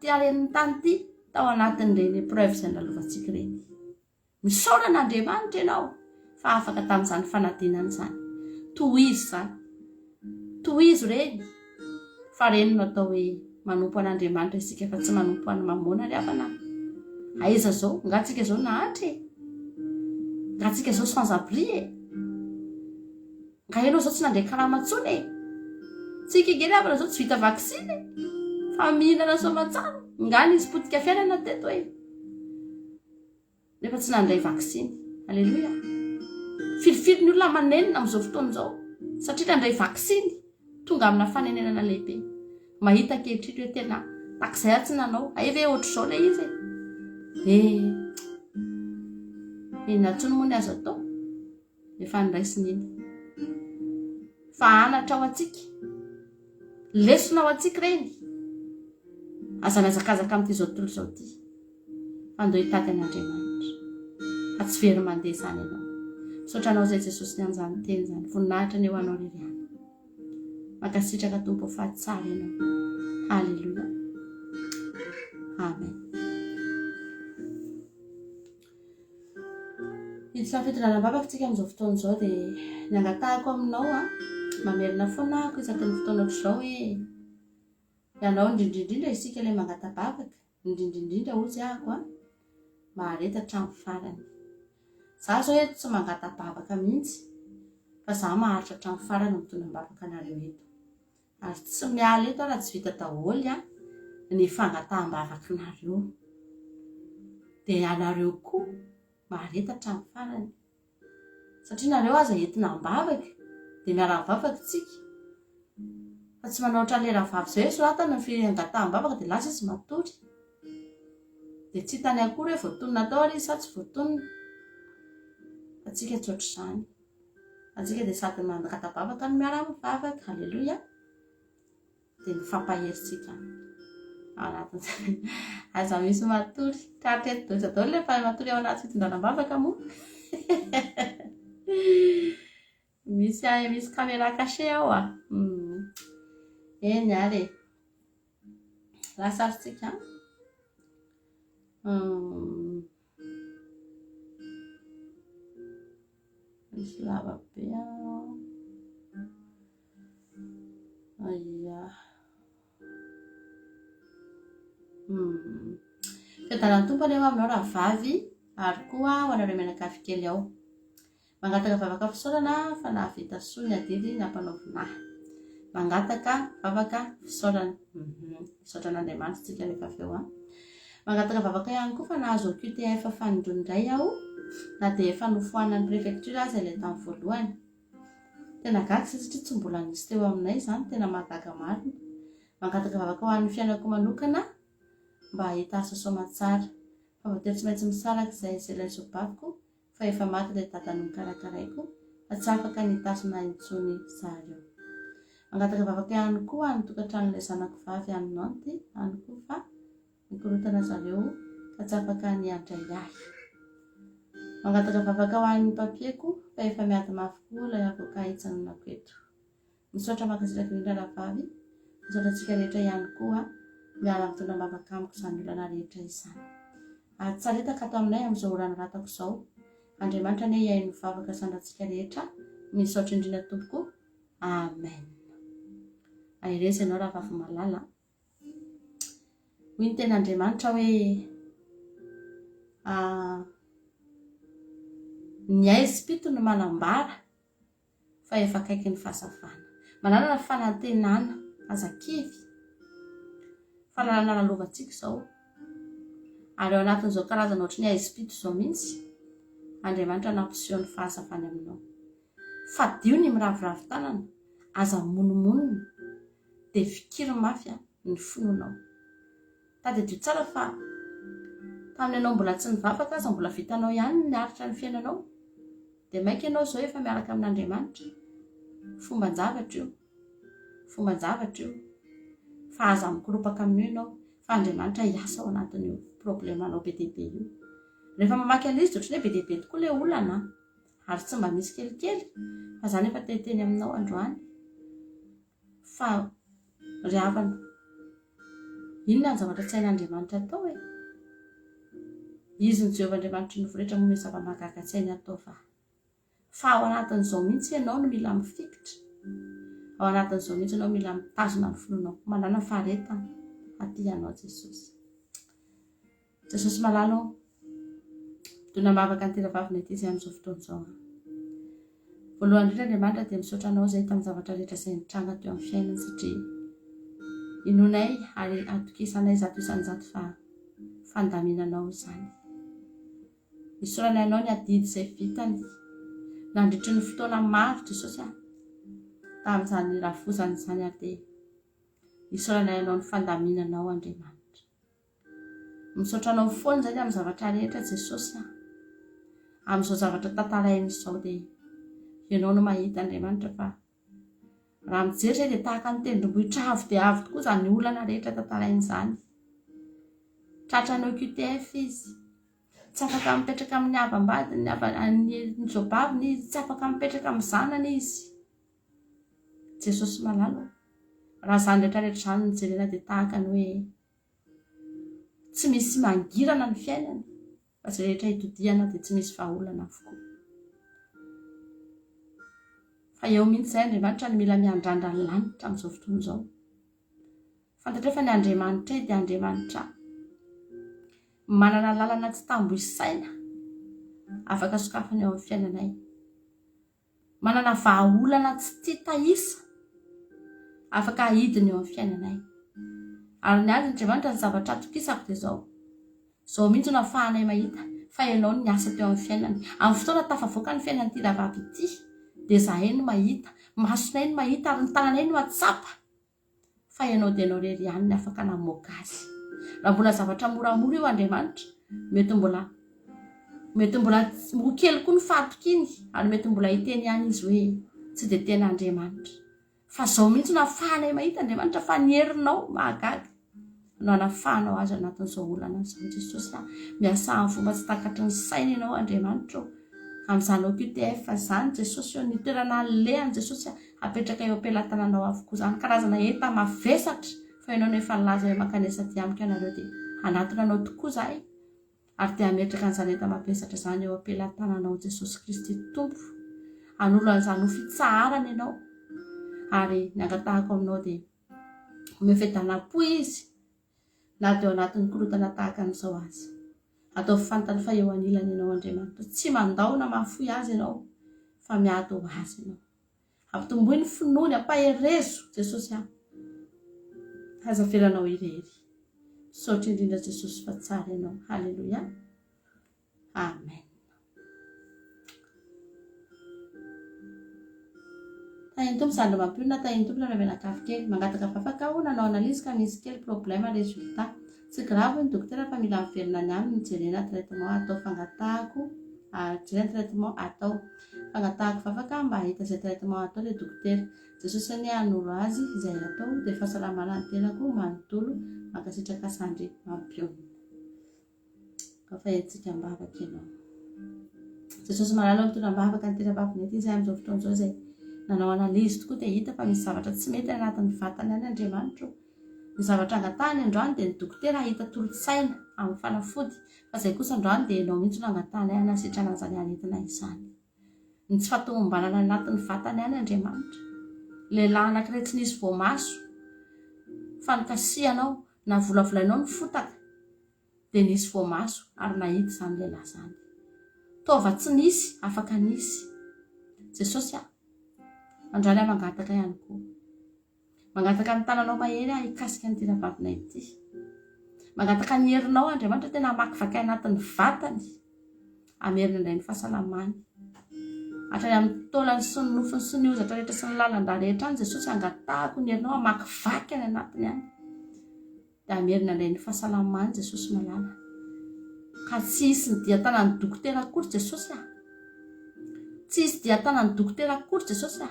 tiaren'ny tany ity tao anatin'ireny epreuve izay nalovantsika ireny misaory an'Andriamanitra ianao fa afaka tamin'izany fanadinana izany toy izy ireny fa reny no atao hoe manompo an'Andriamanitra isika fa tsy manompo any mamona ry havana aiza zao ngatsika izao nahatra ngatsika izao sans abri nga ianao izao tsy nandray karama ntsony tsika ingeny havana izao tsy vita vaksiny fa mihinana somatsara nga nisy potika fiainana teto nefa tsy nandray vaksiny aleloia filifily ny olona manenina amin'izao fotoana izao satria nandray vaksiny tonga amina fanenenana lehibe mahita ankehitriny hoe tena takizay tsy nanao ve ohatr'izao le izy inantsony moa ny azo atao efa niraisiny iny fa anatra ao atsika lesona ao atsika reny aza miazakazaka amin'ity zao tontolo izao ty andao hitady an'Andriamanitra fa tsy very mandeha izany ianao misaotra anao izay Jesosy ny an'izany teny izany voninahitra ny eo anao ririany makasitraka tompo fahatsara ianao haleloia amen izy fafitranam-bavaka tsika amin'izao fotoana izao dia niangatahako aminao mamerina foana ako isaky ny fotoana ohatr'izao hoe ianao indrindrindrindra isika ilay mangatabavaka indrindrindrindra ozy ahako mahareta hatramin'ny farany. Za zao eto tsy mangatambavaka mihitsy fa za maharitra hatramin'ny farany mitondram-bavaka anareo eto. Ary tsy miala eto raha tsy vita daholo ny fangataham-bavakanareo. Dia anareo koa mahareta hatramin'ny farany. Satria nareo aza entina ambavaka dia miara mivavaka tsika. Fa tsy manao ohatran'ilay rahavavy izay soratana ny fangataham-bavaka dia lasa izy matory. Dia tsy hitany akory hoe voatonona tao ary izy sa tsy voatonona. Atsika tsy ohatr'izany. Atsika dia sady mangataham-bavaka no miara mivavaka. Halleloia. Dia mifampaherintsika anatin'izany. Aza misy matory. Tratrety daholo ilay matory ao anaty fitondranam-bavaka moa. Misy caméra cachée ao eny ary lasarintsika misy lava be fiadanan'ny tompony eo aminao raha vavy ary koa ho anareo menakafy kely ao. Mangataka vavaka fisaorana fa nahavita soa ny adidy nampanao mangataka vavaka fisaorana. Fisaoran'Andriamanitra tsika rehefa avy eo. Mangataka vavaka ihany koa fa nahazo QTF fanindray aho na dia efa nofohanan'ny préfecture aza ilay tamin'ny voalohany. Tena gaga satria tsy mbola nisy teo aminay izany, tena mahagaga marina. Mangataka vavaka ho an'ny fiainako manokana mba hahita asa soma tsara. Fa voatery tsy maintsy misaraka izay ilay sobaviko fa efa maty ilay dadany mikarakaraiko fa tsy afaka nitasina intsony zareo. Mangataka vavaka ihany koa any tokantranon'ilay zanako vavy any Nanty any koa fa mikorotana zareo fa tsy afaka niandray ahy. Mangataka vavaka ho an'ny papieko fa efa miady mafy koa ilay avoka hitsanonako eto. Misaotra makasiraka indrindra rahavavy. Misaotra antsika rehetra ihany koa miara mitondram-bavaka amiko izany olana rehetra izany. Ary tsaretaka ato aminay amin'izao orana ratako izao. Andriamanitra anie hiaino vavaka sandratsika rehetra. Misaotra indrindra tompoko. Amen. Aireza ianao raha vavy malala. Hoy ny ten'Andriamanitra hoe ny Espito no manambara fa efa akaiky ny fahazavana. Manana fanantenana azakivy. Fahalalana lalovantsika izao. Ary ao anatin'izao karazana ohatry ny Espito izao mihitsy. Andriamanitra nampiseho ny fahazavana aminao. Fadio ny miraviravy tanana, aza monomonona, dia fikiry mafy ny fononao. Tadidio tsara fa tamin'ny ianao mbola tsy nivavaka aza mbola vitanao ihany ny aritra ny fiainanao. Dia maika ianao izao efa miaraka amin'Andriamanitra. Fomban-javatra io. Fomban-javatra io. Fa aza mikoropaka amin'io ianao. Fa Andriamanitra hiasa ao anatin'io problemanao be dia be io. Rehefa mamaky an'izy dia ohatran'ny hoe be dia be tokoa ilay olana. Ary tsy mba misy kelikely. Fa izany efa teteny aminao androany. Fa ry havana. Inona ny zavatra tsy hain'Andriamanitra atao e? Izy ny Jehovahandriamanitra ny voretra moa ny zava-mahagaga tsy hainy atao fa ao anatin'izao mihitsy ianao no mila mifikitra. Ao anatin'izao mihitsy ianao mila mitazona ny fononao. Manana faharetana aty ianao Jesosy. Jesosy malalo. Donam-bavaka ny tena-vaviny aty izay amin'izao fotoana izao. Voalohany indrindra Andriamanitra dia misaotra anao izay tamin'ny zavatra rehetra izay nitranga teo amin'ny fiainana satria inonay ary atokisanay zato isan-jato fa fandaminanao izany. Isaorana ianao ny adidy izay vitany nandritry ny fotoana maro Jesosy tamin'izany ravozany izany ary dia isaorana ianao ny fandaminanao Andriamanitra. Misaotra anao foana izany amin'ny zavatra rehetra Jesosy amin'izao zavatra tantarainy izao dia ianao no mahita Andriamanitra fa raha mijery izay dia tahaka ny tendrombohitra avo dia avo tokoa izany olana rehetra tantarainy izany. Tratranao QTF izy. Tsy afaka mipetraka amin'ny abam-bady ny zobaviny izy. Tsy afaka mipetraka amin'ny zanany izy. Jesosy malalo. Raha izany rehetrarehetra izany ny jerena dia tahaka ny hoe tsy misy mangirana ny fiainany. Fa izay rehetra hitodiana dia tsy misy vahaolana avokoa. Fa eo mihitsy izay Andriamanitra ny mila miandrandra ny lanitra amin'izao fotoana izao. Fantatra fa ny Andriamanitra dia Andriamanitra manana lalana tsy tambo isaina afaka sokafany eo amin'ny fiainanay, manana vahaolana tsy tia tahisa afaka ahidiny eo amin'ny fiainanay. Ary ny Andriamanitra ny zavatra atokisako dia zao mihitsy no ahafahanay mahita fa ianao ny asa teo amin'ny fiainany. Amin'ny fotoana tafavoaka ny fiainan'ity ravavy ity dia zahay no mahita, masonay no mahita ary ny tananay no matsapa fa ianao dia ianao rery ihany ny afaka namoaka azy. Raha mbola zavatra moramora io Andriamanitra, mety mbola mokely koa ny fahatokiny ary mety mbola hiteny ihany izy hoe tsy dia tena Andriamanitra. Fa zao mihitsy no ahafahanay mahita Andriamanitra fa ny herinao mahagaga no anafahanao azy anatin'izao olana izao Jesosy. Miasa amin'ny fomba tsy takatry ny saina ianao Andriamanitra amin'izany OQTF zany Jesosy, ny toerana lehany Jesosy apetraka eo am-pelatananao avokoa zany karazana enta mavesatra fa ianao no efa laza hoe makanesa ty amiko ianareo dia anatinanao tokoa zahay ary dia ametraka an'izany enta mavesatra zany eo am-pelatananao Jesosy Kristy Tompo. Anolo an'izany ho fitsaharana ianao ary ny angatahako aminao dia mefetanam-po izy na dia anatin'ny korotana tahaka an'izao azy. Atao fantany fa eo anilany ianao Andriamanitra, tsy mandao na mahafoy azy ianao fa miato azy ianao. Ampitomboy ny finoany ampaherezo Jesosy aza velanao irery. Saotra indrindra Jesosy fa tsara ianao. Halleluja. Amen. Tahiny tompo zany mampirina, tahiny tompo na menakafy kely mangataka fafaka ho nanao analizy ka misy kely problème résultat. Tsy grave ny dokotera fa mila miverina ny aminy jerena traitement atao fangatahako, jerena traitement atao fangatahako fafaka mba hahita izay traitement atao le dokotera. Jesosy ny hanolo azy izay atao dia fahasalamana ny tenako manontolo mankasitraka sandry mampiona. Kafa etsika mbavaka ianao. Jesosy malala mitondra mbavaka ny tena vaviny ety izay amin'izao fotoana izao izay nanao analizy tokoa dia hita fa misy zavatra tsy mety anatin'ny vatany any Andriamanitra. Ny zavatra angatahany androany dia ny dokotera ahita tolotsaina amin'ny fanafody fa izay kosa androany dia ianao mihitsy no angatahany any anasitrana an'izany aretina izany. Ny tsy fahatomombanana anatin'ny vatany any Andriamanitra. Lehilahy anankiray tsy nisy voamaso fa nikasihanao na volavolainao ny fotaka dia nisy voamaso ary nahita izany lehilahy izany. Tova tsy nisy afaka nisy. Jesosy androany mangataka ihany koa. Mangataka ny tananao mahery hikasika ny tena vavina ity. Mangataka ny herinao Andriamanitra tena hamakivaky anatin'ny vatany. Amerina indray ny fahasalamany. Hatrany amin'ny taolany sy ny nofony sy ny ozatra rehetra sy ny lalan-drà rehetra any Jesosy angatahako ny herinao hamakivaky any anatiny any. Dia amerina indray ny fahasalamany Jesosy malala. Ka tsy hisy ny dia tanan'ny dokotera akory Jesosy. Tsy hisy dia tanan'ny dokotera akory Jesosy.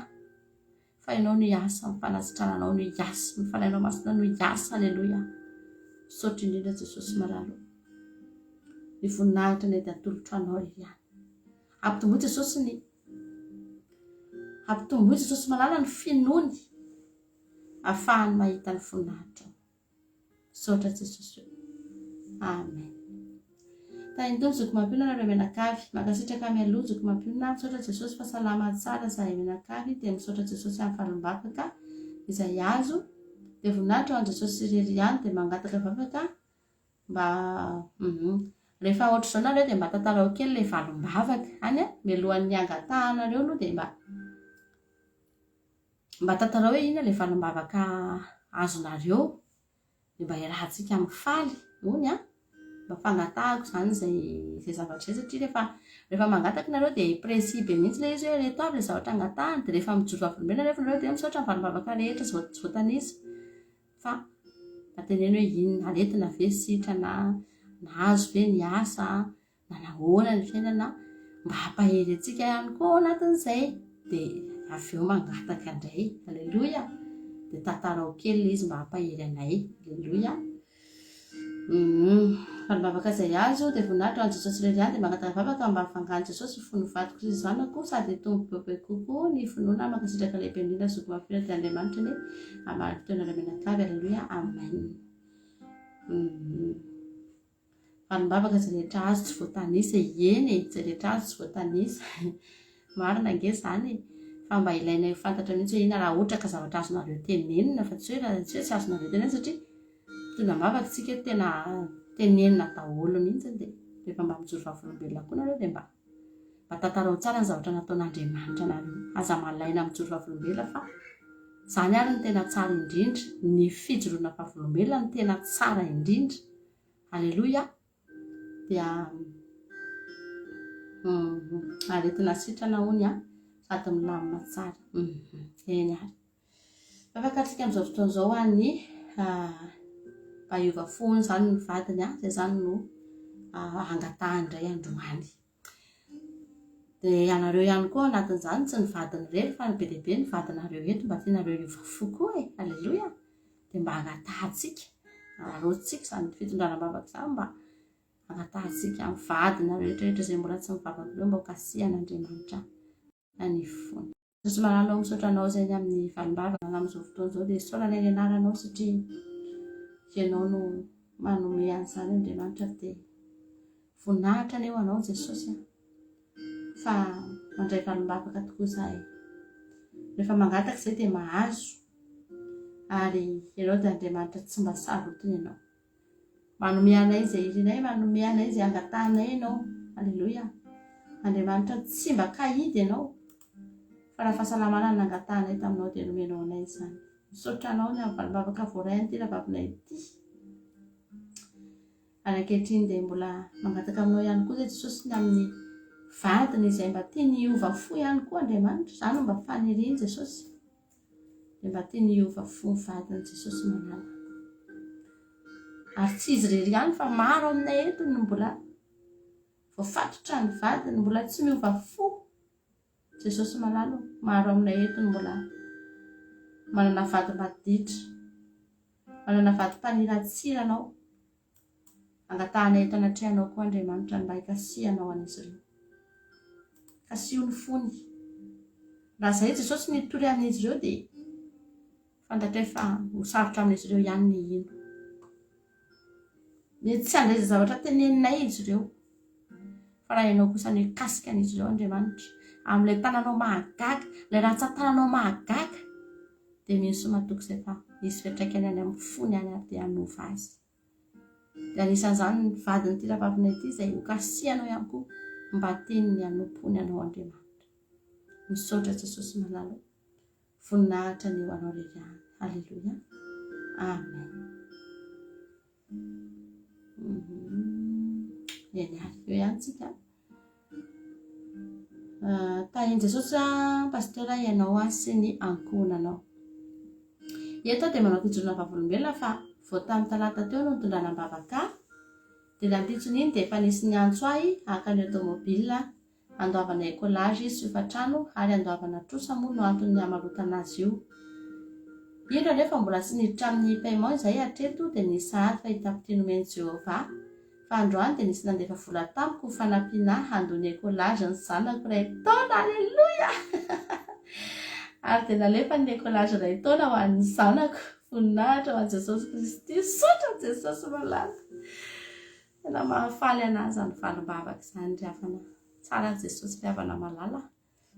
Fa ianao no hiasa amin'ny fanasitrananao, no hiasa ny falainao masina, no hiasa. Halleluja. Saotra indrindra Jesosy malalo. Ny voninahitra ny dia atolotro anao ihany. Ampitomboy Jesosy malala ny finoany ahafahany mahita ny voninahitra. Saotra Jesosy. Amen. Tahiny tompo zoko mampirina nareo menakavy mankasitraka mialoha zoko mampirina. Misaotra Jesosy fa salama tsara zahay menakavy dia misaotra Jesosy amin'ny fahalim-bavaka izay azo dia voninahitra ho an'i Jesosy irery ihany dia mangataka vavaka mba rehefa ohatra izao nareo dia mba tantarao kely ilay valim-bavaka any mialohan'ny angatahanareo aloha dia mba tantarao hoe ina ilay valim-bavaka azonareo dia mba iarahantsika amin'ny faly ony mba fangatahako zany izay zavatra izay satria rehefa mangataka nareo dia précis be mihitsy ilay izy hoe reto avy ilay zavatra angatahany dia rehefa mijoro avolomena rehefa nareo dia misaotra amin'ny valim-bavaka rehetra tsy voatanisa fa ateneny hoe inona aretina ve sitra na azo ve ny asa na nahoana ny fiainana mba hampahery antsika ihany koa anatin'izay dia avy eo mangataka indray. Halleluja. Dia tantarao kely izy mba hampahery anay. Halleluja. Valim-bavaka izay azo dia voninahitra ho an'i Jesosy irery ihany dia mangataka vavaka mba hafangany Jesosy fony vadiko sy zanako sady tombo bebe kokoa ny finoana mankasitraka lehibe indrindra zoko mampirina dia Andriamanitra ny amalim-potoana iray menakavy. Halleluja. Amen. Valim-bavaka izay rehetra azo tsy voatanisa eny izay rehetra azo tsy voatanisa marina ange izany fa mba ilainay fantatra mihitsy hoe ina raha ohatra ka zavatra azonareo tenenina fa tsy hoe tsy azonareo tenenina satria tondra mavaka tsika tena tenenina daholo mihitsy dia rehefa mba mijoro vavolombelona koa nareo dia mba tantarao tsara ny zavatra nataon'Andriamanitra nareo. Aza malaina mijoro vavolombelona fa izany ary ny tena tsara indrindra, ny fijoroana vavolombelona ny tena tsara indrindra. Aleloia. Dia aretina sitrana hony sady milamina tsara. Eny ary afaka antsika amin'izao fotoan'izao any mba fony izany ny vadiny izay izany no angatahany indray androany. Dia anareo ihany koa anatin'izany tsy ny vadiny irery fa ny be dia be ny vadinareo eto mba tianareo hiova fo koa e. Aleloia. Dia mba angatahantsika arotsika izany fitondranam-bavaka izany mba angatahantsika amin'ny vadina rehetrarehetra izay mbola tsy mivavaka ireo mba ho kasihan'Andriamanitra ny fony. Jesosy manalo misaotra anao izay ny amin'ny valim-bavaka amin'izao fotoan'izao dia saorana ny anaranao satria ianao no manome an'izany Andriamanitra dia voninahitra ny eo anao Jesosy fa mandray valim-bavaka tokoa izahay. Rehefa mangataka izay dia mahazo ary ianao dia Andriamanitra tsy mba sarotiny ianao. Manome anay izay irinay, manome anay izay angatahanay ianao. Aleloia. Andriamanitra tsy mba kahidy ianao fa raha fahasalamana ny angatahanay taminao dia nomenao anay izany. Misaotra anao ny amin'ny valim-bavaka voaray an'ity rahavavina ity. Anankehitriny dia mbola mangataka aminao ihany koa Jesosy ny amin'ny vadiny izay mba tiany hiova fo ihany koa Andriamanitra. Izany no mba faniriany Jesosy. Dia mba tiany hiova fo ny vadiny Jesosy manala. Ary tsy izy irery ihany fa maro aminay eto no mbola voafatotra ny vadiny, mbola tsy miova fo. Jesosy malalo, maro aminay eto no mbola manana vady maditra, manana vady mpaniratsiranao. Angatahanay eto anatrehanao koa Andriamanitra mba hikasihanao an'izy ireo. Kasiho ny fony. Raha izay Jesosy nitory amin'izy ireo dia fantatray fa ho sarotra amin'izy ireo ihany ny ino. Mety tsy handray izay zavatra teneninay izy ireo. Fa raha ianao kosa ny kasika an'izy ireo Andriamanitra, amin'ilay tananao mahagaga, ilay ratsan-tananao mahagaga, dia misy matoky izay fa misy fiantraikany any amin'ny fony any ary dia hanova azy. Dia anisan'izany ny vadin'ity rahavavina ity izay ho kasihanao ihany koa mba tiany hanompony anao Andriamanitra. Misaotra Jesosy malalo. Voninahitra ny eo anao rehetra ihany. Aleluia. Amen. Eny ary eo ihany tsika. Tahiny Jesosy pastora ianao sy ny ankohonanao. Eto dia manao fijoroana vavolombelona fa vao tamin'ny talata teo no nitondrana am-bavaka. Dia ilay ampitsony iny dia efa nisy ny antso ahy haka ny automobile andoavana écolage sy hofa-trano ary andoavana trosa moa no antony hamarotana azy io. Indra nefa mbola tsy niditra amin'ny paiement izay hatreto dia nisahady fa hitapitry nomeny Jehovah fa androany dia nisy nandefa vola tamiko ho fanampiana handony écolage ny zanako iray taona. Aleluia. Ary dia nalefa ny écolage iray taona ho an'ny zanako. Voninahitra ho an'i Jesosy Kristy. Misaotra Jesosy malala. Tena mahafaly anazy ny valim-bavaka izany ry havana. Tsara Jesosy ry havana malala.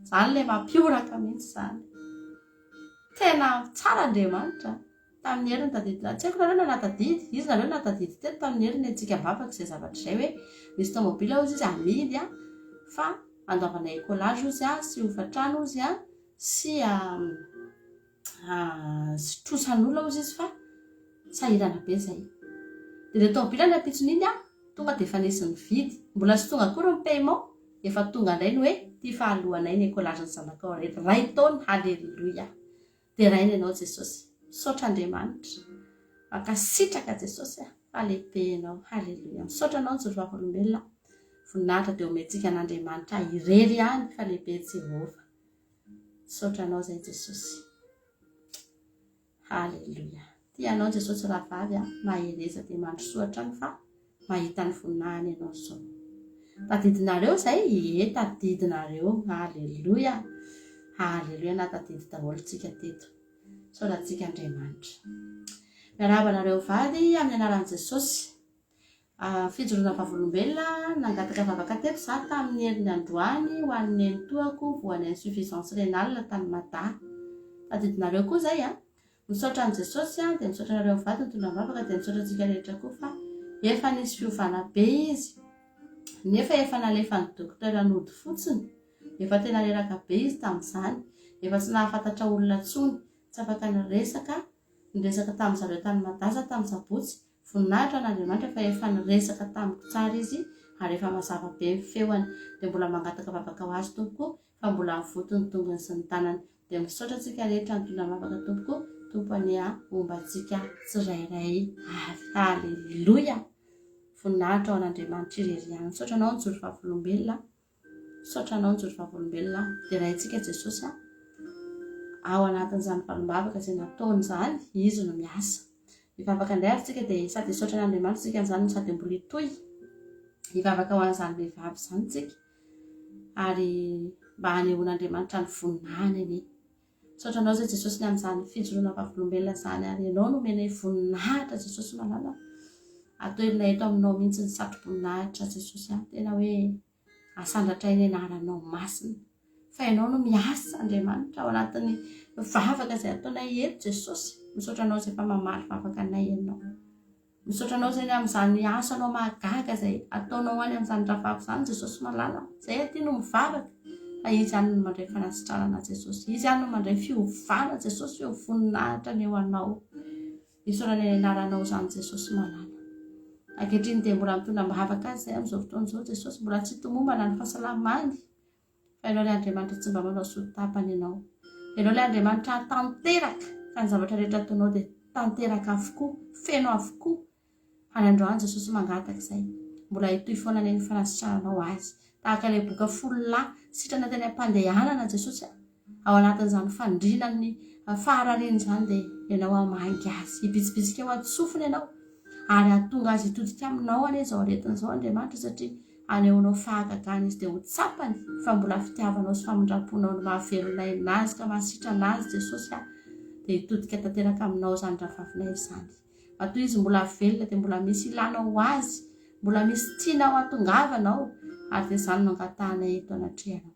Izany ilay mampioraka mihitsy izany. Tena tsara Andriamanitra. Tamin'ny heriny tadidina, tsy haiko nareo natadidy, izy nareo natadidy teto tamin'ny heriny antsika bavaka izay zavatra izay hoe misy tomobila ozy izy amidy fa andoavana écolage ozy sy hofa-trano ozy sy trosan'olona ozy izy fa sahirana be izay. Dia ilay tomobila ny ampitsony iny tonga dia efa nisy ny vidy, mbola tsy tonga akory ny paiement, efa tonga indray ny hoe tia fahalohanay ny écolage ny zanakao rehetra. Ray taona. Haleluia. Dia rainy ianao Jesosy. Misaotra Andriamanitra. Mankasitraka Jesosy fa lehibe ianao. Haleluia. Misaotra anao ny vavolombelona. Voninahitra dia omentsika an'Andriamanitra irery ihany fa lehibe Jehovah. Misaotra anao izay Jesosy. Haleluia. Tianao Jesosy rahavavy mahereza dia mandrosoatra any fa mahita ny voninahiny ianao izao. Tadidinareo izay? Tadidinareo. Haleluia. Haleluia. Natadidy daholo tsika teto. Saorantsika Andriamanitra. Miarahaba anareo vady amin'ny anaran'i Jesosy. Fijoroana vavolombelona nangataka vavaka teto za tamin'ny herin'ny androany ho an'ny nenitoako voan'ny insuffisance rénale tany Mada. Tadidinareo koa izay. Misaotra an'i Jesosy dia misaotra anareo vady nitondra vavaka dia misaotra antsika rehetra koa fa efa nisy fiovana be izy nefa efa nalefa ny dokotera nody fotsiny efa tena reraka be izy tamin'izany efa tsy nahafantatra olona tsony tsy afaka niresaka tamin'ny zareo tany Madasa tamin'ny Sabotsy voninahitra n'Andriamanitra fa efa niresaka tamiko tsara izy ary efa mazava be ny feoany dia mbola mangataka vavaka ho azy tompoko fa mbola mivotony tongony sy ny tanany dia misaotra antsika rehetra ny tondra mavaka tompoko tompony ombantsika tsirairay avy. Haleluia. Voninahitra ao an'Andriamanitra ireriany. Misaotra anao nijoro vavolombelona, misaotra anao nijoro vavolombelona dia raintsika Jesosy ao anatin'izany valombavaka izay nataony izany izy no miasa. Hivavaka indray ary tsika dia sady misaotra an'Andriamanitra tsika izany sady mbola hitohy hivavaka ho an'izany vehivavy izany tsika ary mba hanehoan'Andriamanitra ny voninahiny anie. Misaotra anao izay Jesosy ny amin'izany fijoroana vavolombelona izany ary ianao no menay voninahitra Jesosy malala. Atoerina eto aminao mihitsy ny satroboninahitra Jesosy tena hoe asandatra eny anaranao masina fa ianao no miasa Andriamanitra ao anatin'ny vavaka izay ataonay eto Jesosy. Misaotra anao izay fa mamaly vavaka anay ianao. Misaotra anao izay amin'izany asanao mahagaga izay ataonao any amin'izany ravavy izany Jesosy malala. Izay aty no mivavaka fa izy ihany no mandray fanasitranana Jesosy. Izy ihany no mandray fiovana Jesosy eo voninahitra ny eo anao. Isaorana eny anaranao izany Jesosy malala. Ankehitriny dia mbola mitondra mivavaka azy izay amin'izao fotoana izao Jesosy mbola tsy tomombana ny fahasalamany fa ianao ilay Andriamanitra tsy mba manao sotapany ianao. Ianao ilay Andriamanitra tanteraka ka ny zavatra rehetra ataonao dia tanteraka avokoa, feno avokoa. Any androany Jesosy mangataka izay mbola hitohy foana ny fanasitrananao azy tahaka ilay boka 10 sitrana teny am-pandehanana Jesosy ao anatin'izany fandrinany faharariany izany dia ianao hamangy azy hibitsibitsika eo antsofiny ianao ary hatonga azy hitodika aminao anie izao aretin'izao Andriamanitra satria anehoanao fahagagana izy dia ho tsapany fa mbola fitiavanao sy famindraponao ny mahavelonay nazy ka mahasitrana azy Jesosy dia hitodika tanteraka aminao izany ravavinay izany. Matoa izy mbola velona dia mbola misy ilanao azy, mbola misy tianao hatongavanao ary dia izany no angatahanay eto anatrehanao.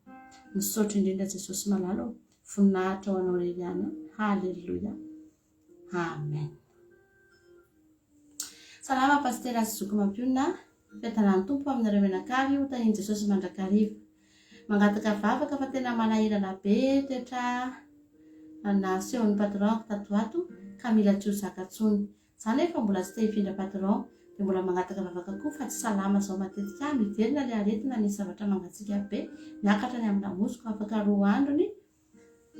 Misaotra indrindra Jesosy malala voninahitra ho anao reriany. Haleluia. Amen. Salama pastera sy zoko mampionina fitanany tompo aminareo menakavy ho tahiny Jesosy mandrakariva mangataka vavaka fa tena manahirana be tetra na sehon'ny patron tato ato ka mila tsy ho zakatsony izany efa mbola tsy te hifindra patron dia mbola mangataka vavaka koa fa tsy salama izao matetika miverina ilay aretina ny zavatra mangatsika be miakatra ny amin'ny lamosiko afaka 2 androny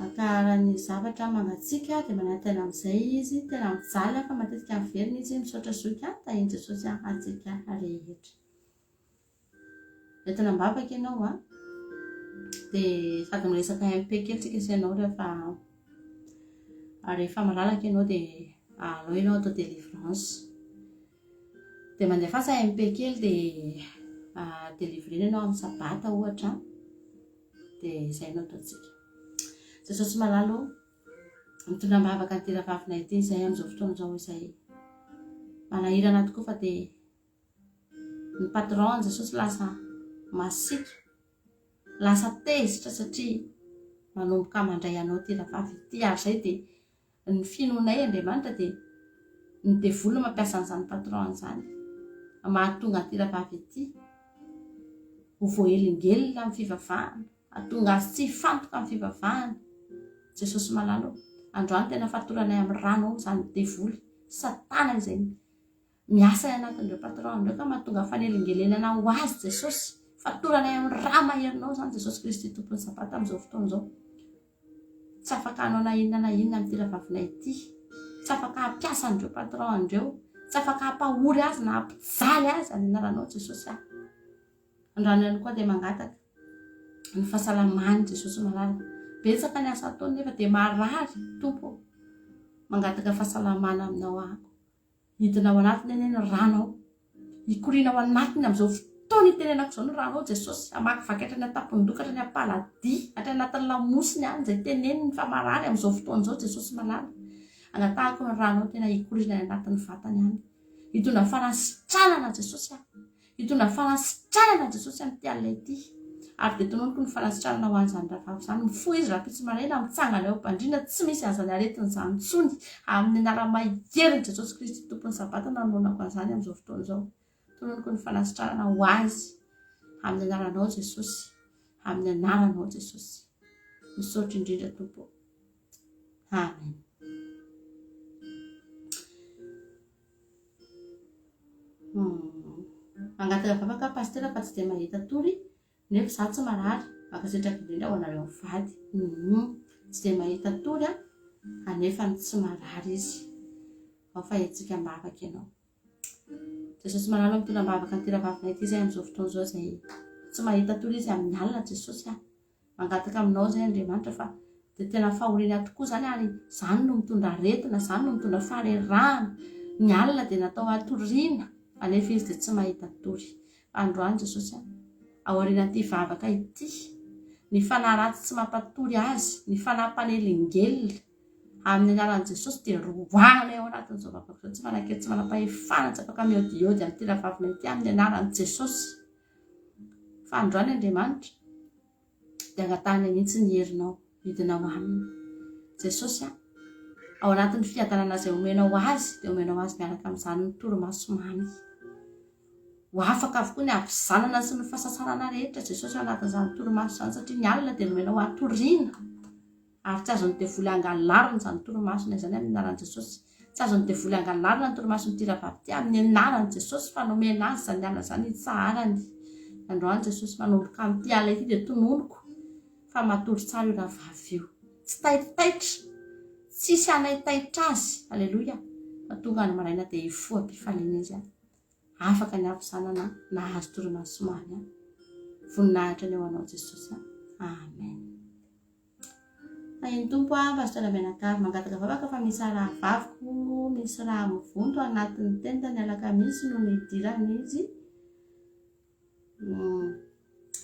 akara ny zavatra mangatsika dia manatena amin'izay izy tena mijaly fa matetika miverina izy misaotra soka tahiny Jesosy atsika rehetra. Entina mibavaka ianao dia sady miresaka MP kely tsika sy ianao rehefa malalaka ianao dia alao ianao atao délivrance dia mandefasa MP kely dia délivrena ianao amin'ny sabata ohatra dia izay ianao ataontsika. Jesosy malalo mitondra mivavaka ny teravavina ity izay amin'izao fotoana izao izay manahirana tokoa fa dia ny patron Jesosy lasa masika lasa tezitra satria manomboka mandray anao teravavy ity ary izay dia ny finonay Andriamanitra dia ny devoly mampiasa an'izany patron izany mahatonga ny teravavy ity ho voahelingelina amin'ny fivavahana hatonga azy tsy hifantoka amin'ny fivavahana. Jesosy malalo androany tena fatoranay amin'ny rano izany devoly satana izay miasa anatin'ireo patron ireo ka mahatonga fanelingelenana ho azy Jesosy fatoranay amin'ny raha maherinao izany Jesosy Kristy tompony sabata amin'izao fotoana izao. Tsy afaka hanao na inona amin'ny teravavina ity, tsy afaka hampiasa an'ireo patron andreo, tsy afaka hampahory azy na hampijaly azy any anaranao Jesosy androany ihany koa dia mangataka ny fahasalamany Jesosy malala. Betsaka ny asa ataony nefa dia marary tompo mangataka fahasalamana aminao hidina ao anatiny eny ny ranao hikoriana ao anatiny amin'izao fotoana itenenako izao ny ranao Jesosy hamakivaky hatrany an-tampon-doka hatrany am-palady hatrany anatin'ny lamosiny any izay teneniny fa marary amin'izao fotoana izao Jesosy malala. Angatahako ny ranao tena hikoriana any anatin'ny vatany any hitondra fanasitranana Jesosy hitondra fanasitranana Jesosy amin'ity alina ity ary dia tononoko ny fanasitranana ho an'izany ravavy izany mifoha izy raha pitsy maraina mitsangana eo am-pandriana tsy misy azany aretin'izany tsony amin'ny anara maherin'i Jesosy Kristy tompony sabata namonako an'izany amin'izao fotoana izao tononoko ny fanasitrarana ho azy amin'ny anaranao Jesosy, amin'ny anaranao Jesosy. Misaotra indrindra Tompo. Amen. Mangataka vavaka pastera fa tsy dia mahita tory nefa za tsy marary makasitraka indrindra ho anareo mivady. Tsy dia mahita tory anefa tsy marary izy ao fa etsika mbavaka ianao. Jesosy manalo mitondra mbavaka ny tira-vavina ity zay amin'izao fotoana izao zay tsy mahita tory izy amin'ny alina Jesosy mangataka aminao zay Andriamanitra fa dia tena fahoriana tokoa zany ary zany no mitondra aretina, zany no mitondra farerahana. Ny alina dia natao atoriana anefa izy dia tsy mahita tory. Androany Jesosy aorianan'ity vavaka ity ny fanahy ratsy tsy mampatory azy, ny fanahy mpanelin-gelona amin'ny anaran'i Jesosy dia roahana ao anatin'izao vavaka izao, tsy manakely tsy manam-pahefana, tsy afaka miodiody amin'ny tira-vavina ity amin'ny anaran'i Jesosy. Fa androany Andriamanitra dia angatahany mihitsy ny herinao hidina ho aminy. Jesosy ao anatin'ny fiadanana izay omenao azy dia omenao azy miaraka amin'izany ny torimaso mamy. Ho afaka avokoa ny ampizanana sy ny fahasasarana rehetra Jesosy ao anatin'izany torimaso izany satria ny alina dia omenao atoriana ary tsy azony devoly angalarina izany torimasona izany amin'ny anaran'i Jesosy. Tsy azony devoly angalarina ny torimasony tira-vavy ity amin'ny anaran'i Jesosy fa nomena azy izany alina izany hitsaharany. Androany Jesosy manomboka amin'ity alina ity dia tononoko fa matory tsara io rahavavy io. Tsy taitaitra, tsisy anaitaitra azy. Aleloia. Fa tonga ny maraina dia hifoam-pifaliana izy afaka ny ampizanana nahazo torimaso mamy. Voninahitra ny eo anao Jesosy. Amen. Iny Tompo pastora Menakavy mangataka vavaka fa misy raha vaviko, misy raha mivonto anatin'ny tentany alakamisy no nidirany izy.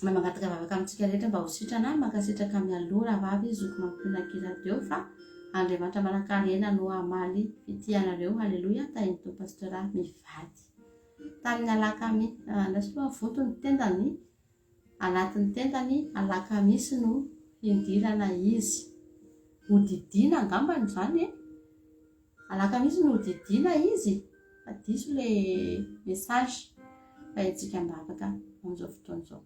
Mangataka vavaka amintsika rehetra mba ho sitrana makasitraka mialoha rahavavy zoko mampionakira-deo fa Andriamanitra manan-karena no amaly fitianareo. Haleloia. Tainy Tompo pastora mivady tamin'ny alakamisy nasoloa vonto ny tendany anatin'ny tentany alakamisy no hindirana izy. Hodidina angambany zany alakamisy no hodidina izy. Fa diso le message fa etsika mbavaka amin'izao fotoana izao.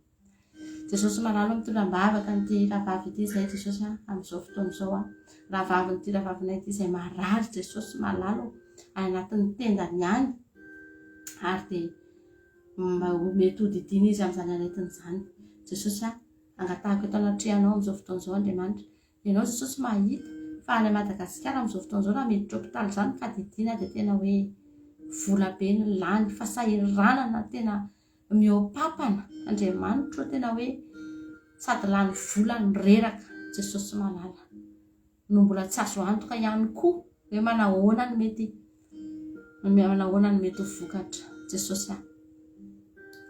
Jesosy manalo mitondra mbavaka nyity rahavavy ity zay Jesosy amin'izao fotoana izao. Rahavavy nyity rahavavina ity zay marary Jesosy malalo anatin'ny tendany any ary dia mety hodidina izy amin'izany aretiny izany. Jesosy angatahako eto anatrehanao amin'izao fotoana izao Andriamanitra. Ianao Jesosy mahita fa any Madagasikara amin'izao fotoana izao raha miditra hôpitaly izany ka didina dia tena hoe vola be ny lany fahasahiranana tena mihoapapana. Andriamanitra tena hoe sady lany vola ny reraka Jesosy malala no mbola tsy azo antoka ihany koa hoe manahoana ny mety ho vokatra. Jesosy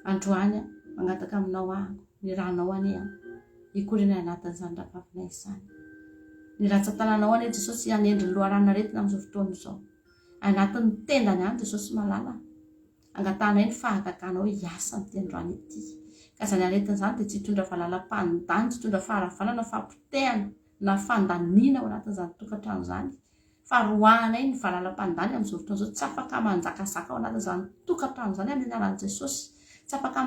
androany mangataka aminao ny ranao ane ikorina anatin'izany rahavavina izany. Ny ratsan-tananao ane Jesosy anendriny loharana retina amin'izao fotoana izao. Anatin'ny tendany any Jesosy malala angatanao ny fahagaganao hiasa amin'ity androany ity. Ka izany aretina izany dia tsy hitondra valalam-pandany, tsy hitondra faharavalana, fampitehana na fandaniana ao anatin'izany tokantrano izany. Fa roahanay ny valalam-pandany amin'izao fotoana izao. Tsy afaka manjakazaka ao anatin'izany tokantrano izany amin'ny anaran'i Jesosy. Tsy afaka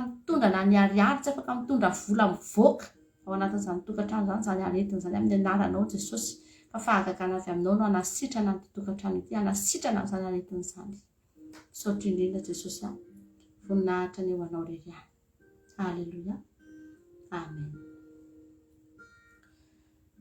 mitondra na ny ariary, tsy afaka mitondra vola mivoaka ao anatin'izany tokantrano izany, izany aretina izany amin'ny anaranao Jesosy. Fa fahagagana avy aminao no anasitrana ny tokantrano ity, anasitrana amin'izany aretina izany. Misaotra indrindra Jesosy voninahitra ny eo anao reriany. Aleluia. Amen.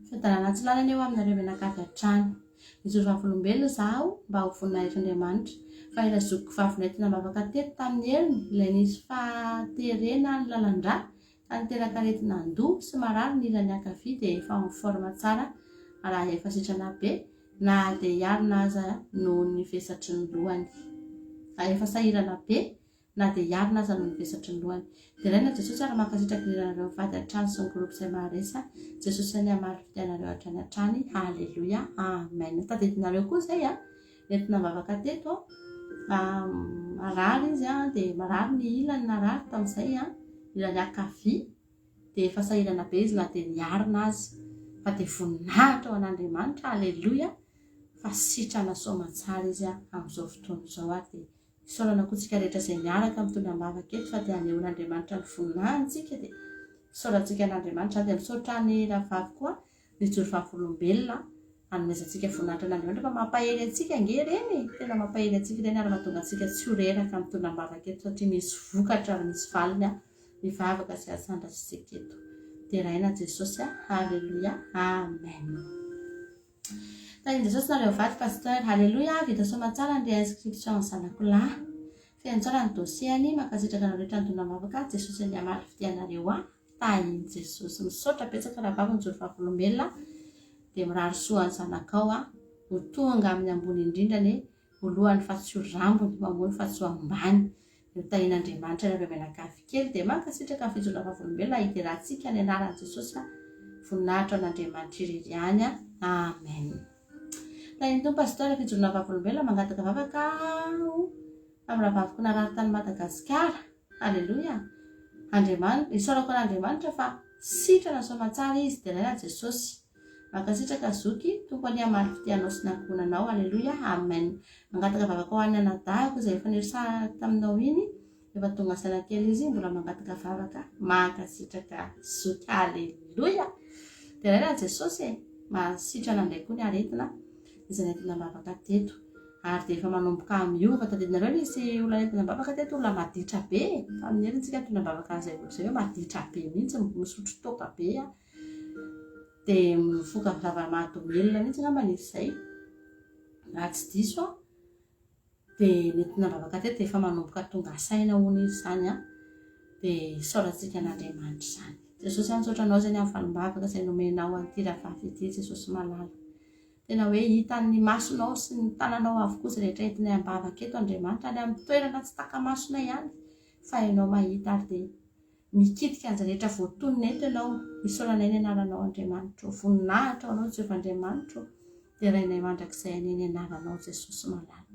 Fiadanana tsy lalana eo aminareo Menakavy hatrany. Nizory vavolombelona zaho mba ho voninahitra Andriamanitra fa ilay zokiko vavina ity nambavaka teto tamin'ny heriny ilay nisy fahaterena ny lalan-drà ka niteraka aretina an-doha sy marary ny ilany ankavia dia efa miforma tsara raha efa sitrana be na dia hiarina aza noho ny vesatry ny lohany. Efa sahirana be na dia hiarina aza noho ny vesatry ny lohany. Dia ilaina Jesosy ary mankasitraka ireranareo mivady hatrany sy ny groupe izay maharesa. Jesosy any amaly fitianareo hatrany hatrany. Haleloia. Amen. Tadidinareo koa izay entina mivavaka teto marary izy dia marary ny ilany narary tamin'izay ilany ankavia dia efa sahirana be izy na dia niarina azy fa dia voninahitra ao an'Andriamanitra. Aleloia. Fa sitrana soamantsara izy amin'izao fotoana izao ary dia isaorana koa tsika rehetra izay miaraka amin'ny tonam-bavaka eto fa dia hanehoan'Andriamanitra ny voninahitsika dia isaorantsika n'Andriamanitra dia misaotra ny rahavavy koa nijoro fahavolom-belona hanomezantsika voninahitra n'Andriamanitra fa mampahery antsika nge reny tena mampahery antsika reny ary mahatonga antsika tsy ho reraka amin'ny tonam-bavaka eto satria misy vokatra ary misy valiny mivavaka sy asandratsika eto dia raina Jesosy haleloia amen. Tainy Jesosy nareo vady pasteur haleloia vita soa matsara ny inscription ny zanako lahy fiantsara ny dosiany makasitraka nareo rehetra ny tonam-bavaka Jesosy ny amary fidianareo tainy Jesosy misaotra betsaka rahavavy nijoro fahavolom-belona dia mirary soa ny zanakao ho tonga amin'ny ambony indrindrany olohany fa tsy ho rambony mambony fa tsy ho ambany io tahin'Andriamanitra nareo menakavy kely dia mankasitraka ny fijoroana fahavolom-belona hiterahantsika ny anaran'i Jesosy voninahitra an'Andriamanitra irery amen. Tainy tompo pasteur fijoroana fahavolom-belona mangataka vavaka amin'ny rahavaviko narary tany Madagasikara haleloia Andriamanitra isaorako an'Andriamanitra fa sitrana soa matsara izy dia raina Jesosy mankasitraka zoky tompo any amary fitianao sy nankonanao haleloia amen. Mangataka vavaka ho any anadahako izay efa niresahana taminao iny efa tonga saina kely izy mbola mangataka vavaka mankasitraka zoky haleloia dia raina Jesosy masitrana indray koa ny aretina izay nentina bavaka teto ary dia efa manomboka miova tadidinareo nisy olona nentina bavaka teto olona maditra be fa amin'herintsika tonam-bavaka izay zay hoe maditra be mihitsy misotro toka be dia mifoka zava-mahadomelona mihitsy ngamba nisy izay raha tsy diso dia nentina bavaka teto efa manomboka tonga saina hono izy zany dia isaorantsika n'Andriamanitra zany. Jesosy misaotranao zany amin'ny valim-bavaka izay nomenao an'ity rahavavy ity Jesosy malala tena hoe hitan'ny masonao sy ny tananao avokoa izay rehetra entinay am-bavaka eto Andriamanitra any amin'ny toerana tsy taka-masona ihany fa ianao mahita ary dia mikitika an'izay rehetra voatonona eto ianao isaoranay ny anaranao Andriamanitra voninahitra anao Jehovah-Andriamanitra dia rainay mandrakizay any ny anaranao Jesosy malala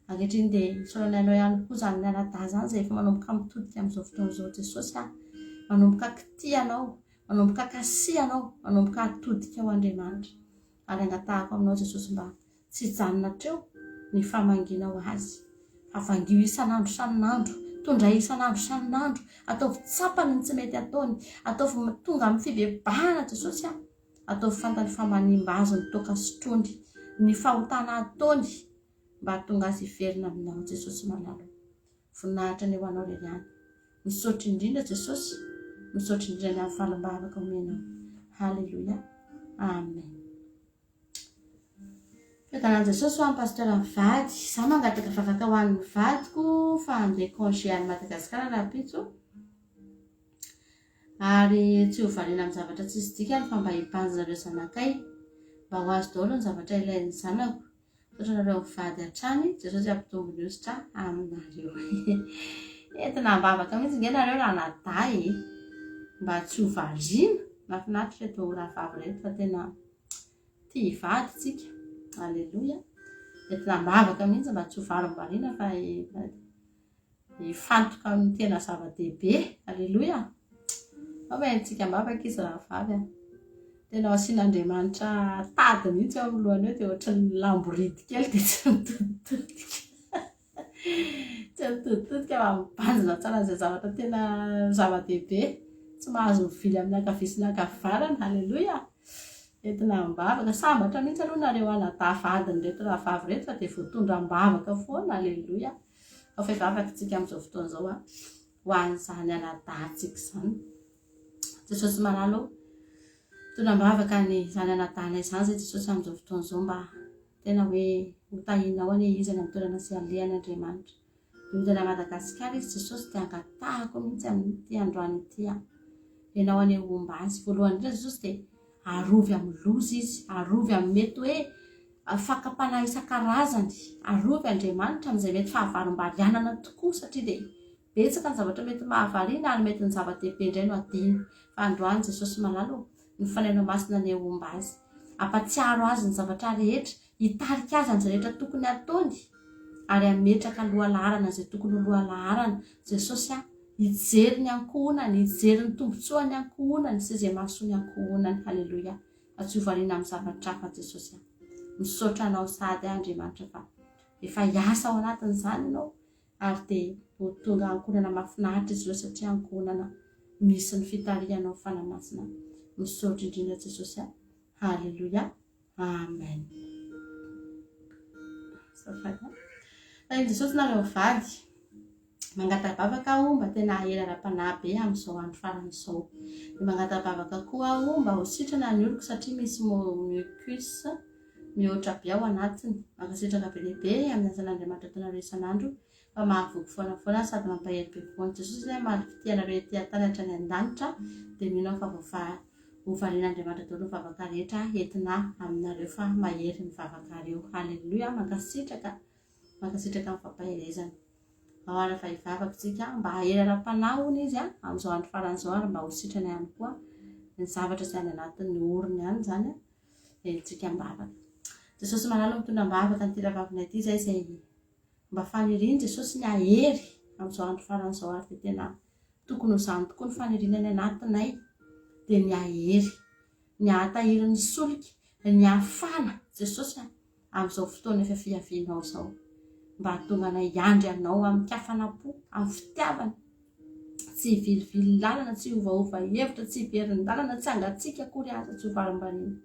ankehitriny dia isaoranay anao ihany koa zany ny anadahy zany izay efa manomboka mitodika amin'izao fotoan'izao Jesosy manomboka kitianao manomboka kasianao manomboka atodika ao Andriamanitra ary angatahako aminao Jesosy mba tsy hijanona treo ny famanginao azy avangio isan'andro sanin'andro tondray isan'andro sanin'andro ataovy tsapany ny tsy mety ataony ataovy tonga amin'ny fibebahana Jesosy ataovy fantany famanimba azy ny toka sotrony ny fahotana ataony mba tonga azy hiverina aminao Jesosy malalo voninahitra ny ho anao rery any misaotra indrindra Jesosy misaotra indrindra ny amin'ny valim-bavaka omenao haleloia amen. Fetanan Jesosy ho an'ny pasteur mivady za mangataka vavaka ho an'ny mivadiko fa andeha congé any Madagasikara raha pitso ary tsy ho variana amin'ny zavatra tsy isy dikany fa mba hibanjinareo zanakay mba ho azo daholo ny zavatra ilain'ny zanako sotra nareo mivady hatrany Jesosy ampitombony ositra aminareo entina mbavaka mihitsy nge nareo raha nadahy mba tsy ho variana mahafinaritra reto rahavavy reto fa tena tia hivady tsika haleloia entina mbavaka mihitsy mba tsy ho varim-bariana fa hifantoka amin'ny tena zava-dehibe haleloia mahaintsika mbavaka izy rahavavy tena asian'Andriamanitra tady mihitsy ao amin'ny lohany eo dia ohatran'ny lambority kely dia tsy mitoditodika mambanjina tsara izay zavatra tena zava-dehibe tsy mahazo mivily amin'ny ankavia sy ny ankavanana haleloia entina mbavaka sambatra mihitsy aloha nareo anadavadiny reto rahavavy reto fa dia voatondra mbavaka foana haleloia ao fehivavakantsika amin'izao fotoan'izao ho an'izany anadahintsika izany Jesosy malalo tonam-bavaka ny zany anadahinay izany zay Jesosy amin'izao fotoan'izao mba tena hoe hotahinao any izy any amin'ny toerana sy alehany Andriamanitra midina Madagasikara izy Jesosy dia angatahako mihitsy amin'ity androany ity ianao any homba azy voalohany indrindra Jesosy dia arovy amin'ny loza izy arovy amin'ny mety hoe fakapanahy isan-karazany arovy Andriamanitra amin'izay mety fahavarimbarianana tokoa satria dia betsaka ny zavatra mety mahavariana ary mety ny zava-dehibe indray no adiny fa androany Jesosy malalo ny fanainao masina ny homba azy ampatsiaro azy ny zavatra rehetra hitarika azy an'izay rehetra tokony ataony ary ametraka loha laharana izay tokony ho loha laharana Jesosy hijery ny ankohonany hijery ny tombotsoa ny ankohonany sy izay mahasoa ny ankohonany haleloia fa tsy ho variana amin'ny zavatra hafa Jesosy misaotra anao sady Andriamanitra fa efa hiasa ao anatin'izany ianao ary dia ho tonga ankonana mahafinaritra izy ireo satria ankonana misy ny fitarianao fanamasina. Misaotra indrindra Jesosy. Halleluja. Amen. Fa Jesosy nareo vady mangatavavaka aho mba tena ela ra-panahy be amin'izao andro faran'izao. Dia mangatavavaka koa aho mba ho sitrana ny oloko satria misy mucus mihoatra be ao anatiny. Mankasitraka be lehibe amin'ny asan'Andriamanitra ataonareo isan'andro fa mahavoky foana sady mampahery be foana. Jesosy zay marikitianareo etỳ an-tany hatrany an-danitra dia mino fa hovarian'Andriamanitra daholo ny vavaka rehetra entina aminareo fa mahery ny vavakareo. Halleluja. Mankasitraka amin'ny fampaherezana. Ao ara fa hivavakantsika mba hahery ra-panahy hono izy amin'izao andro faran'izao ary mba ho sitrana ihany koa ny zavatra izay any anatin'ny orony ihany zany entsika mbavaka. Jesosy manalo mitondra mbavaka ny tiravavina ity zay mba faniriany Jesosy ny ahery amin'izao andro faran'izao ary dia tena tokony ho izany tokoa ny fanirinany anatinay dia ny ahery, ny ahatahiry ny solika, ny afana Jesosy amin'izao fotoana efa fiavianao izao. Mba hahatonganay iandry anao amin'ny kafanam-po, amin'ny fitiavana, tsy hivilivily lalana, tsy ovaova hevitra, tsy hiverin'ny-dalana, tsy hangatsiaka akory aza, tsy ho varim-bariana.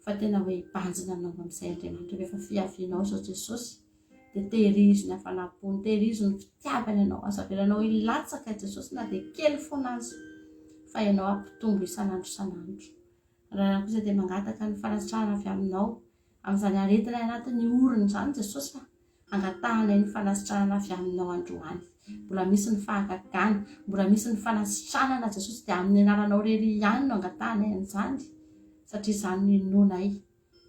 Fa tena hoe hibanjina anao amin'izay Andriamanitra rehefa fiavianao izao Jesosy. Dia tehirizo ny hafanam-pony, tehirizo ny fitiavana ianao, azavelanao hilatsaka Jesosy na dia kely foana azy fa ianao ampitombo isan'andro. Raha kosa dia mangataka ny fanasitrahana avy aminao amin'izany aretina anatin'ny orony izany Jesosy fa angatahanay ny fanasitrahana avy aminao androany. Mbola misy ny fahagagana, mbola misy ny fanasitranana Jesosy dia amin'ny anaranao rery ihany no angatahanay an'izany satria izany no inonay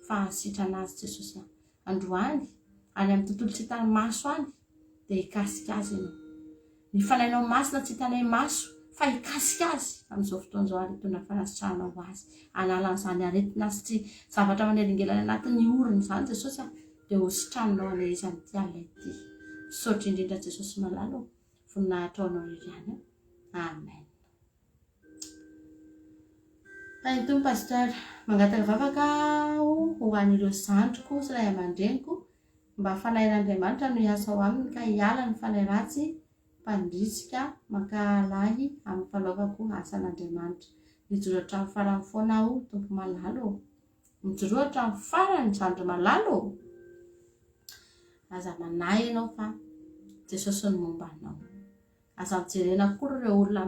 fa hasitrana azy Jesosy androany any amin'ny tontolo tsy hitany maso any dia hikasika azy ianao. Ny fanahinao masina tsy hitanay maso fa hikasika azy amin'izao fotoana izao ary hitondra fanasitrahana ho azy. Analan'izany aretina sy tsy zavatra manelingelana anatin'ny orony izany Jesosy dia ho sitranonao anay izy amin'ity alina ity. Misaotra indrindra Jesosy malalo voninahitra ao anao iry ihany. Amen. Tany pasteur mangataka vavaka ho an'ireo zandriko sy ray aman-dreniko mba fanahin'Andriamanitra no hiasa ao aminy ka hiala ny fanay ratsy mpandrisika mankalahy amin'ny fanaovako asan'Andriamanitra. Mijoro hatramin'ny farany foana aho tompo malalo. Mijoro hatramin'ny farany zandry malalo. Aza manahy ianao fa Jesosy ny momba anao. Aza mijerena akory ireo olona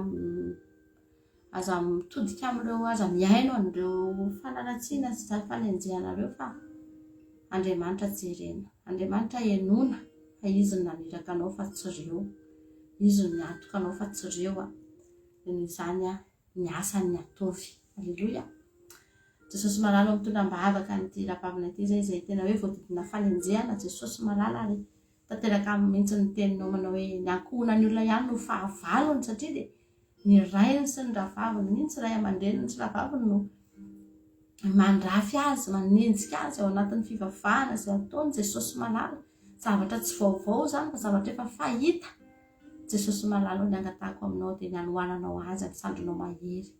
aza mitodika amin'ireo, aza miaino an'ireo fanaratsiana sy fanenjehanareo fa Andriamanitra jerena. Andriamanitra enona fa izy ny naniraka anao fa tsy ireo. Izy ny antoka anao fa tsy ireo. Izany ny asany ataovy. Halleluja. Jesosy malala mitondra mbavaka n'ity rapavina ity zay tena hoe voadidina fanenjehana Jesosy malala ary tanteraka amin'ny mihitsy ny teninao manao hoe ny ankohonany olona ihany no fahavalony satria dia ny rainy sy ny ravaviny mihitsy ray aman-dreniny sy ravaviny no mandrafy azy, manenjika azy ao anatin'ny fivavahana izay ataony Jesosy malala. Zavatra tsy vaovao zany fa zavatra efa fahita. Jesosy malala ny angatahako aminao dia ny anohananao azy ny sandrinao mahery.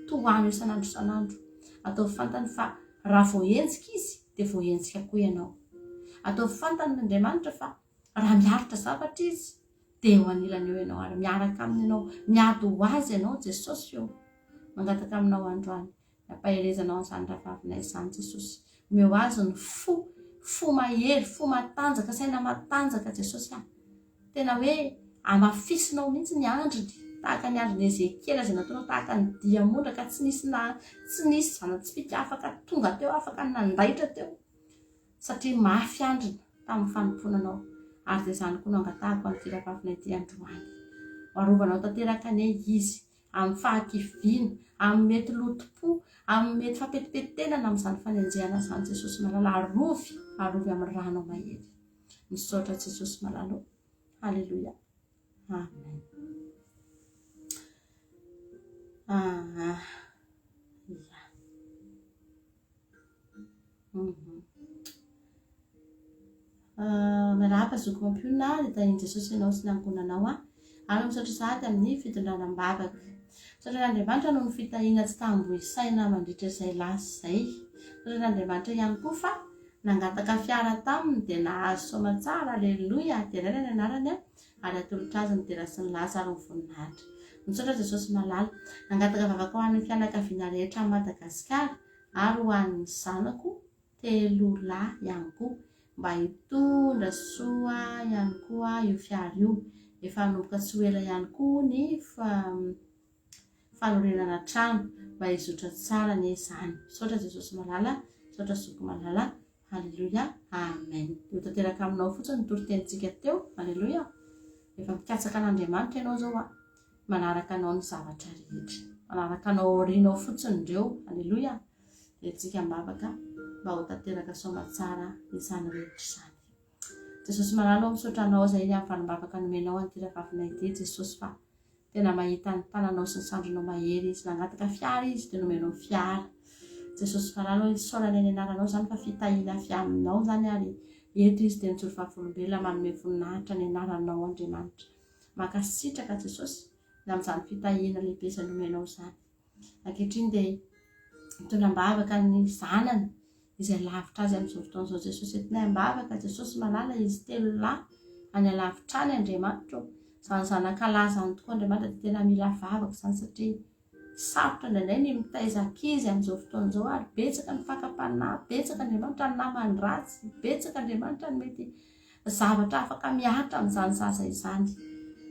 Tohano isan'andro. Atao fantany fa raha voahenjika izy dia voahenjika koa ianao. Atao fantany n'Andriamanitra fa raha miaritra zavatra izy dia eo anilany eo ianao ary miaraka aminy ianao, miady ho azy ianao Jesosy eo. Mangataka aminao androany ampaherezanao an'izany ravavinay izany Jesosy. Meo azy ny fo mahery, fo matanjaka, saina matanjaka Jesosy. Tena hoe amafisinao mihitsy ny andriny tahaka ny andriny Ezekiela izay nataonao tahaka ny diamondra ka tsy nisy zana-tsipika afaka tonga teo, afaka nandaitra teo satria mafy andrina tamin'ny fanomponanao. Ary dia izany koa no angatahako amin'ny ravavina ity androany. Arovanao tanteraka anay izy amin'ny fahakiviana, amin'ny mety lotom-po, amin'ny mety fampetipetitenana amin'izany fanenjehana izany Jesosy malala. Arovy amin'ny ranao mahery. Misaotra Jesosy malalo. Halleluja. Amen. Miarahaba zoko mampionina dia tahiany Jesosy ianao sy ny ankonanao ary misaotra sahady amin'ny fitondrana mbavaka. Misaotra n'Andriamanitra noho ny fitahiana tsy tambo isaina mandritra izay lasa izay. Misaotra n'Andriamanitra ihany koa fa nangataka fiara taminy dia nahazo soma tsara, aleloia, dia ray ny anarany ary atolotra azy ny tera sy ny lasa ary ny voninahitra. Misaotra Jesosy malala, nangataka vavaka ho an'ny fianakaviana rehetra amin'ny Madagasikara ary ho an'ny zanako 3 lahy ihany koa mba hitondra soa ihany koa io fiara io. Efa hanomboka tsy ho ela ihany koa ny fanorenana trano mba hizotra tsara ny izany. Misaotra Jesosy malala, misaotra Zoko malala. Halleluja, amen. Io tanteraka aminao fotsiny toro-tenitsika teo. Halleluja. Efa mikatsaka an'Andriamanitra ianao zao manaraka anao ny zavatra rehetra, manaraka anao orinao fotsiny ireo. Halleluja. Dia tsika mbavaka mba ho tanteraka somatsara izany rehetra izany. Jesosy malala, misaotra anao izay ny amin'ny fanimbavaka nomenao an'ity vavina ity Jesosy, fa tena mahita ny tananao sy ny sandronao mahery izy. Nangataka fiara izy dia nomenao fiara. Jesosy malala, isaorana ny anaranao zany fa fitahiana avy aminao zany ary eto izy dia nijoro vavolombelona manome voninahitra ny anaranao Andriamanitra. Makasitraka Jesosy na amin'izany fitahiana lehibe izay nomenao zany. Ankehitriny dia mitondram-bavaka ny zanany izay lavitra azy amin'izao fotoan'izao Jesosy. Entinay mbavaka Jesosy malala, izy 3 lahy any alavitra any Andriamanitra. Izany zanak'alazany tokoa Andriamanitra dia tena mila vavaka izany satria sarotra indraindray ny mitaiza ankizy amin'izao fotoan'izao ary betsaka ny fakam-panahy, betsaka Andriamanitra ny namany ratsy, betsaka Andriamanitra ny mety zavatra afaka miatra amin'izany zaza izany.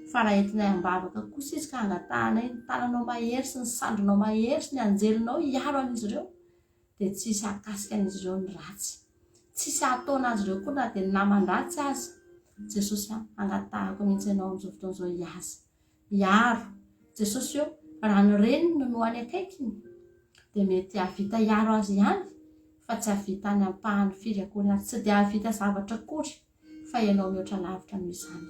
Fa raha entinay ambavaka kosa izy ka angatahanay ny tananao mahery sy ny sandronao mahery sy ny anjelinao hiaro an'izy ireo dia tsisy akasika an'izy ireo ny ratsy, tsisy ataona azy ireo koa na dia ny namany ratsy azy. Jesosy angatahako mihitsy ianao amin'izao fotoan'izao hiazy, hiaro Jesosy eo. Raha ny reniny no any akaikiny dia mety havita hiaro azy ihany fa tsy havita any ampahany firy akory azy, tsy dia havita zavatra akory fa ianao mihoatra lavitra noho izany.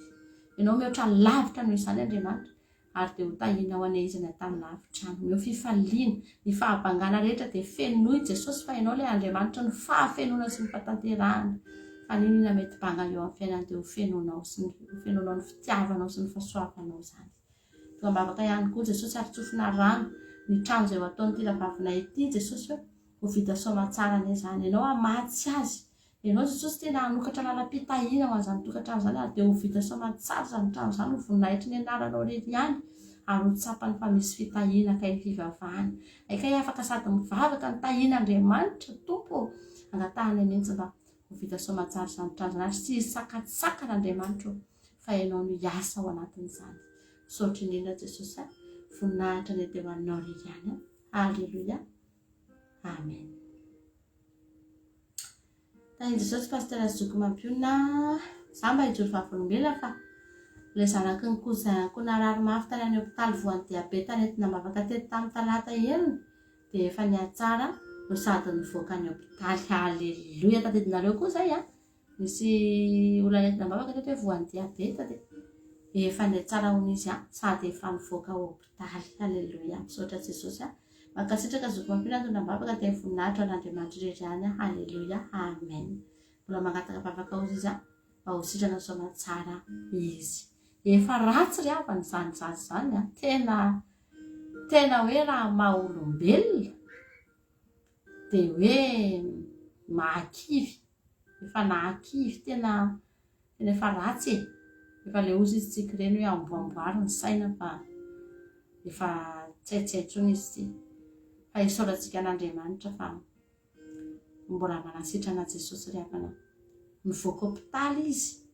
Ianao mihoatra lavitra noho izany Andriamanitra ary dia ho tahinao anehizana tamin'ny lavitra any. Meo fifaliana, ny fahabangana rehetra dia fenoy Jesosy fa ianao ilay Andriamanitra ny fahafenona sy ny fahatanterahana. Fa ninona mety banga eo amin'ny fiainana dia ho fenonao ny fitiavanao sy ny fahasoavanao izany. Toa mbavaka ihany koa Jesosy ary tsofina rano ny trano izay ho ataon'ity vavina ity Jesosy ho vita somatsara n'izany. Ianao amatsy azy, ianao Jesosy tena hanokatra lalam-pitahiana ho an'izany tokantrano izany ary dia ho vita somatsara izany trano izany, ho voninahitra ny anaranao rery ihany ary ho tsapany fa misy fitahiana kay ny fivavahana. Aikay afaka sady mivavaka ny tahian'Andriamanitra Tompo, angatahana mihitsy mba ho vita somatsara izany trano izany ary tsy hisakatsaka'Andriamanitra fa ianao no hiasa ao anatin'izany. Misaotra indrindra Jesosy, voninahitra ny ety ho anao rery ihany. Halleluja, amen. Tahin Jesosy pasteur Zoko Mampiona, za mba hijoro vavolombelona fa ilay zanaky ny kozaako narary mafy tany any hôpitaly voan'ny diabeta nentina mavaka teto tamin'ny talata heliny dia efa niatsara no sady nivoaka ny hôpitaly. Halleluja, tadidinareo koa zay misy olona nentina mavaka teto hoe voan'ny diabeta dia efa niatsara hono izy sady efa nivoaka ao hôpitaly. Halleluja, misaotra Jesosy. Mankasitraka Zoko Mampiona tondram-bavaka dia voninahitra an'Andriamanitra rery ihany. Halleluja, amen. Mbola mangataka vavaka ozy izy mba ho sitrana somatsara izy. Efa ratsy ry avany izany zaza izany tena hoe raha maha-olombelona dia hoe mahakivy, efa nahakivy tena efa ratsy e. Efa le ozy izy tsika ireny hoe amboamboary ny saina fa efa tsaitsaitsony izy ty. Fa isaorantsika an'Andriamanitra fa mbola manasitrana Jesosy ry avana nivoaka hôpitaly izy,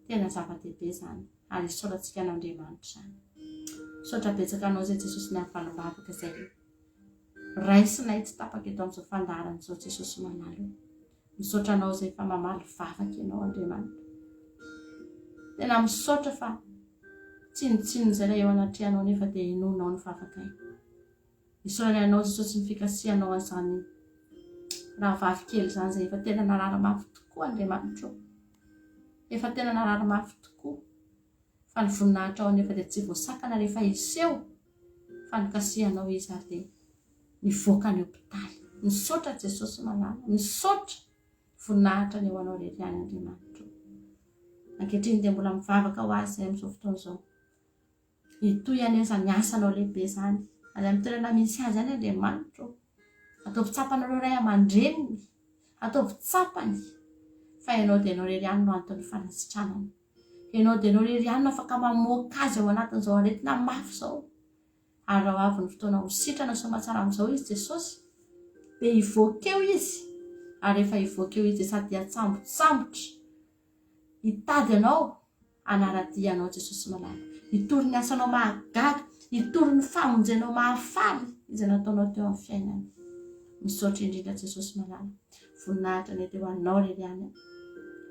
tena zava-dehibe izany ary isaorantsika an'Andriamanitra izany. Misaotra betsaka anao izay Jesosy ny hafalim-bavaka izay raisinay tsy tapaka eto amin'izao fandaharana izao Jesosy manalo. Misaotra anao izay fa mamaly vavaka ianao Andriamanitra. Tena misaotra fa tsinitsiny izay ilay eo anatrehanao nefa dia inonao ny vavakay. Isaorana ianao Jesosy ny fikasihanao an'izany raha vavy kely izany izay efa tena narara mafy tokoa Andriamanitra. Efa tena narara mafy tokoa fa ny voninahitra ao nefa dia tsy voasakana rehefa iseho fa nikasihanao izy ary dia nivoaka ny hôpitaly. Misaotra Jesosy malala, misaotra voninahitra ny eo anao rery ihany Andriamanitra. Ankehitriny dia mbola mivavaka ho azy amin'izao fotoan'izao. Itoy aneza ny asanao lehibe izany any amin'ny toerana misy azy any Andriamanitra. Atao mpitsapanareo ray aman-dreniny ataovy tsapany fa ianao dia ianao rery ihany no antony fanasitranana. Ianao dia ianao rery ihany no afaka mamoaka azy ao anatin'izao aretina mafy izao. Ary raha avy ny fotoana ho sitrana somatsara amin'izao izy Jesosy dia hivoakeo izy. Ary rehefa hivoakeo izy dia sady atsambotra hitady anao anaradia anao Jesosy malala. Hitory ny asanao mahagaga, hitory ny famonjenao mahafaly izay nataonao teo amin'ny fiainana. Misaotra indrindra Jesosy malala. Voninahitra ny teo anao rery ihany.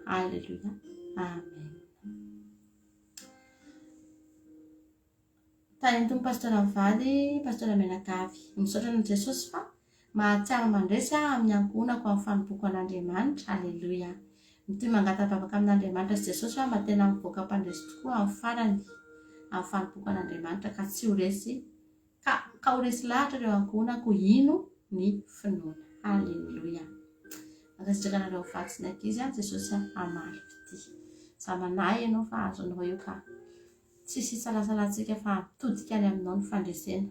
Alleluia. Amen. Tany tompo pastora Mivady, pastora Menakavy. Misaotra ny Jesosy fa mahatsiaro mandresy amin'ny ankonako amin'ny fanompoko an'Andriamanitra. Alleluia. Ny mangatapavaka amin'Andriamanitra sy Jesosy fa mba tena mivoaka mpandresy tokoa amin'ny farany amin'ny fanompoko an'Andriamanitra ka tsy ho resy ka ho resy lahatra ireo ankonako ino ny finoana. Alleluia. Makasitraka anareo fatsiny ankizy Jesosy amaly pity. Zamanahy ianao fa azonao io ka tsy hisy salasalantsika fa todika any aminao ny fandresena.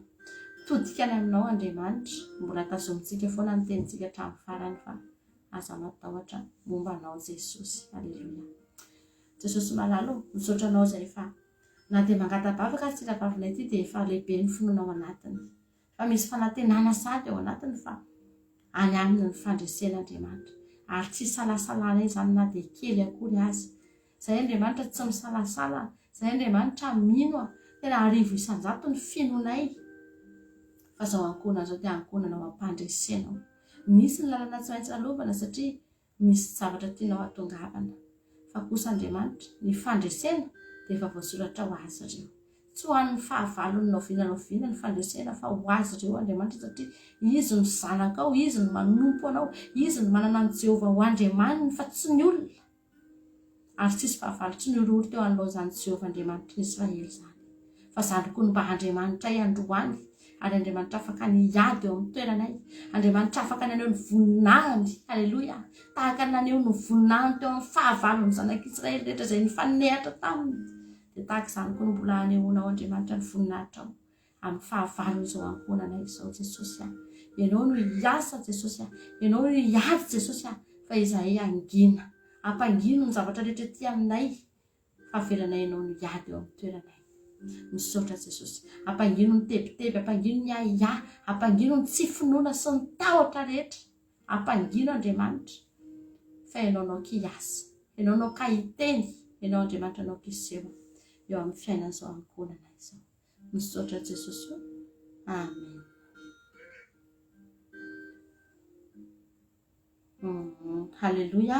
Todika any aminao Andriamanitra. Mbola tazomintsika foana ny tenintsika hatramin'ny farany fa aza matahotra momba anao Jesosy. Alleluia. Jesosy malalo, misaotra anao izay fa na dia mangatapavaka sy lapavina ity dia efa lehibe ny finoana ao anatiny. Fa misy fanantenana sady ao anatiny fa any aminy ny fandresen'Andriamanitra. Ary tsy salasalana izany na dia kely akory azy. Izay Andriamanitra tsy misalasala. Izay Andriamanitra mino tena arivo isanjato ny finoanay. Fa izao ankonana izao dia ankonana mampandresenao. Misy ny lalana tsy maintsy lalovana satria misy zavatra tianao hatongavana. Fa kosa Andriamanitra ny fandresena dia efa voasoratra ho azy ireo. Tsy ho an'ny fahavalony novinanao ny fandresena fa ho azy ireo Andriamanitra satria izy no zanakao, izy no manompo anao, izy no manana ny Jehovah ho Andriamaniny fa tsy ny olona. Ary tsisy fahavalo tsy ny orory teo an'izany Jehovah Andriamanitra n'Israely izany. Fa izany koa no mba Andriamanitra androany. Ary Andriamanitra afaka niady eo amin'ny toeranay. Andriamanitra afaka naneho ny voninahiny. Alleluia. Tahaka naneho ny voninahiny teo amin'ny fahavalon'ny zanak'Israely rehetra izay nifanehatra taminy. Dia tahaka izany koa no mbola hanehoanao Andriamanitra ny voninahitra ao amin'ny fahavalony izao ankonanay izao Jesosy. Ianao no hiasa Jesosy. Ianao no hiady Jesosy fa izahay angina. Ampangino ny zavatra rehetra ety aminay fa avelanay ianao no hiady eo amin'ny toeranay. Misaotra Jesosy. Ampangino ny tebiteby, ampangino ny ahiahy, ampangino ny tsy finoana sy ny tahotra rehetra. Ampangino Andriamanitra fa ianao no kiasa. Ianao no kahiteny. Ianao Andriamanitra no kiseho eo amin'ny fiainana izao ankonana izao. Misaotra Jesosy. Amen. Halleluia.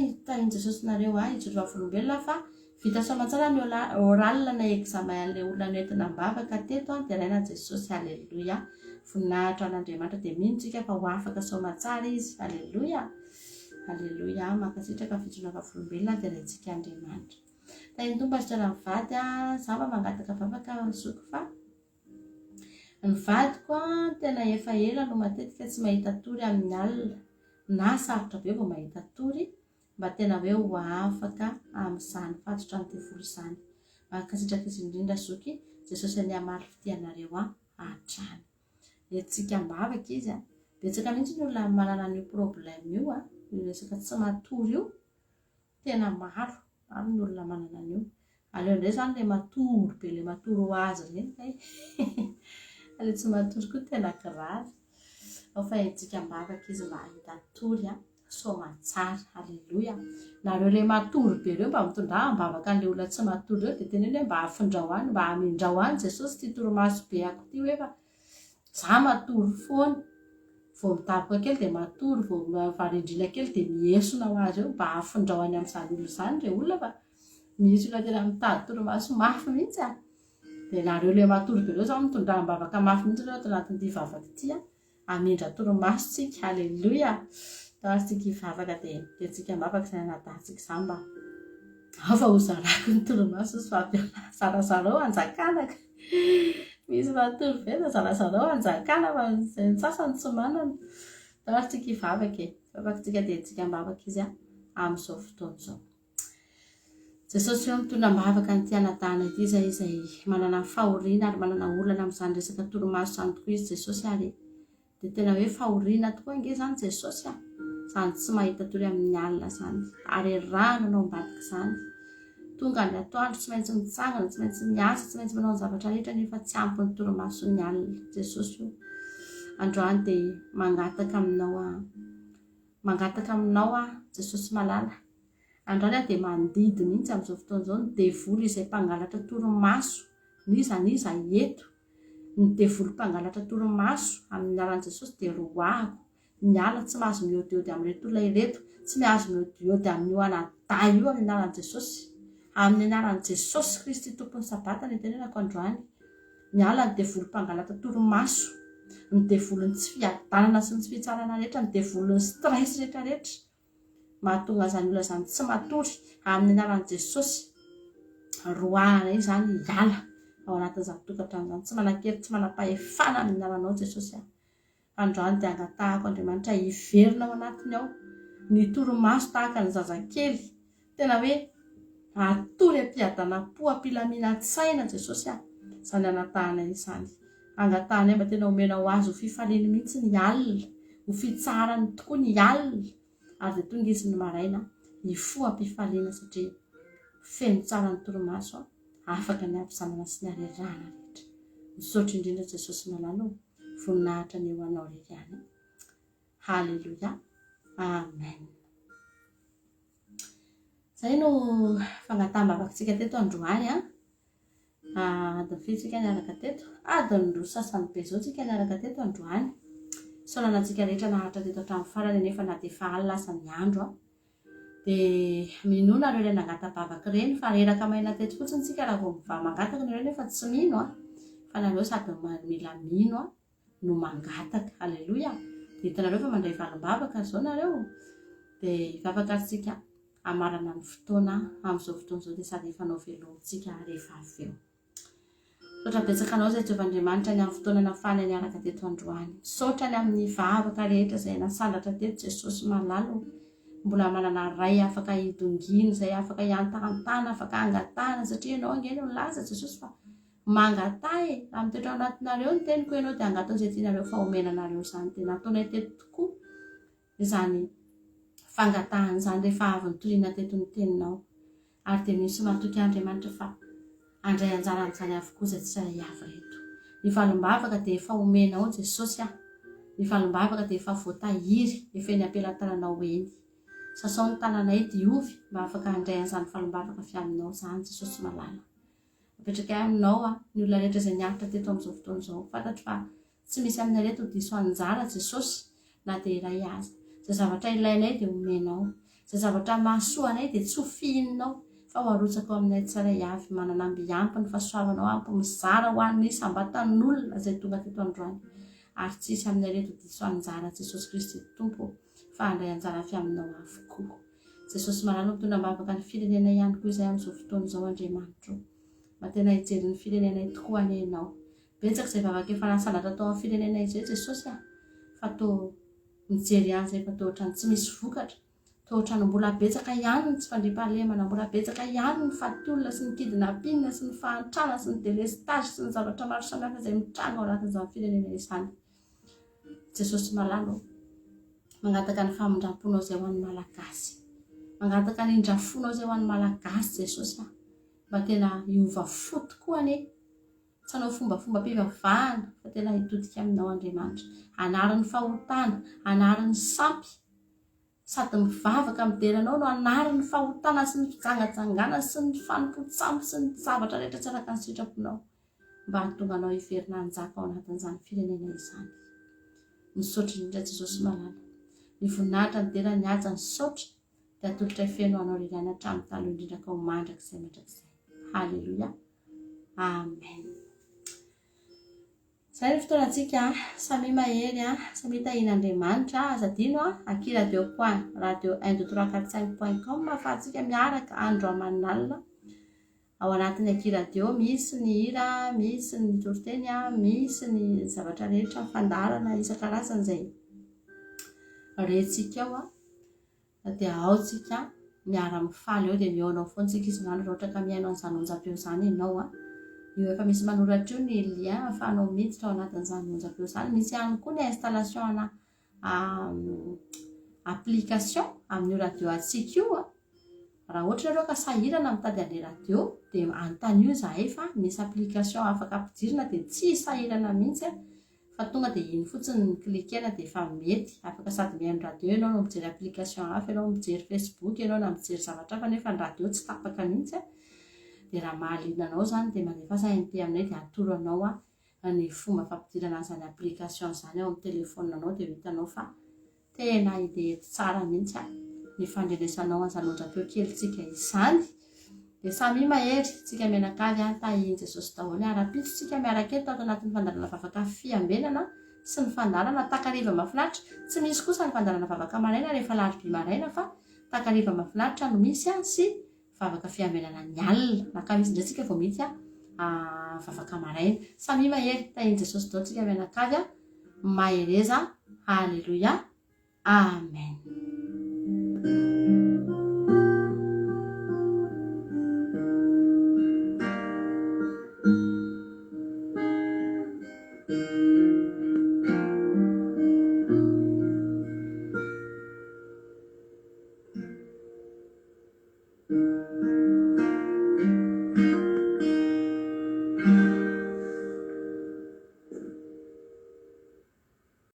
Hitahin Jesosy nareo ijoro volombelona fa vita soamatsara ny oralina na examen an'ilay olona nentina mbavaka teto dia raina Jesosy. Halleluia. Voninahitra an'Andriamanitra dia mintsika fa ho afaka soamatsara izy. Halleluia. Halleluia. Makasitraka fijoroana volombelona dia raintsika Andriamanitra. Tainy tompo pastora Mivady zava mangataka vavaka soko fa ny vadiko tena efa ela no matetika tsy mahita tory amin'ny alina. Na sarotra be vao mahita tory mba tena hoe ho afaka amin'izany fatotra ny devolo izany. Mankasitraka izy indrindra soky Jesosy ny amaly fitianareo hatrany. Etsika mbavaka izy dia tsika mihitsy ny olona manana an'io problème io io resaka tsy matory io tena maro ny olona manana an'io. Aleo indray izany ilay matory be ilay matory ho azy ireny. Ilay tsy matory koa tena kirary. Ao fa etsika mbavaka izy mba hahita tory soamatsara. Halleluia. Nareo ilay matory be ireo mba mitondra mbavaka an'ilay olona tsy matory ireo dia teneny hoe mba hafindrahoany, mba hamindrahoany Jesosy ty toromaso be ako ty hoe fa za matory foana. Vao midaboka kely dia matory, vao varindrina kely dia miesona ho azy eo mba hafindrahoany amin'izany olona izany ireo olona fa misy olona tena mitady toromaso mafy mihitsy. Dia nareo ilay matory be ireo zao mitondra mbavaka mafy mihitsy ireo ato anatin'ity vavaka ity amindra toromaso tsika. Halleluia. Tatsika ivavaka dia tsika mbavaka izay natatsika izany mba afa ho zarako ny toromaso sy fampiana zarazarao anjakanaka. Misy matory be da zarazarao anjakana fa izay ny sasany tsy manana. Tatsika ivavaka vavakantsika dia tsika mbavaka izy amin'izao fotoana izao. Jesosy eo mitondra mbavaka ny tianadana ity izay manana fahoriana ary manana olana amin'izany resaka toromaso izany tokoa izy Jesosy ary dia tena hoe fahoriana tokoa ange izany Jesosy zany tsy mahita tory amin'ny alina zany ary rano anao ambadika zany tonga ny atoandro tsy maintsy mitsangana tsy maintsy miasa tsy maintsy manao ny zavatra rehetra nefa tsy ampy ny toromason'ny alina Jesosy io androany dia mangataka aminao Jesosy malala androany dia mandidy mihitsy amin'izao fotoana izao ny devoly izay mpangalatra toromaso niza eto ny devoly mpangalatra toromaso amin'ny alan'i Jesosy dia roahako miala tsy mahazo miodiody amin'reto olona ireto tsy mahazo miodiody amin'ny hoanaday io amin'ny alan'i Jesosy amin'ny alan'i Jesosy Kristy tompon'ny sabata ny tenenako androany miala ny devoly mpangalatra toromaso ny devolony tsy fiadanana sy ny tsy fitsarana rehetra ny devolony stress rehetrarehetra mahatonga zany olona zany tsy matory amin'ny alan'i Jesosy roahana iny zany hiala ao anatin'izany tokantrano zany tsy manakery tsy manam-pahefana amin'ny alanao Jesosy androany dia angatahako Andriamanitra hiverina ao anatiny ao ny toromaso tahaka ny zazakely tena hoe atory ampiadanam-po ampilaminatsaina Jesosy zany anatahana izany angatahana mba tena omenao azy ho fifaliany mihitsy ny alina ho fitsarany tokoa ny alina ary dia tonga izy ny maraina hifo ampifaliana satria feno tsara ny toromaso afaka ny ampizanana sy ny arerahana rehetra misaotra indrindra Jesosy malalo voninahitra ny eo anao rery ihany halleluia amen zay no fangataham-bavakantsika teto androany adiny fitsika niaraka teto adiny roa sasany be zao tsika niaraka teto androany saolanantsika rehetra nahatra teto hatramin'ny farany nefa na dia fahaly lasa ny andro dia minona reo ilay nangata-bavaka ireny fa reraka maina teto fotsiny tsika raha vao mangataka ny reo nefa tsy mino fa nareo sady mila mino no mangataka halleloia dia hitanareo fa mandray valim-bavaka zao nareo dia hivavaka tsika amarana ny fotoana amin'izao fotoana izao dia sady efanao velomintsika rehefa avy eo sotra betsaka anao zay Jehovandriamanitra ny amin'ny fotoana nafany niaraka teto androany sotra ny amin'ny vavaka rehetra izay nasandatra teto Jesosy malalo mbola manana ray afaka hidongina izay afaka hiantarantana afaka angatahana satria ianao angeny milaza Jesosy fa mangatah raha mitoetra ao anatinareo ny teniko ianao dia angatao izay tianareo fa omenanareo zany dia nataonay teto tokoa izany fangatahana izany rehefa avy nitoriana teto ny teninao ary dia misy matoky Andriamanitra fa andray anjara amin'izany avokoa izay tsy ray avy reto ny valim-bavaka dia efa omenao Jesosy ny valim-bavaka dia efa voatahiry efa eny ampelatananao eny sasao ny tananay diovy mba afaka handray an'izany valim-bavaka avy aminao zany Jesosy malala apetraka aminao ny olona rehetra izay niaritra teto amin'izao fotoana izao fantatro fa tsy misy amin'ny reto diso anjara Jesosy na dia iray aza zay zavatra ilainay dia omenao zay zavatra mahasoanay dia tsy hofihinao fa ho arotsaka ao aminay tsaray avy manana ambiampy ny fahasoavanao ampy mizara ho an'ny sambatan'olona izay tonga teto androany ary tsisy amin'ny reto diso anjara Jesosy Kristy tompo fa handray anjara avy aminao avokoa Jesosy malalo mitondra mbavaka ny firenenay ihany koa izay amin'izao fotoana izao Andriamanitra mba tena hijery ny firenenay tokoa anenao betsaka izay vavaka efa nasandatra tao amin'ny firenenay izay Jesosy fa toa mijery ihany izay fa toa ohatrany tsy misy vokatra toa ohatrany mbola betsaka ihany ny tsy fandriam-pahalemana mbola betsaka ihany ny fatolona sy ny kidnapping sy ny fahantrana sy ny délestage sy ny zavatra maro samihafa izay mitranga ao anatin'izany firenenay izany Jesosy malalo mangataka ny famindram-ponao izay ho an'ny malagasy mangataka ny indrafonao izay ho an'ny malagasy Jesosy mba tena hiova fo tokoa ane tsy hanao fombafomba-pivavahana fa tena hitodika aminao Andriamanitra anaran'ny fahotana anaran'ny sampy sady mivavaka mideranao no anaran'ny fahotana sy ny fijangajangana sy ny fanompontsampy sy ny zavatra rehetra tsy araka ny sitraponao mba hahatonga anao hiverina anjaka ao anatin'izany firenena izany misaotra indrindra Jesosy malala ny voninahitra ny dera ny aja ny saotra dia atolotra feno anao rerany hatramin'ny taloha indrindra ka ho mandrakizay mandrakizay halleluia amen zay ny fotoanantsika samy mahery samy tahin'Andriamanitra azadino aki radio point radio 12345.com mahafahantsika miaraka andro aman'alina ao anatin'ny aki radio misy ny hira misy ny toriteny misy ny zavatra rehetra fandarana isan-karazany zay rentsika ao dia aotsika miara mifaly eo dia miaonao foantsika isan'andro raha ohatra ka miainao an'izany onjam-peo zany ianao io efa misy manoratra io ny lien ahafahanao miditra ao anatin'izany onjam-peo zany misy ihany koa ny installation application amin'ny radio atsika io a raha ohatra nareo ka sahirana mitady an'le radio dia anontany io zahay fa misy application afaka ampidirina dia tsy sahirana mihitsy a fa tonga dia iny fotsiny ny klikena dia efa mety afaka sady mihaino radio ianao no mijery application hafa ianao mijery Facebook ianao na mijery zavatra hafa nefa ny radio tsy tapaka mihitsy a dia raha mahaliana anao zany dia mandefa sainty aminay dia atoro anao a ny fomba fampidirana an'izany application zany ao amin'ny telefônina anao dia hitanao fa tena ide tsara mihitsy a ny fandrenesanao an'izany onjam-peo kelyntsika izany dia samy mahery tsika mianakavy a tahiany Jesosy daholo ara-pito tsika miaraka eto ato anatin'ny fandarana vavaka fiambenana sy ny fandarana takariva mahafinaritra tsy misy kosa ny fandarana vavaka maraina rehefa larobia maraina fa takariva mahafinaritra no misy a sy vavaka fiambenana ny alina nakamisy indray tsika vao mihitsy a vavaka maraina samy mahery tahiany Jesosy daholo tsika mianakavy a mahereza halleluia amen.